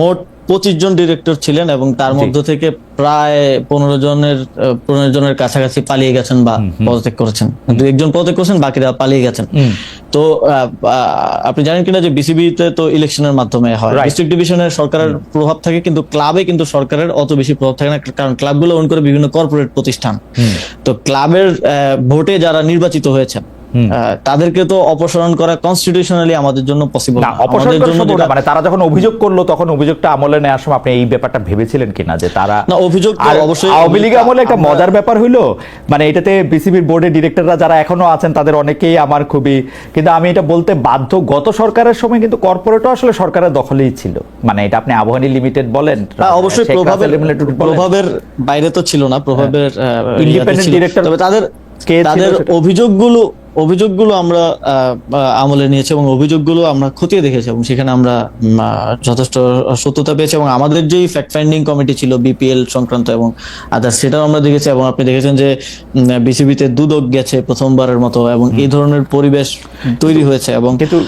মোট 25 জন ডিরেক্টর ছিলেন এবং তার মধ্য থেকে প্রায় 15 জনের কাছাকাছি পালিয়ে গেছেন বা পদত্যাগ করেছেন। 2-1 পদত্যাগ করেছেন, বাকিরা পালিয়ে গেছেন। তো আপনি জানেন কিনা যে বিসিবিতে তো ইলেকশনের মাধ্যমে হয়, ডিস্ট্রিক্ট ডিভিশনের সরকারের প্রভাব থাকে, কিন্তু ক্লাবে কিন্তু সরকারের অত বেশি প্রভাব থাকে না, কারণ ক্লাবগুলো ওন করে বিভিন্ন কর্পোরেট প্রতিষ্ঠান। তো ক্লাবের ভোটে যারা নির্বাচিত হয়েছেন তাদেরকে তো অপসারণ করা কনস্টিটিউশনালি আমাদের জন্য পসিবল না। আমাদের জন্য মানে তারা যখন অভিযোগ করলো তখন অভিযোগটা আমলে নেওয়ার সময় আপনি এই ব্যাপারটা ভেবেছিলেন কিনা যে তারা না? অভিযোগ অবশ্যই আওয়ামী লীগ আমলে একটা মজার ব্যাপার হইলো, মানে এটাতে বিসিবির বোর্ডের ডিরেক্টররা যারা এখনো আছেন তাদের অনেকেই আমার খুবই, কিন্তু আমি এটা বলতে বাধ্য, গত সরকারের সময় কিন্তু কর্পোরেটও আসলে সরকারের দখলেই ছিল। মানে এটা আপনি আবহানী লিমিটেড বলেন, অবশ্যই প্রভাবের বাইরে তো ছিল না, প্রভাবের ইন্ডিপেন্ডেন্ট ডিরেক্টর। তবে তাদের অভিযোগগুলো আমরা আমলে নিয়েছি এবং অভিযোগগুলো আমরা খতিয়ে দেখেছি এবং সেখানে আমরা যথেষ্ট সত্যতা পেয়েছি। এবং আমাদের যেই ফ্যাক্ট ফাইন্ডিং কমিটি ছিল বিপিএল সংক্রান্ত এবং আদার্স, সেটাও আমরা দেখেছি। এবং আপনি দেখেছেন যে বিসিবিতে দুদক গেছে প্রথমবারের মতো এবং এই ধরনের পরিবেশ তৈরি হয়েছে। এবং কিন্তু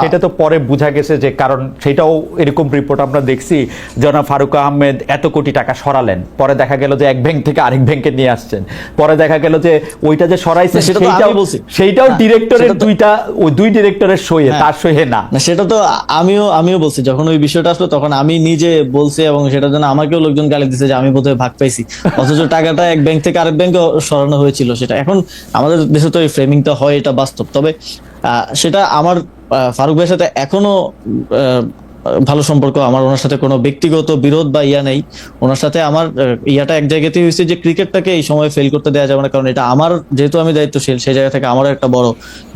সেটা তো পরে বোঝা গেছে যে, কারণ সেটাও এরকম রিপোর্ট আমরা দেখছি, জনাব ফারুক আহমেদ এত কোটি টাকা সরালেন, পরে দেখা গেল যে এক ব্যাংক থেকে আরেক ব্যাংকে নিয়ে আসছেন, পরে দেখা গেল যে ওইটা যে সরাইছে সেইটাও ডিরেক্টরের 2 ডিরেক্টরের সইয়ে, তার সইয়ে না। সেটা তো আমিও বলছি, যখন ওই বিষয়টা আসলো তখন আমি নিজে বলছি এবং সেটার জন্য আমাকেও লোকজন গালি দিচ্ছে যে আমি বোধহয় ভাগ পাইছি, অথচ টাকাটা এক ব্যাংক থেকে আরেক ব্যাংকে সরানো হয়েছিল। সেটা এখন আমাদের দেশে তো এই ফ্রেমিংটা হয়, এটা বাস্তব। তবে সেটা আমার ফারুক ভাইয়ের সাথে এখনো ভালো সম্পর্ক, আমার ওনার সাথে কোনো ব্যক্তিগত বিরোধ বা ইয়া নেই। ওনার সাথে আমার ইয়াটা এক জায়গাতেই হয়েছে যে ক্রিকেটটাকে এই সময় ফেল করতে দেওয়া যাবে না, কারণ এটা আমার, যেহেতু আমি দায়িত্বশীল, সেই জায়গা থেকে আমার একটা বড়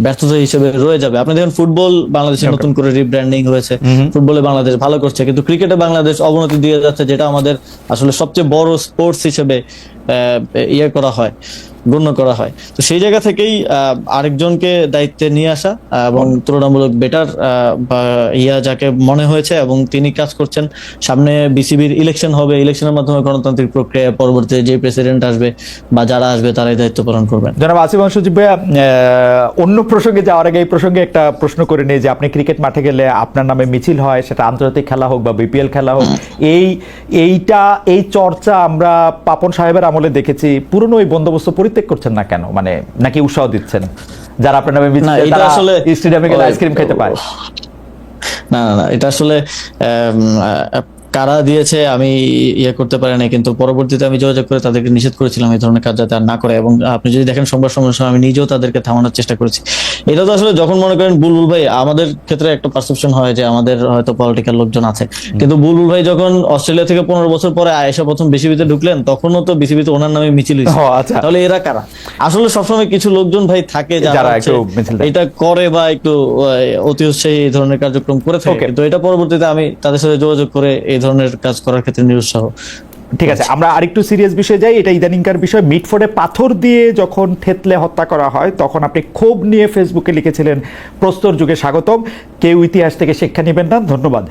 ব্যর্থতা হিসেবে রয়ে যাবে। আপনি দেখেন ফুটবল বাংলাদেশে নতুন করে রিব্র্যান্ডিং হয়েছে, ফুটবলে বাংলাদেশ ভালো করছে, কিন্তু ক্রিকেটে বাংলাদেশ অবনতি দিয়ে যাচ্ছে, যেটা আমাদের আসলে সবচেয়ে বড় স্পোর্টস হিসেবে ইয়ে করা হয়। গণ্য করা হয়। তো সেই জায়গা থেকেই আরেকজনকে দায়িত্বে নিয়ে আসা এবং তুলনামূলক বেটার যাকে মনে হয়েছে এবং তিনি কাজ করছেন। সামনে বিসিবির ইলেকশন হবে, ইলেকশনের মাধ্যমে গণতান্ত্রিক প্রক্রিয়া, পরবর্তীতে যে প্রেসিডেন্ট আসবে বা যারা আসবে তারাই দায়িত্ব পালন করবেন। জনাব আসিফ সজীব ভাইয়া, অন্য প্রসঙ্গে যাওয়ার আগে এই প্রসঙ্গে একটা প্রশ্ন করে নেই যে আপনি ক্রিকেট মাঠে গেলে আপনার নামে মিছিল হয়, সেটা আন্তর্জাতিক খেলা হোক বা বিপিএল খেলা হোক, এই চর্চা আমরা পাপন সাহেবের আমলে দেখেছি। পুরনো ওই বন্দোবস্ত পরিত্যাগ করছেন না কেন? মানে নাকি উৎসাহ দিচ্ছেন যারা আপনার নামে মিছিল, তারা স্টেডিয়ামে গেলে আইসক্রিম খেতে পায়? না, এটা আসলে কারা দিয়েছে আমি করতে পারি না, কিন্তু পরবর্তীতে আমি যোগাযোগ করে তাদেরকে নিষেধ করেছিলাম এই ধরনের কাজ যাতে আর না করে। এবং আপনি যদি দেখেন সংবাদ সম্মেলন আমি নিজেও তাদেরকে থামানোর চেষ্টা করেছি। এটা তো আসলে যখন মনে করেন বুলবুল ভাই, আমাদের ক্ষেত্রে একটা পারসেপশন হয় যে আমাদের হয়তো পলিটিক্যাল লোকজন আছে, কিন্তু বুলবুল ভাই যখন অস্ট্রেলিয়া থেকে 15 বছর পরে আয়েশা প্রথম বিসিবিতে ঢুকলেন, তখনও তো বিসিবিতে ওনার নামে মিছিল হয়েছে। তাহলে এরা কারা? আসলে সবসময় কিছু লোকজন ভাই থাকে যারা এটা করে বা একটু অতি উৎসাহী এই ধরনের কার্যক্রম করে থাকে। তো এটা পরবর্তীতে আমি তাদের সাথে যোগাযোগ করে এই ধরনের কাজ করার ক্ষেত্রে নিরুৎসাহ। ঠিক আছে, আমরা আরেকটু সিরিয়াস বিষয়ে যাই। এটা ইদানিংকার বিষয়। মিটফোর্ডে পাথর দিয়ে যখন থেতলে হত্যা করা হয়, তখন আপনি ক্ষোভ নিয়ে ফেসবুকে লিখেছিলেন, প্রস্তর যুগে স্বাগতম, কেউ ইতিহাস থেকে শিক্ষা নেবেন না, ধন্যবাদ।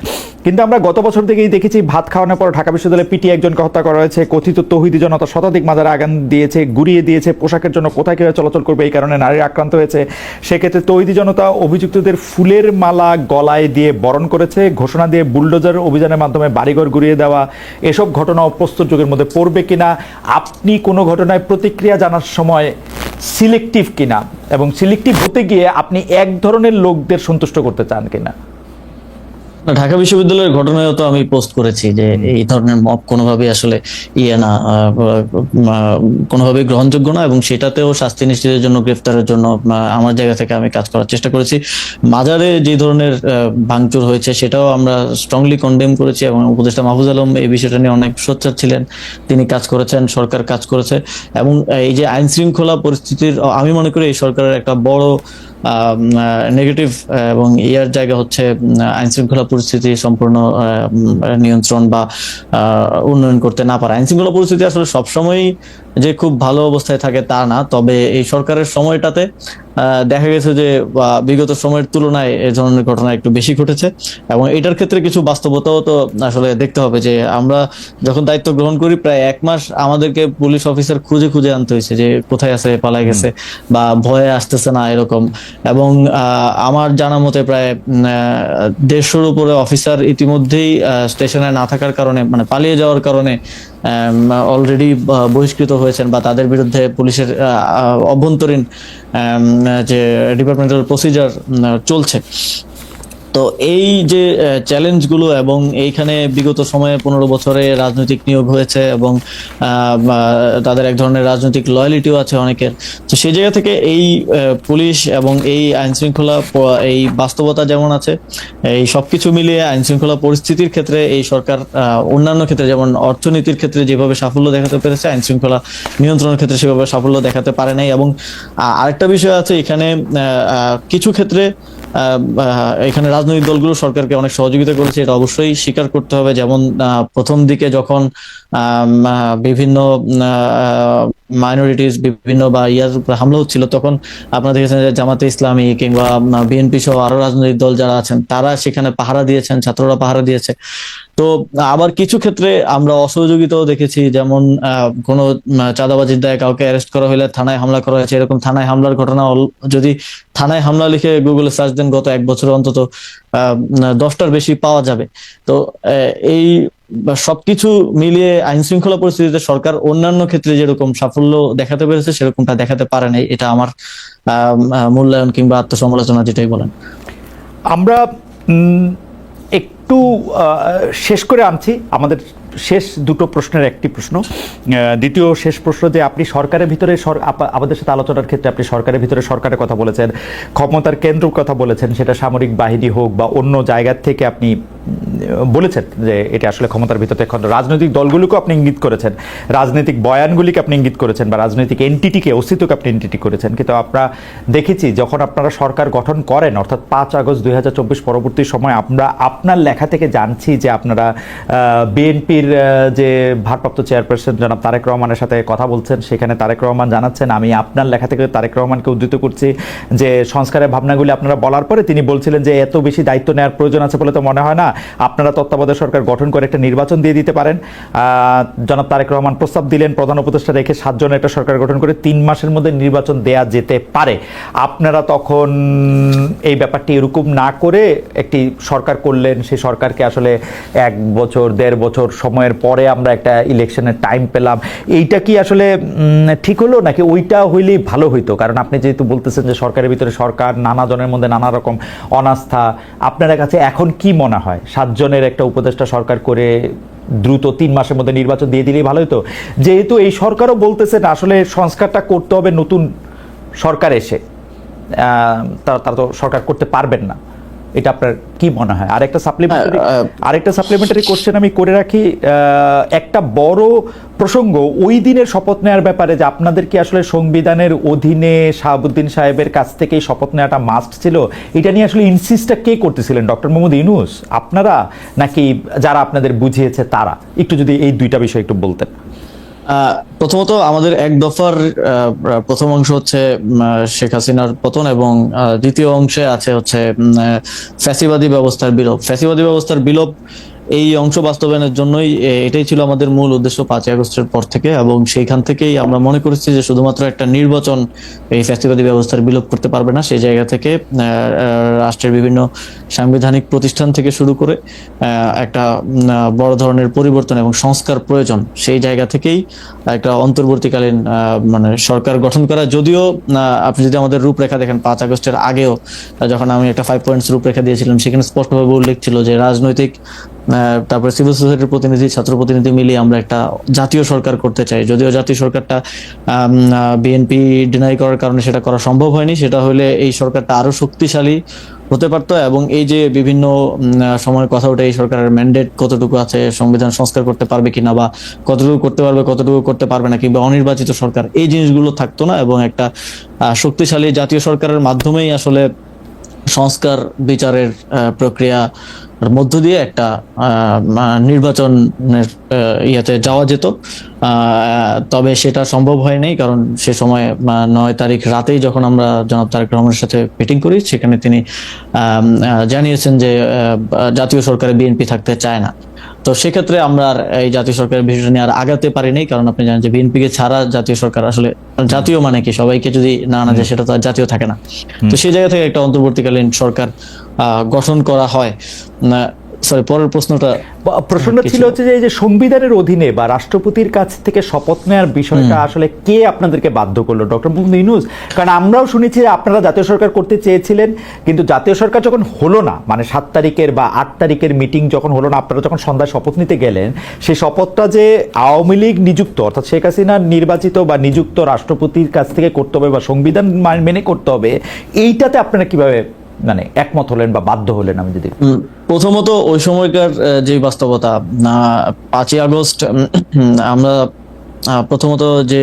কিন্তু আমরা গত বছর থেকেই দেখেছি ভাত খাওয়ানোর পর ঢাকা বিশ্ববিদ্যালয়ে পিটিয়ে একজনকে হত্যা করা হয়েছে। কথিত তৌহিদি জনতা শতাধিক মাজারে আগুন দিয়েছে, গুড়িয়ে দিয়েছে, পোশাকের জন্য কোথায় কিভাবে চলাচল করবে এই কারণে নারীর আক্রান্ত হয়েছে। সেক্ষেত্রে তৌহিদি জনতা অভিযুক্তদের ফুলের মালা গলায় দিয়ে বরণ করেছে, ঘোষণা দিয়ে বুলডোজার অভিযানের মাধ্যমে বাড়িঘর গুড়িয়ে দেওয়া। এসব ঘটনা প্রস্তর যুগের মধ্যে পড়বে কিনা? আপনি কোনো ঘটনায় প্রতিক্রিয়া জানার সময় সিলেক্টিভ কিনা, এবং সিলেক্টিভ হতে গিয়ে আপনি এক ধরনের লোকদের সন্তুষ্ট করতে চান কিনা? ঢাকা বিশ্ববিদ্যালয়ের ঘটনায়ও তো আমি পোস্ট করেছি যে এই ধরনের মব কোনোভাবেই আসলে কোনোভাবেই গ্রহণযোগ্য না, এবং সেটাতেও শাস্তি নিশ্চিতের জন্য, গ্রেফতারের জন্য আমার জায়গা থেকে আমি কাজ করার চেষ্টা করেছি। মাজারে যে ধরনের ভাঙচুর হয়েছে সেটাও আমরা স্ট্রংলি কন্ডেম করেছি, এবং উপদেষ্টা মাহফুজ আলম এই বিষয়টা নিয়ে অনেক সোচ্চার ছিলেন, তিনি কাজ করেছেন, সরকার কাজ করেছে। এবং এই যে আইন শৃঙ্খলা পরিস্থিতির, আমি মনে করি এই সরকারের একটা বড় নেগেটিভ এবং জায়গা হচ্ছে আইন শৃঙ্খলা পরিস্থিতি সম্পূর্ণ নিয়ন্ত্রণ বা উন্নয়ন করতে না পারা। আইন শৃঙ্খলা পরিস্থিতি আসলে সবসময়ই যে খুব ভালো অবস্থায় থাকে তা না, তবে এই সরকারের সময়টাতে দেখা গেছে যে বিগত সময়ের তুলনায় এই ধরনের ঘটনা একটু বেশি ঘটেছে। এবং এটার ক্ষেত্রে কিছু বাস্তবতাও তো আসলে দেখতে হবে যে আমরা যখন দায়িত্ব গ্রহণ করি প্রায় 1 মাস আমাদেরকে পুলিশ অফিসার খুঁজে খুঁজে আনতে হয়েছে যে কোথায় আছে, পালায় গেছে বা ভয়ে আসতেছে না এরকম। এবং আমার জানা মতে প্রায় 150-র উপরে অফিসার ইতিমধ্যেই স্টেশনে না থাকার কারণে, মানে পালিয়ে যাওয়ার কারণে অলরেডি বহিষ্কৃত হয়েছেন, বা তাদের বিরুদ্ধে পুলিশের অভ্যন্তরীণ যে ডিপার্টমেন্টাল প্রসিজার চলছে। তো এই যে চ্যালেঞ্জগুলো, এবং এইখানে বিগত সময়ে 15 বছরে রাজনৈতিক নিয়োগ হয়েছে এবং তাদের এক ধরনের রাজনৈতিক লয়ালিটিও আছে অনেকের। তো সেই জায়গা থেকে এই পুলিশ এবং এই আইন শৃঙ্খলা, এই বাস্তবতা যেমন আছে, এই সবকিছু মিলিয়ে আইন শৃঙ্খলা পরিস্থিতির ক্ষেত্রে এই সরকার অন্যান্য ক্ষেত্রে যেমন অর্থনীতির ক্ষেত্রে যেভাবে সাফল্য দেখাতে পেরেছে, আইন শৃঙ্খলা নিয়ন্ত্রণের ক্ষেত্রে সেভাবে সাফল্য দেখাতে পারে নাই। এবং আরেকটা বিষয় আছে এখানে, কিছু ক্ষেত্রে এখানে রাজনৈতিক দলগুলো সরকারকে অনেক সহযোগিতা করেছে, এটা অবশ্যই স্বীকার করতে হবে। যেমন প্রথম দিকে যখন বিভিন্ন মাইনরিটিস বিভিন্ন বা উপর হামলা হচ্ছিল, তখন আপনারা দেখেছেন যে জামাতে ইসলামী কিংবা বিএনপি সহ আরো রাজনৈতিক দল যারা আছেন তারা সেখানে পাহারা দিয়েছেন, ছাত্ররা পাহারা দিয়েছে। তো আবার কিছু ক্ষেত্রে আমরা অসহযোগিতাও দেখেছি, যেমন কোনো চাঁদাবাজির দায়ে কাউকে অ্যারেস্ট করা হলে থানায় হামলা করা হয়েছে। এরকম থানায় হামলার ঘটনা যদি থানায় হামলা লিখে গুগলে সার্চ দেন, গত 1 বছরে অন্তত 10টার বেশি পাওয়া যাবে। তো এই সবকিছু মিলিয়ে আইন শৃঙ্খলা পরিস্থিতিতে সরকার অন্যান্য ক্ষেত্রে যেরকম সাফল্য দেখাতে পেরেছে সেরকমটা দেখাতে পারে নাই। এটা আমার মূল্যায়ন কিংবা আত্মসমালোচনা যেটাই বলেন। আমরা একটু শেষ করে আনছি আমাদের শেষ দুটো প্রশ্নের একটি প্রশ্ন। দ্বিতীয় শেষ প্রশ্ন যে আপনি সরকারের ভিতরে, আমাদের সাথে আলোচনার ক্ষেত্রে আপনি সরকারের ভিতরে সরকারের কথা বলেছেন, ক্ষমতার কেন্দ্রের কথা বলেছেন, সেটা সামরিক বাহিনী হোক বা অন্য জায়গার থেকে আপনি বলেছেন যে এটা আসলে ক্ষমতার ভিতরে এখন রাজনৈতিক দলগুলোকে আপনি ইঙ্গিত করেছেন, রাজনৈতিক বয়ানগুলিকে আপনি ইঙ্গিত করেছেন, বা রাজনৈতিক এন্টিটিকে, অস্তিত্বকে আপনি এন্টিটি করেছেন, কিন্তু আমরা দেখেছি যখন আপনারা সরকার গঠন করেন অর্থাৎ 5 আগস্ট 2024 পরবর্তী সময় আমরা আপনার লেখা থেকে জানছি যে আপনারা বিএনপির যে ভারপ্রাপ্ত চেয়ারপারসন জনাব তারেক রহমানের সাথে কথা বলছেন, সেখানে তারেক রহমান জানাচ্ছেন, আমি আপনার লেখা থেকে তারেক রহমানকে উদ্ধৃত করছি, যে সংস্কারের ভাবনাগুলি আপনারা বলার পরে তিনি বলছিলেন যে এত বেশি দায়িত্ব নেওয়ার প্রয়োজন আছে বলে তো মনে হয় না, আপনারা তত্ত্বাবধায়ক সরকার গঠন করে একটা নির্বাচন দিয়ে দিতে পারেন। জনাব তারেক রহমান প্রস্তাব দিলেন, প্রধান উপদেষ্টা রেখে 7 জনের একটা সরকার গঠন করে 3 মাসের মধ্যে নির্বাচন দেয়া যেতে পারে। আপনারা তখন এই ব্যাপারটি এরকম না করে একটি সরকার করলেন, সেই সরকারকে আসলে 1 বছর 1.5 বছর সময়ের পরে আমরা একটা ইলেকশনের টাইম পেলাম। এইটা কি আসলে ঠিক হলো, নাকি ওইটা হইলেই ভালো হইতো? কারণ আপনি যেহেতু বলতেছেন যে সরকারের ভিতরে সরকার, নানা জনের মধ্যে নানা রকম অনাস্থা, আপনার কাছে এখন কি মনে হয় 7 জনের একটা উপদেষ্টা সরকার করে দ্রুত 3 মাসের মধ্যে নির্বাচন দিয়ে দিলেই ভালো হতো? যেহেতু এই সরকারও বলতেছেন আসলে সংস্কারটা করতে হবে নতুন সরকার এসে, তারা তো সরকার করতে পারবেন না, এটা আপনার কি মনে হয়? আরেকটা সাপ্লিমেন্টারি কোশ্চেন আমি করে রাখি। একটা বড় প্রসঙ্গ ওই দিনের শপথ নেওয়ার ব্যাপারে, যে আপনাদের কি আসলে সংবিধানের অধীনে শাহাবুদ্দিন সাহেবের কাছ থেকেই শপথ নেওয়াটা মাস্ট ছিল? এটা নিয়ে আসলে ইনসিস্টটা কে করতেছিলেন, ডক্টর মোহাম্মদ ইউনূস, আপনারা নাকি যারা আপনাদের বুঝিয়েছে তারা? একটু যদি এই দুইটা বিষয় একটু বলতেন। প্রথমত আমাদের এক দফার প্রথম অংশ হচ্ছে শেখ হাসিনার পতন, এবং দ্বিতীয় অংশে আছে হচ্ছে ফ্যাসিবাদী ব্যবস্থার বিলোপ। ফ্যাসিবাদী ব্যবস্থার বিলোপ এই অংশ বাস্তবায়নের জন্যই এটাই ছিল আমাদের মূল উদ্দেশ্য 5 আগস্টের পর থেকে, এবং সেইখান থেকেই আমরা মনে করেছি যে শুধুমাত্র একটা নির্বাচন এই ফ্যাসিবাদী ব্যবস্থার বিলোপ করতে পারবে না। সেই জায়গা থেকে রাষ্ট্রের বিভিন্ন সাংবিধানিক প্রতিষ্ঠান থেকে শুরু করে একটা বড় ধরনের পরিবর্তন এবং সংস্কার প্রয়োজন। সেই জায়গা থেকেই একটা অন্তর্বর্তীকালীন মানে সরকার গঠন করা। যদিও আপনি যদি আমাদের রূপরেখা দেখেন 5 আগস্টের আগেও যখন আমি একটা 5 পয়েন্টস রূপরেখা দিয়েছিলাম, সেখানে স্পষ্টভাবে উল্লেখ ছিল যে রাজনৈতিক, তারপরে সিভিল সোসাইটির প্রতিনিধি, ছাত্র প্রতিনিধি মিলিয়ে আমরা একটা জাতীয় সরকার করতে চাই। যদিও জাতীয় সরকারটা বিএনপি ডিনাই করার কারণে সেটা করা সম্ভব হয়নি, সেটা হলে এই সরকারটা আরো শক্তিশালী হতে পারতো। এবং এই যে বিভিন্ন সময় কথা ওঠে এই সরকারের ম্যান্ডেট কতটুকু আছে, সংবিধান সংস্কার করতে পারবে কিনা, বা কতটুকু করতে পারবে কতটুকু করতে পারবে না, কিংবা অনির্বাচিত সরকার, এই জিনিসগুলো থাকতো না। এবং একটা শক্তিশালী জাতীয় সরকারের মাধ্যমেই আসলে সংস্কার বিচারের প্রক্রিয়া মধ্য দিয়ে একটা নির্বাচনের ইয়াতে যাওয়া যেত। তবে সেটা সম্ভব হয়নি, কারণ সে সময় 9 তারিখ রাতেই যখন আমরা জনাব তারেক রহমানের সাথে মিটিং করি, সেখানে তিনি জানিয়েছেন যে জাতীয় সরকারে বিএনপি থাকতে চায় না। তো সেক্ষেত্রে আমরা আর এই জাতীয় সরকারের বিষয়টা নিয়ে আর আগাতে পারিনি, কারণ আপনি জানেন যে বিএনপি কে ছাড়া জাতীয় সরকার আসলে, জাতীয় মানে কি, সবাইকে যদি না আনা যায় সেটা তো আর জাতীয় থাকে না। তো সেই জায়গা থেকে একটা অন্তর্বর্তীকালীন সরকার গঠন করা হয়। সরি, পরের প্রশ্নটা ছিল হচ্ছে যে এই যে সংবিধানের অধীনে বা রাষ্ট্রপতির কাছ থেকে শপথ নেওয়ার বিষয়টা আসলে কে আপনাদেরকে বাধ্য করলো, ডক্টর মোহাম্মদ ইউনূস? কারণ আমরাও শুনেছি যে আপনারা জাতীয় সরকার করতে চেয়েছিলেন, কিন্তু জাতীয় সরকার যখন হলো না, মানে 7 তারিখের বা 8 তারিখের মিটিং যখন হলো না, আপনারা যখন সন্ধ্যায় শপথ নিতে গেলেন, সেই শপথটা যে আওয়ামী লীগ নিযুক্ত অর্থাৎ শেখ হাসিনা নির্বাচিত বা নিযুক্ত রাষ্ট্রপতির কাছ থেকে করতে হবে বা সংবিধান মেনে করতে হবে, এইটাতে আপনারা কিভাবে মানে একমত হলেন বা বাধ্য হলেন? আমি যদি প্রথমত ওই সময়কার যে বাস্তবতা, 5 আগস্ট আমরা প্রথমত যে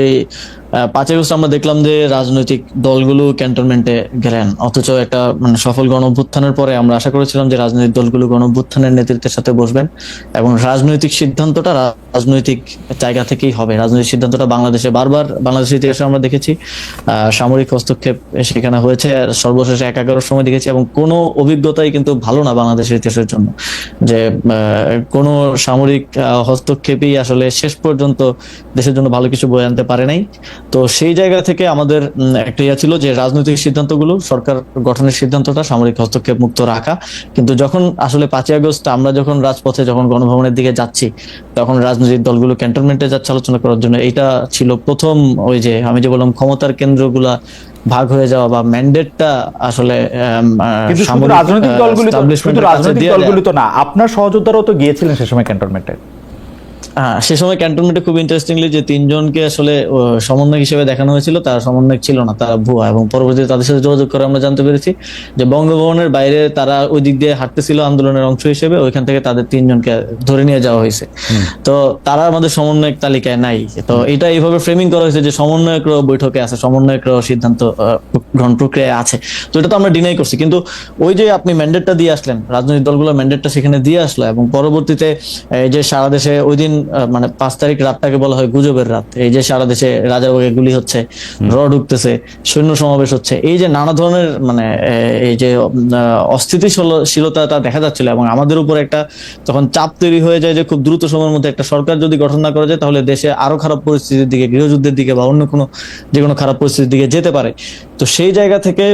5 আগস্ট আমরা দেখলাম যে রাজনৈতিক দলগুলো ক্যান্টনমেন্টে গেলেন, অথচ একটা মানে সফল গণঅভ্যুত্থানের পরে আমরা আশা করেছিলাম যে রাজনৈতিক দলগুলো গণঅভ্যুত্থানের নেতৃত্বের সাথে বসবেন এবং রাজনৈতিক সিদ্ধান্তটা রাজনৈতিক জায়গা থেকেই হবে। রাজনৈতিক সিদ্ধান্তটা বাংলাদেশে বারবার বাংলাদেশের ইতিহাসে আমরা দেখেছি, সামরিক হস্তক্ষেপ সেখানে হয়েছে, সর্বশেষ 1/11 সময় দেখেছি, এবং কোনো অভিজ্ঞতাই কিন্তু ভালো না বাংলাদেশের ইতিহাসের জন্য, যে কোনো সামরিক হস্তক্ষেপই আসলে শেষ পর্যন্ত দেশের জন্য ভালো কিছু বয়ে আনতে পারে নাই। তো সেই জায়গা থেকে আমাদের একটা ইয়া ছিল যে রাজনৈতিক সিদ্ধান্তগুলো, সরকার গঠনের সিদ্ধান্তটা সামরিক হস্তক্ষেপ মুক্ত রাখা। কিন্তু যখন আসলে 5 আগস্ট আমরা যখন রাজপথে, যখন গণভবনের দিকে যাচ্ছি, তখন রাজনৈতিক দলগুলো ক্যান্টনমেন্টে যাচ্ছে আলোচনা করার জন্য। এটা ছিল প্রথম, ওই যে আমি যে বললাম ক্ষমতার কেন্দ্রগুলা ভাগ হয়ে যাওয়া বা ম্যান্ডেটটা আসলে রাজনৈতিক দলগুলো তো না, আপনার সহযোদ্ধারাও তো গিয়েছিলেন সে সময় ক্যান্টনমেন্টে। সে সময় ক্যান্টনমেন্টে খুব ইন্টারেস্টিংলি যে তিনজনকে আসলে সমন্বয়ক হিসেবে দেখানো হয়েছিল, তারা সমন্বয়ক ছিল না, তারা ভুয়া। এবং পরবর্তীতে তাদের সাথে যোগাযোগ করে আমরা জানতে পেরেছি যে বঙ্গভবনের বাইরে তারা ওই দিক দিয়ে হাঁটতেছিল আন্দোলনের অংশ হিসেবে, ওইখান থেকে তাদের তিনজনকে ধরে নিয়ে যাওয়া হয়েছে। তো তারা আমাদের সমন্বয়ক তালিকায় নাই। তো এটা এইভাবে ফ্রেমিং করা হয়েছে যে সমন্বয়করাও বৈঠকে আছে, সমন্বয়করাও সিদ্ধান্ত গ্রহণ প্রক্রিয়ায় আছে। তো এটা তো আমরা ডিনাই করছি, কিন্তু ওই যে আপনি ম্যান্ডেটটা দিয়ে আসলেন, রাজনৈতিক দলগুলোর ম্যান্ডেটটা সেখানে দিয়ে আসলো, এবং পরবর্তীতে এই যে সারা দেশে ওই দিন মানে 5 তারিখ রাতটাকে বলা হয় গুজবের রাত। এই যে সারা দেশে রাজাবাগে গুলি হচ্ছে, ঢুকতেছে, সৈন্য সমাবেশ হচ্ছে, এই যে নানা ধরনের মানে এই যে অস্থিতিশীলতা দেখা যাচ্ছিল, এবং আমাদের উপর একটা তখন চাপ তৈরি হয়ে যায় যে খুব দ্রুত সময়ের মধ্যে একটা সরকার যদি গঠন না করা যায় তাহলে দেশে আরো খারাপ পরিস্থিতির দিকে, গৃহযুদ্ধের দিকে বা অন্য কোনো যে কোনো খারাপ পরিস্থিতির দিকে যেতে পারে। তো সেই জায়গা থেকে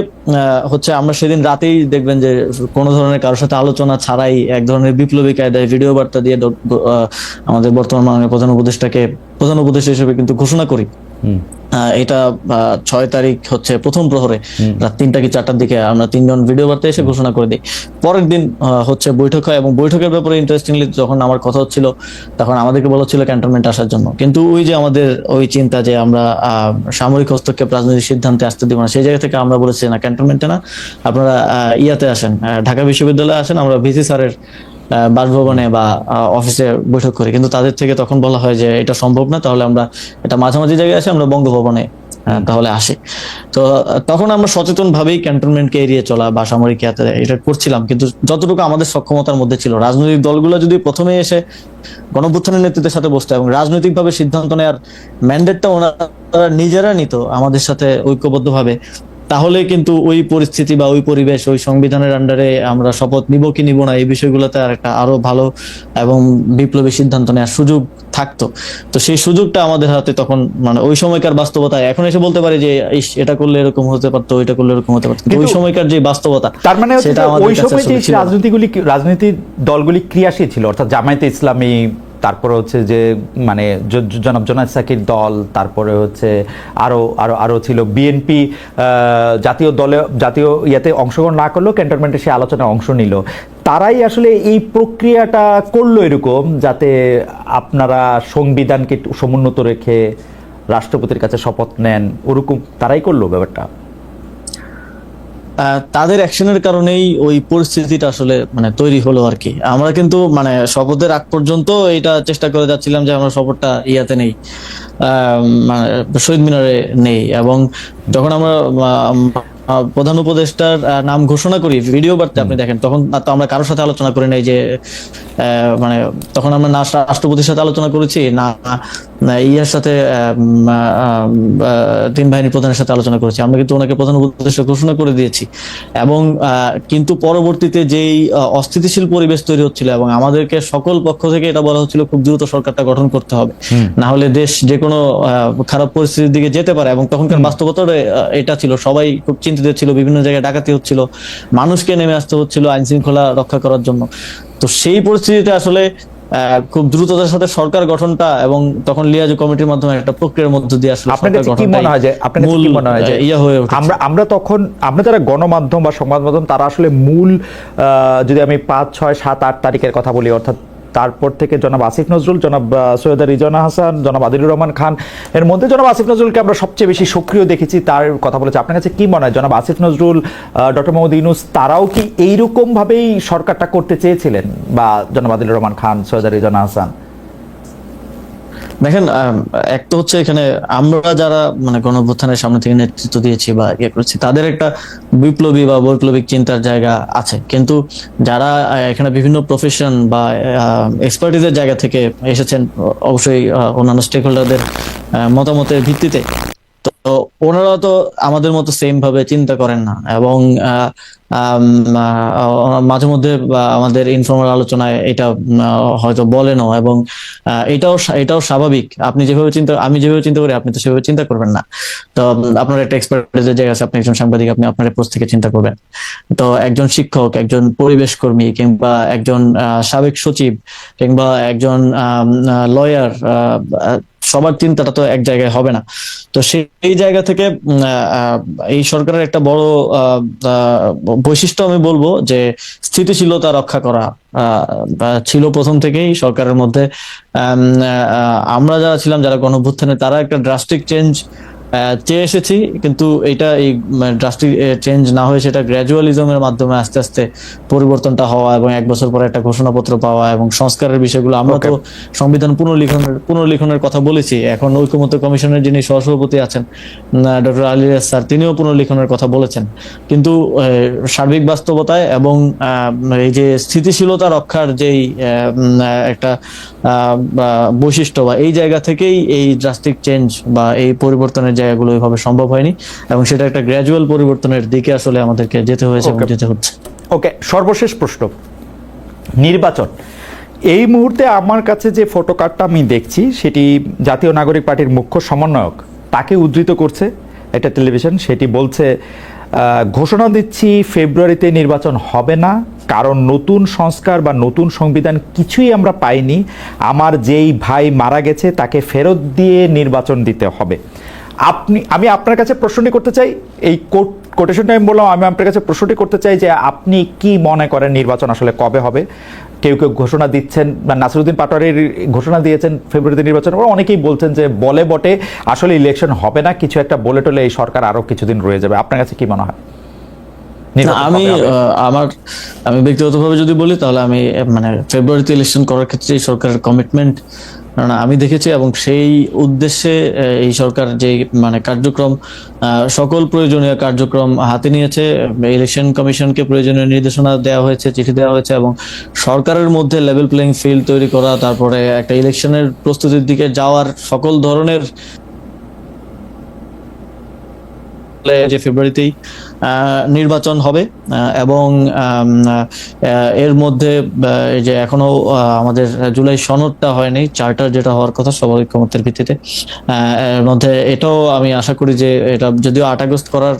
হচ্ছে আমরা সেদিন রাতেই দেখবেন যে কোনো ধরনের কারোর সাথে আলোচনা ছাড়াই এক ধরনের বিপ্লবী কায়দায় ভিডিও বার্তা দিয়ে আমাদের বর্তমান মাননীয় প্রধান উপদেষ্টা হিসেবে কিন্তু ঘোষণা করি। এটা 6 তারিখ হচ্ছে প্রথম প্রহরে রাত 3টা কি 4টার দিকে আমরা তিনজন ভিডিও বার্তা এসে ঘোষণা করে দিই। পরের দিন হচ্ছে বৈঠক হয়, এবং বৈঠকের ব্যাপারে ইন্টারেস্টিংলি যখন আমার কথা হচ্ছিল তখন আমাদেরকে বলা ছিল ক্যান্টনমেন্ট আসার জন্য, কিন্তু ওই যে আমাদের ওই চিন্তা যে আমরা সামরিক হস্তক্ষেপ রাজনৈতিক সিদ্ধান্তে আসতে দিব না, সেই জায়গা থেকে আমরা বলেছি না, ক্যান্টনমেন্টে না, আপনারা ইয়াতে আসেন, ঢাকা বিশ্ববিদ্যালয়ে আসেন, আমরা ভিসি স্যারের বাসভবনে বা অফিসে বৈঠক করি। কিন্তু তাদের থেকে তখন বলা হয় যে এটা সম্ভব না, তাহলে আমরা এটা মাঝামাঝি জায়গায় আসি, আমরা বঙ্গভবনে তাহলে আসি। তো তখন আমরা সচেতন ভাবেই ক্যান্টনমেন্টকে এড়িয়ে চলা বা সামরিক ইয়াতে এটা করছিলাম, কিন্তু যতটুকু আমাদের সক্ষমতার মধ্যে ছিল। রাজনৈতিক দলগুলো যদি প্রথমে এসে গণঅভ্যুত্থানের নেতৃত্বের সাথে বসতো এবং রাজনৈতিকভাবে সিদ্ধান্ত নেওয়ার ম্যান্ডেটটা ওনারা নিজেরা নিত আমাদের সাথে ঐক্যবদ্ধভাবে, তাহলে কিন্তু ওই পরিস্থিতি বা ওই পরিবেশ, ওই সংবিধানের আন্ডারে আমরা শপথ নিব কি নিব না, এই বিষয়গুলোতে আরো ভালো এবং বিপ্লবী সিদ্ধান্ত নেওয়ার সুযোগ থাকতো। তো সেই সুযোগটা আমাদের হাতে তখন মানে ওই সময়কার বাস্তবতায় এখন এসে বলতে পারি যে এটা করলে এরকম হতে পারতো, ওইটা করলে এরকম হতে পারতো, ওই সময়কার যে বাস্তবতা, তার মানে সেটা ওই সময় যে রাজনৈতিক দলগুলি ক্রিয়াশীল ছিল, অর্থাৎ জামায়াতে ইসলামী, তারপরে হচ্ছে যে মানে জনাব জোনায়েদ সাকির দল, তারপরে হচ্ছে আরো ছিল বিএনপি, জাতীয় ইয়াতে অংশগ্রহণ না করলেও ক্যান্টনমেন্টে সে আলোচনায় অংশ নিল, তারাই আসলে এই প্রক্রিয়াটা করলো এরকম যাতে আপনারা সংবিধানকে সমুন্নত রেখে রাষ্ট্রপতির কাছে শপথ নেন, ওরকম তারাই করলো ব্যাপারটা। তাদের অ্যাকশনের কারণেই ওই পরিস্থিতিটা আসলে মানে তৈরি হলো আর কি। আমরা কিন্তু মানে শপথের আগ পর্যন্ত এটা চেষ্টা করে যাচ্ছিলাম যে আমরা শপথটা ইয়াতে নেই, মানে শহীদ মিনারে নেই। এবং যখন আমরা প্রধান উপদেষ্টার নাম ঘোষণা করি ভিডিও বার্তা আপনি দেখেন, তখন তো আমরা কারোর সাথে আলোচনা করি নাই যে মানে তখন আমরা না রাষ্ট্রপতির সাথে আলোচনা করেছি, না ইয়ার সাথে তিন বাহিনী প্রধানের সাথে আলোচনা করেছি, আমরা কিন্তু ওনাকে প্রধান উপদেষ্টা ঘোষণা করে দিয়েছি। এবং কিন্তু পরবর্তীতে যেই অস্থিতিশীল পরিবেশ তৈরি হচ্ছিল এবং আমাদেরকে সকল পক্ষ থেকে এটা বলা হচ্ছিল খুব দ্রুত সরকারটা গঠন করতে হবে, না হলে দেশ যে কোনো খারাপ পরিস্থিতির দিকে যেতে পারে। এবং তখনকার বাস্তবতাটা এটা ছিল, সবাই খুব চিন্তিত ছিল, বিভিন্ন জায়গায় ডাকাতি হচ্ছিল, মানুষকে নেমে আসতে হচ্ছিল আইন শৃঙ্খলা রক্ষা করার জন্য। তো সেই পরিস্থিতিতে আসলে খুব দ্রুততার সাথে সরকার গঠনটা এবং তখন লিয়াজু কমিটির মাধ্যমে একটা প্রক্রিয়ার মধ্য দিয়ে আসলে আপনাদের কি মনে হয় যে আমরা তখন আমরা যারা গণমাধ্যম বা সংবাদ মাধ্যম তারা আসলে মূল যদি আমি 5, 6, 7, 8 তারিখের কথা বলি, অর্থাৎ তারপর থেকে জনাব আসিফ নজরুল, জনাব সৈয়দা রিজওয়ানা হাসান, জনাব আদিলুর রহমান খান, এর মধ্যে জনাব আসিফ নজরুলকে আমরা সবচেয়ে বেশি সক্রিয় দেখেছি, তার কথা বলেছে। আপনার কাছে কি মনে হয় জনাব আসিফ নজরুল, ডক্টর মোহাম্মদ ইউনূস তারাও কি এইরকম ভাবেই সরকারটা করতে চেয়েছিলেন, বা জনাব আদিলুর রহমান খান, সৈয়দা রিজওয়ানা হাসান? দেখেন, এক তো হচ্ছে এখানে আমরা যারা মানে গণঅভ্যুত্থানের সামনে থেকে নেতৃত্ব দিয়েছি বা ইয়ে করছি, তাদের একটা বিপ্লবী বা বৈপ্লবিক চিন্তার জায়গা আছে, কিন্তু যারা এখানে বিভিন্ন প্রফেশন বা এক্সপার্টিজের জায়গা থেকে এসেছেন, অবশ্যই অন্যান্য স্টেক হোল্ডারদের মতামতের ভিত্তিতে, তো ওনারা তো আমাদের মতো সেম ভাবে চিন্তা করেন না। এবং মাঝে মধ্যে আমাদের ইনফর্মাল আলোচনায় এটা হয়তো বলেনও, এবং এটাও স্বাভাবিক। আপনি যেভাবে আমি যেভাবে চিন্তা করি আপনি তো সেভাবে চিন্তা করবেন না। তো আপনার একটা এক্সপার্টিজের জায়গা আছে, আপনি একজন সাংবাদিক, আপনি আপনার পোস্ট থেকে চিন্তা করবেন। তো একজন শিক্ষক, একজন পরিবেশ কর্মী, কিংবা একজন সাবেক সচিব, কিংবা একজন লয়ার, সবার চিন্তাটা তো এক জায়গায় হবে না। তো সেই জায়গা থেকে এই সরকারের একটা বড় বৈশিষ্ট্য আমি বলবো যে স্থিতিশীলতা রক্ষা করা ছিল প্রথম থেকেই সরকারের মধ্যে। আমরা যারা ছিলাম, যারা গণঅভ্যুত্থানে, তারা একটা ড্রাস্টিক চেঞ্জ চেয়ে এসেছি, কিন্তু এটা এই ড্রাস্টিক চেঞ্জ না হয়ে সেটা গ্র্যাজুয়ালিজমের মাধ্যমে আস্তে আস্তে পরিবর্তনটা হওয়া এবং 1 বছর পরে একটা ঘোষণাপত্র পাওয়া এবং সংস্কারের বিষয়গুলো। আমরা তো সংবিধান পুনর্লিখনের কথা বলেছি। এখন ঐকমত্য কমিশনের যিনি সহসভাপতি আছেন ডক্টর আলী রিয়াজ স্যার, তিনিও পুনর্লিখনের কথা বলেছেন। কিন্তু সার্বিক বাস্তবতায় এবং এই যে স্থিতিশীলতা রক্ষার যেই একটা বৈশিষ্ট্য, বা এই জায়গা থেকেই এই ড্রাস্টিক চেঞ্জ বা এই পরিবর্তনের জায়গাগুলো এইভাবে সম্ভব হয়নি, এবং সেটা একটা গ্র্যাজুয়াল পরিবর্তনের দিকে আসলে আমাদেরকে যেতে হয়েছে এবং যেতে হচ্ছে। ওকে, সর্বশেষ প্রশ্ন, নির্বাচন। এই মুহূর্তে আমার কাছে যে ফটো কার্ডটা আমি দেখছি সেটি জাতীয় নাগরিক পার্টির মুখ্য সমন্বয়ক তাকে উদ্ধৃত করছে একটা টেলিভিশন। সেটি বলছে, ঘোষণা দিচ্ছি ফেব্রুয়ারিতে নির্বাচন হবে না, কারণ নতুন সংস্কার বা নতুন সংবিধান কিছুই আমরা পাইনি। আমার যেই ভাই মারা গেছে তাকে ফেরত দিয়ে নির্বাচন দিতে হবে। আমি আপনার কাছে প্রশ্নটি করতে চাই, এই কোটেশনটা আমি বললাম, আমি আপনার কাছে প্রশ্নটি করতে চাই যে আপনি কি মনে করেন নির্বাচন আসলে কবে হবে? কেউ কেউ ঘোষণা দিচ্ছেন, নাসিরউদ্দিন পাটোয়ারির ঘোষণা দিয়েছেন ফেব্রুয়ারিতে নির্বাচন, অনেকেই বলছেন যে বলে বটে আসলে ইলেকশন হবে না, কিছু একটা বলে টলে এই সরকার আরো কিছুদিন রয়ে যাবে। আপনার কাছে কি মনে হয়? আমি ব্যক্তিগতভাবে যদি বলি, তাহলে আমি মানে ফেব্রুয়ারিতে ইলেকশন করার ক্ষেত্রে এই সরকারের কমিটমেন্ট আমি দেখেছি, এবং সেই উদ্দেশ্যে এই সরকার যে মানে কার্যক্রম, সকল প্রয়োজনীয় কার্যক্রম হাতে নিয়েছে। ইলেকশন কমিশনকে প্রয়োজনীয় নির্দেশনা দেওয়া হয়েছে, চিঠি দেওয়া হয়েছে, এবং সরকারের মধ্যে লেভেল প্লেইং ফিল্ড তৈরি করা, তারপরে একটা ইলেকশনের প্রস্তুতির দিকে যাওয়ার সকল ধরনের, যে ফেব্রুয়ারিতেই নির্বাচন হবে। এবং এর মধ্যে যে এখনো আমাদের জুলাই সনদটা হয়নি, চার্টার যেটা হওয়ার কথা সবার ঐকমত্যের ভিত্তিতে, এর মধ্যে এটাও আমি আশা করি যে এটা যদিও 8 আগস্ট করার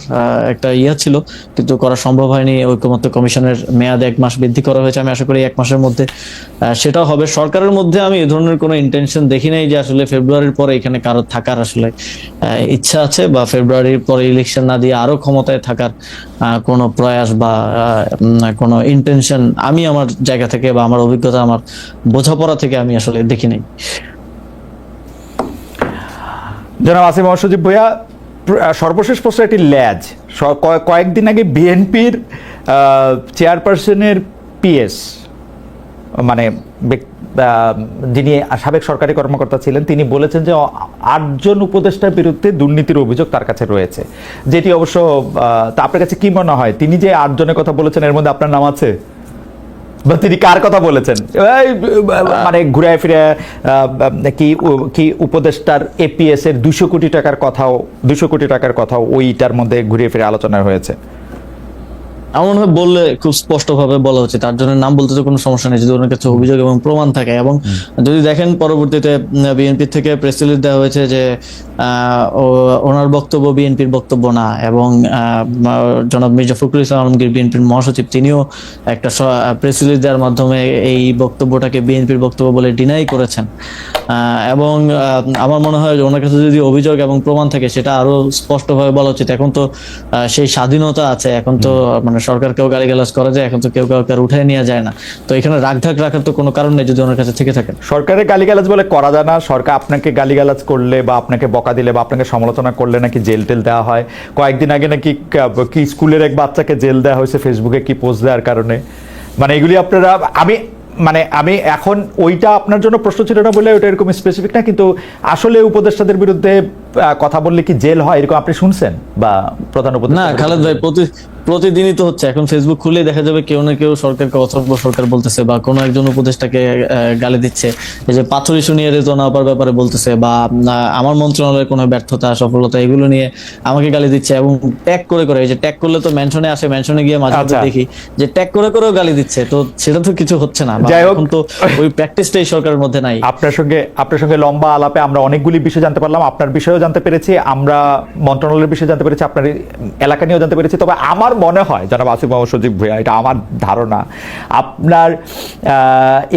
একটা ছিল, কিন্তু করা সম্ভব হয়নি। ঐকমত্য কমিশনের মেয়াদ 1 মাস বৃদ্ধি করা হয়েছে। আমি আশা করি 1 মাসের মধ্যে সেটাও হবে। সরকারের মধ্যে আমি এই ধরনের কোনো ইন্টেনশন দেখি নাই যে আসলে ফেব্রুয়ারির পরে এখানে কারো থাকার আসলে ইচ্ছা আছে, বা ফেব্রুয়ারির পরে ইলেকশন না দিয়ে আরো ক্ষমতায় থাকার কোনো প্রয়াস বা কোনো ইন্টেনশন আমি আমার জায়গা থেকে বা আমার অভিজ্ঞতা, আমার বোঝাপড়া থেকে আমি আসলে দেখি নাই। জনাব আসিফ মোহাম্মদ সজীব ভূঁইয়া, সর্বশেষ প্রশ্ন একটি ল্যাজ। কয়েকদিন আগে বিএনপির চেয়ারপারসনের পিএস, মানে যিনি সাবেক সরকারি কর্মকর্তা ছিলেন, তিনি বলেছেন যে 8 জন উপদেষ্টার বিরুদ্ধে দুর্নীতির অভিযোগ তার কাছে রয়েছে, যেটি অবশ্য তা আপনার কাছে কি মনে হয়? তিনি যে 8 জনের কথা বলেছেন এর মধ্যে আপনার নাম আছে, বা তিনি কার কথা বলেছেন? মানে ঘুরে ফিরে কি উপদেষ্টার এপিএস এর 200 কোটি টাকার কথাও ওইটার মধ্যে ঘুরে ফিরে আলোচনা হয়েছে। আমার মনে হয় বললে খুব স্পষ্টভাবে বলা উচিত, তার জন্য নাম বলতে তো কোনো সমস্যা নেই যদি ওনার কাছে অভিযোগ এবং প্রমাণ থাকে। এবং যদি দেখেন পরবর্তীতে বিএনপি থেকে প্রেস রিলিজ দেওয়া হয়েছে যে ওনার বক্তব্য বিএনপির বক্তব্য না, এবং জনাব মির্জা ফখরুল ইসলাম আলমগীর বিএনপির মহাসচিব, তিনিও একটা প্রেস রিলিজ দেওয়ার মাধ্যমে এই বক্তব্যটাকে বিএনপির বক্তব্য বলে ডিনাই করেছেন। এবং আমার মনে হয় ওনার কাছে যদি অভিযোগ এবং প্রমাণ থাকে সেটা আরো স্পষ্টভাবে বলা উচিত। এখন তো সেই স্বাধীনতা আছে, এখন তো মানে সরকারকেও গালিগালাজ করা যায়, এখন তো কেউ কাউকে উঠায় নেওয়া যায় না। তো এখানে রাগঢাক রাখার তো কোনো কারণ নেই যদি ওনার কাছে থেকে থাকে। সরকারের গালিগালাজ বলে করা যায় না। সরকার আপনাকে গালিগালাজ করলে বা আপনাকে বকা দিলে বা আপনাকে সমালোচনা করলে নাকি জেল টেল দেওয়া হয়। কয়েকদিন আগে নাকি কি স্কুলের এক বাচ্চাকে জেল দেওয়া হয়েছে ফেসবুকে কি পোস্ট দেওয়ার কারণে। মানে এগুলি আপনারা আমি এখন ওইটা আপনার জন্য প্রশ্ন ছিল না বলে ওইটা এরকম স্পেসিফিক না, কিন্তু আসলে উপদেষ্টাদের বিরুদ্ধে কথা বললে কি জেল হয় এরকম আপনি শুনছেন? বা প্রধান উপদেষ্টা? না খালেদ ভাই, প্রতিদিনই তো হচ্ছে। এখন ফেসবুক খুলে দেখা যাবে কেউ না কেউ সরকারকে অথর্ব সরকার বলতেছে, বা কোনো একজন উপদেষ্টাকে গালি দিচ্ছে, এই যে পাথর ইস্যু নিয়ে রেজনা হওয়ার ব্যাপারে বলতেছে, বা আমার মন্ত্রণালয়ের কোনো ব্যর্থতা সফলতা এগুলো নিয়ে আমাকে গালি দিচ্ছে, এবং ট্যাগ করে এই যে ট্যাগ করলে তো মেনশনে আসে, মেনশনে গিয়ে মাঝে মাঝে দেখি যে ট্যাগ করেও গালি দিচ্ছে। তো সেটা তো কিছু হচ্ছে না, এখন তো ওই প্র্যাকটিসটাই সরকারের মধ্যে নাই। আপনার সঙ্গে লম্বা আলাপে আমরা অনেকগুলি বিষয় জানতে পারলাম। আপনার বিষয়েও জানতে পেরেছি, আমরা মন্ত্রণালয়ের বিষয়ে জানতে পেরেছি, আপনার এলাকা নিয়েও জানতে পেরেছি। তবে আমার আমার মনে হয় জনাব আসিফ মোহাম্মদ সজীব ভূঁইয়া, এটা আমার ধারণা, আপনার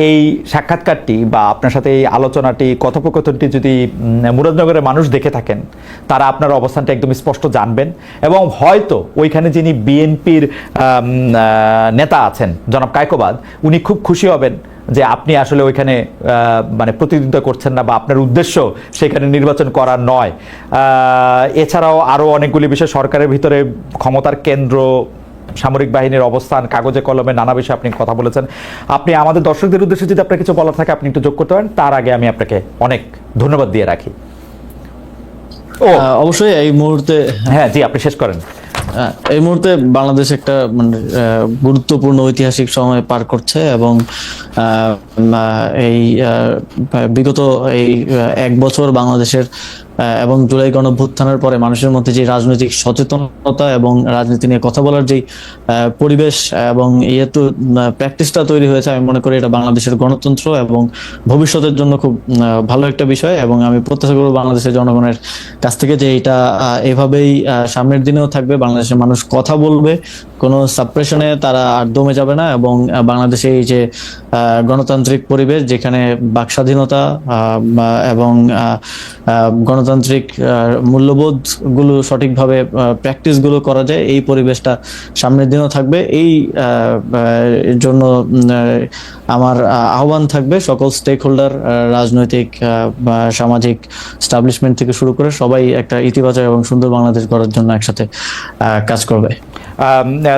এই সাক্ষাৎকারটি বা আপনার সাথে এই আলোচনাটি, কথোপকথনটি যদি মুরাদনগরের মানুষ দেখে থাকেন, তারা আপনার অবস্থানটা একদম স্পষ্ট জানবেন এবং হয়তো ওইখানে যিনি বিএনপির নেতা আছেন জনাব কায়কোবাদ, উনি খুব খুশি হবেন যে আপনি আসলে ওইখানে মানে প্রতিদ্বন্দ্বিতা করছেন না বা আপনার উদ্দেশ্য সেখানে নির্বাচন করা নয়। এছাড়াও আরও অনেকগুলি বিষয়, সরকারের ভিতরে ক্ষমতার কেন্দ্র, সামরিক বাহিনীর অবস্থান, কাগজে কলমে নানা বিষয়ে আপনি কথা বলেছেন। আপনি আমাদের দর্শকদের উদ্দেশ্যে যদি আপনার কিছু বলার থাকে আপনি একটু যোগ করতে পারেন, তার আগে আমি আপনাকে অনেক ধন্যবাদ দিয়ে রাখি। অবশ্যই এই মুহূর্তে, হ্যাঁ জি, আপনি শেষ করেন। এই মুহূর্তে বাংলাদেশ একটা মানে গুরুত্বপূর্ণ ঐতিহাসিক সময় পার করছে এবং এই বিগত এই 1 বছর বাংলাদেশের এবং জুলাই গণঅভ্যুত্থানের পরে মানুষের মধ্যে যে রাজনৈতিক সচেতনতা এবং রাজনীতি নিয়ে কথা বলার যে পরিবেশ এবং তো প্র্যাকটিসটা তৈরি হয়েছে, আমি মনে করি এটা বাংলাদেশের গণতন্ত্র এবং ভবিষ্যতের জন্য খুব ভালো একটা বিষয়। এবং আমি প্রত্যাশা করব বাংলাদেশের জনগণের কাছ থেকে যে এটা এভাবেই সামনের দিনেও থাকবে, বাংলাদেশের মানুষ কথা বলবে, কোনো সাপ্রেশনে তারা আর দমে যাবে না এবং বাংলাদেশে এই যে গণতান্ত্রিক পরিবেশ যেখানে বাক স্বাধীনতা এবং গণতান্ত্রিক মূল্যবোধ গুলো সঠিকভাবে প্র্যাকটিস গুলো করা যায়, এই পরিবেশটা সামনের দিনও থাকবে। এই জন্য আমার আহ্বান থাকবে সকল স্টেক হোল্ডার, রাজনৈতিক সামাজিক স্টাবলিশমেন্ট থেকে শুরু করে সবাই একটা ইতিবাচক এবং সুন্দর বাংলাদেশ গড়ার জন্য একসাথে কাজ করবে।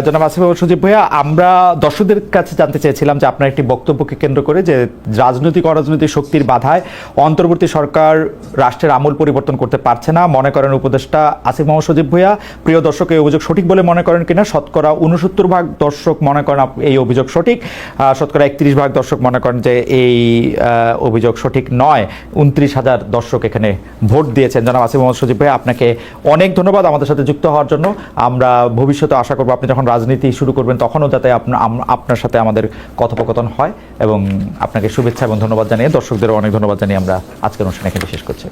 জনাব আসিফ মোহাম্মদ সজীব ভূঁইয়া, আমরা দর্শকদের কাছে জানতে চেয়েছিলাম যে আপনার একটি বক্তব্যকে কেন্দ্র করে যে রাজনৈতিক অরাজনৈতিক শক্তির বাধায় অন্তর্বর্তী সরকার রাষ্ট্রের আমূল পরিবর্তন করতে পারছে না মনে করেন উপদেষ্টা আসিফ মোহাম্মদ সজীব ভূঁইয়া। প্রিয় দর্শক, এই অভিযোগ সঠিক বলে মনে করেন কিনা? শতকরা 69% দর্শক মনে করেন এই অভিযোগ সঠিক, শতকরা 31% দর্শক মনে করেন যে এই অভিযোগ সঠিক নয়। 29,000 দর্শক এখানে ভোট দিয়েছেন। জনাব আসিফ মোহাম্মদ সজীব ভূঁইয়া, আপনাকে অনেক ধন্যবাদ আমাদের সাথে যুক্ত হওয়ার জন্য। আমরা ভবিষ্যতে আশা করবো আপনি যখন রাজনীতি শুরু করবেন তখনও যাতে আপনার সাথে আমাদের কথোপকথন হয়, এবং আপনাকে শুভেচ্ছা এবং ধন্যবাদ জানিয়ে দর্শকদেরও অনেক ধন্যবাদ জানিয়ে আমরা আজকের অনুষ্ঠান এখানে শেষ করছি।